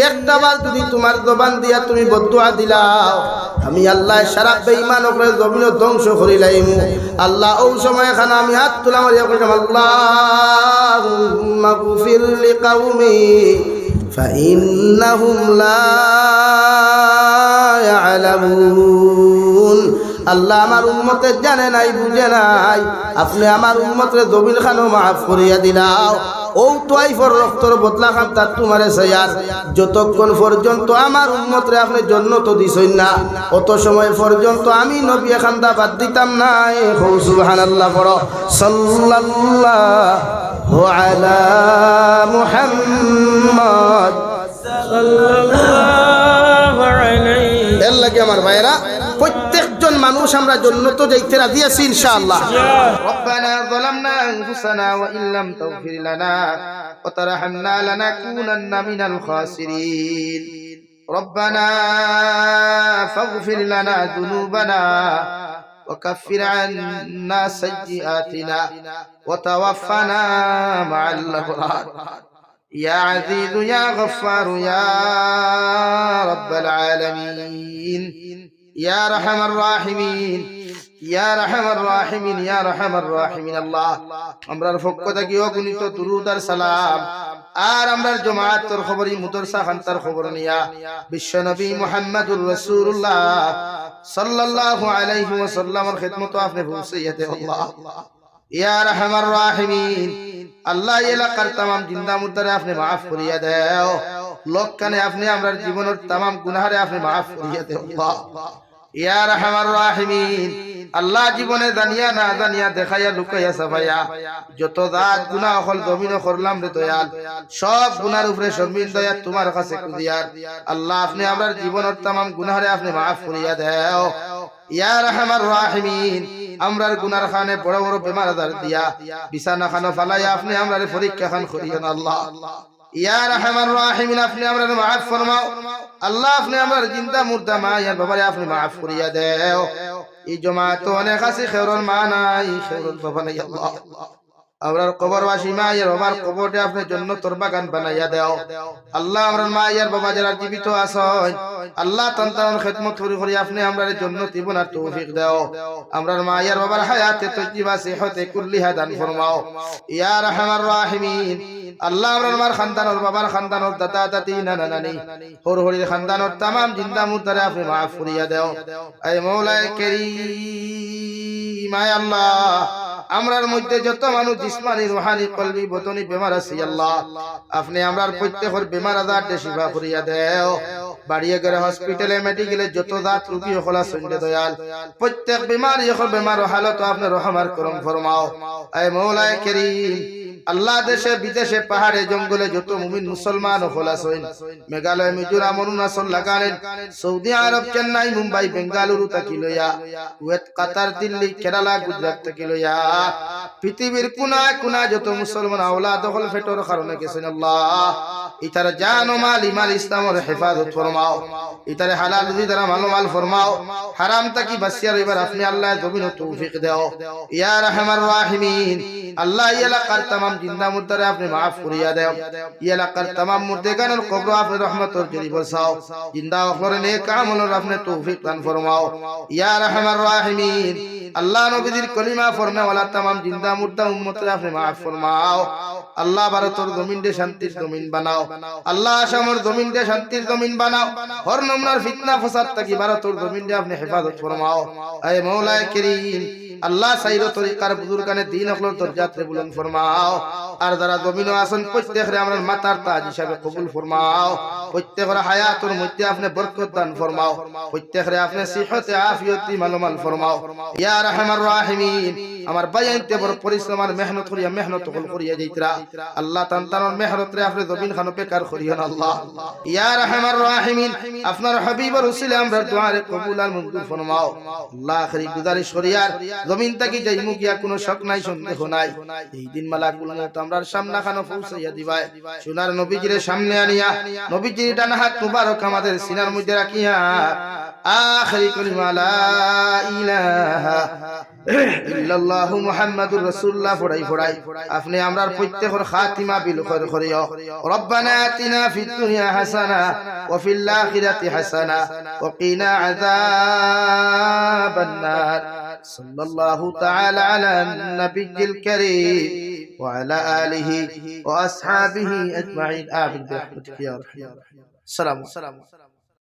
একটা বার যদি তোমার জবান দিয়া তুমি বদদুয়া দিলাও আমি আল্লাহ সারা বেঈমান ওরে জমিন ধ্বংস করিলাইমু আল্লাহ ওই সময় খানা আমি হাত তুলা মারিয়া কইলাম আল্লাহুম্মা গফির লিকাউমি ফাইন্নাহুম লা ইয়ালামুন আল্লাহ আমার উম্মতে জানে নাই বুঝে নাই আপনি আমার উম্মতরে জমিন খানো মাফ করিয়া দিলাও ও তোয়াইফর রক্তর বদলা খান তার তোমারে সায়ার যতক্ষণ পর্যন্ত আমার উম্মতরে আপনি জান্নাত দিছেন না অত সময় পর্যন্ত আমি নবী খান্দা বাদ দিতাম না সুবহানাল্লাহ পড়ো সাল্লাল্লাহু আলা মুহাম্মদ সাল্লাল্লাহু আলাইহি এর লাগে আমার ভাইরা প্রত্যেকজন মানুষ আমরা জান্নাতে যাইতে রাজি আছি ইনশাআল্লাহ রব্বানা যালামনা আনফুসানা ওয়া ইল্লাম তাগফির লানা ওয়া তারহামনা লানাকুনান্না মিনাল খাসিরিন রব্বানা ফাগফির লানা যুনুবানা ওয়া কাফির আন্না সাইয়্যাতিনা ওয়া তাওয়াফানা মা'আল আবরার ইয়া আযীজ ইয়া গফফার ইয়া রাব্বাল আলামিন يا رحم الراحمين يا رحم الراحمين يا رحم الراحمين الله আমরার পক্ষ থেকে অগণিত দুরূদ আর সালাম আর আমরার জামাতের খবরই মুদরসা খানতার খবর নিয়া বিশ্বনবী মুহাম্মদুর রাসূলুল্লাহ সাল্লাল্লাহু আলাইহি ওয়াসাল্লামের খিদমত আপনি পৌঁছাইতে আল্লাহ ইয়া রহমান রাহিমিন আল্লাহ এলাকার तमाम জিন্দা মুর্দারে আপনি maaf করিয়া দাও লোকখানে আপনি আমরার জীবনের तमाम গুনাহরে আপনি maaf করিয়া দাও আল্লাহ ইয়া রহমান রাহিমিন আল্লাহ জীবনে জানিয়া না জানিয়া দেখাইয়া লুকাইয়া সাফাইয়া যত জাত গুনাহ হল জমিন করলাম রে দয়াল সব গুনার উপরে শর্মিন্দা তোমার কাছে কুদিয়ার আল্লাহ আপনি আমরার জীবনের तमाम গুনাহরে আপনি maaf করিয়া দাও ইয়া রহমান রাহিমিন আমরার গুনার খানে বড় বড় বেমার আজার দিয়া বিছানা খানো ফালাইয়া আপনি আমরারে পরীক্ষা খান করিয়েন আল্লাহ ইয়া রহমান রাহিমিন আপনি আমরারে maaf ফরমাও আল্লাহ আপনি আমরার জিন্দা মুর্দা মা ইয়া বাবারে আপনি maaf করিয়া দাও এই জামাত অনেক আছে খেরুল মা নাই খেরুল বাবা নাই আল্লাহ আমরার কবরবাসী মা ইয়া বাবার কবরটা আপনি জান্নাতের বাগান বানাইয়া দাও আল্লাহ আমরার মা ইয়া বাবা যারা জীবিত আছেন আল্লাহ তান্তার খিদমত করি আপনি আমরারে জান্নাতি বনার তৌফিক দাও আমরার মা ইয়া বাবার হায়াতে তজ্জিবা সেহতে কুল্লিহা দান ফরমাও ইয়া রহমান রাহিমিন আল্লাহ আমরার মার খানদানর বাবার খানদানর দাদা দাদি নানা নানি হর হরির খানদানর तमाम জিন্দা মুর্দারে আপনি maaf করিয়া দাও ay মওলায়ে কারীম আয় আল্লাহ আমরার মধ্যে যত মানুষ জিসমানি রূহানি কলবি বতনি বেমার আছে আল্লাহ আপনি আমরার প্রত্যেকের বেমার আজারতে শিফা করিয়া দাও বাড়িয়ে গেলে হসপিটালে মেডিকেলে যত জাত রোগী হলা সন্ধ্যে দয়াল প্রত্যেক বিমারি হল বেমার হালত আপনি রহমার করম ফরমাও এ মৌলায়ে কারীম আল্লাহ দেশে বিদেশে পাহাড়ে জঙ্গলে যত মুমিন মুসলমান হল আছেন মেঘালয় মিজোরাম অরুণাচল লাগালেন সৌদি আরব চেন্নাই মুম্বাই বেঙ্গালুরু তাকি লইয়া কুয়েত কাতার দিল্লি কেরালা গুজরাট তাকি লইয়া পৃথিবীর কোনা কোনা যত মুসলমান আওলাদ হল ফেটর কারণে গেছেন আল্লাহ ইতার জান ও মাল ইমান ইসলামের হেফাজত ফরমাও ইতারে হালাল রুজি দ্বারা মাল ফরমাও হারাম তাকি বাঁচিয়া রইবার আপনি আল্লাহ জমিন তৌফিক দাও ইয়া রহমান রাহিমিন আল্লাহ এই এলাকার तमाम জিন্দা মুর্দারে আপনি maaf করিয়া দাও এই এলাকার तमाम মুর্দেগানের কবর আপনি রহমতের জরি বসাও জিন্দা ওখরে নেক আমলের আপনি তৌফিক দান ফরমাও ইয়া রহমান রাহিমিন আল্লাহ নবীর কলিমা ফরমে ওয়ালা तमाम জিন্দা মুর্দা উম্মতরে আপনি maaf ফরমাও আল্লাহ ভারতের জমিন দে শান্তির জমিন বানাও আল্লাহ আসামের জমিন দে শান্তির জমিন বানাও হর নমনার ফিতনা ফাসাদ থেকে ভারতের জমিন দে আপনি হেফাজত ফরমাও এ মৌলায়ে কারীম আল্লাহ সাইরো তরিকার বুজুর্গানে দিন অখলর দরজাতে বুলন্দ ফরমাও আর যারা জমিন আসন প্রত্যেকরে আমরার মাতার তাজ হিসাবে কবুল ফরমাও প্রত্যেকরে হায়াতের মধ্যে আপনি বরকত দান ফরমাও প্রত্যেকরে আপনি সিহতে আফিয়ত মালমাল ফরমাও ইয়া রহমান রাহিমিন আমার বায়াইতে বড় পরিশ্রম আর মেহনত করিয়া মেহনত করিয়া যাইতরা আল্লাহ তান্তানোর মেহনত রে আপনি জমিন খানো বেকার করিয়া আল্লাহ ইয়া রহমান রাহিমিন আপনার হাবিবের উসিলে আমরা দোয়া রে কবুল আর মঞ্জুর ফরমাও আল্লাহ আখরি গুজারিশ করিয়ার জমিন তাকি যাইমু গিয়া কোনো শক নাই সন্দেহ নাই এই দিন মালাকুল মউত আমরার সামনে খানো পৌঁছাইয়া দিবাই সোনার নবীজির সামনে আনিয়া নবীজির ডান হাত মুবারক আমাদের সিনার মধ্যে রাখিয়া আখরি কলিমা লা ইলাহা ইল্লাল্লাহু মুহাম্মাদুর রাসূলুল্লাহ ফড়াই আপনি আমরার প্রত্যেকের খাতিমা বিল খৈর করিও রব্বানা আতিনা ফিদ দুনিয়া হাসানা ওয়া ফিল আখিরাতি হাসানা ওয়া কিনা আযাবান নার সাল্লাল্লাহু তাআলা আলা নবিয়্যিল কারীম ওয়া আলা আলিহি ওয়া আসহাবিহি আজমাইন আমিন বিরহমাতিকা ইয়া আরহামার রাহিমিন। আসসালামু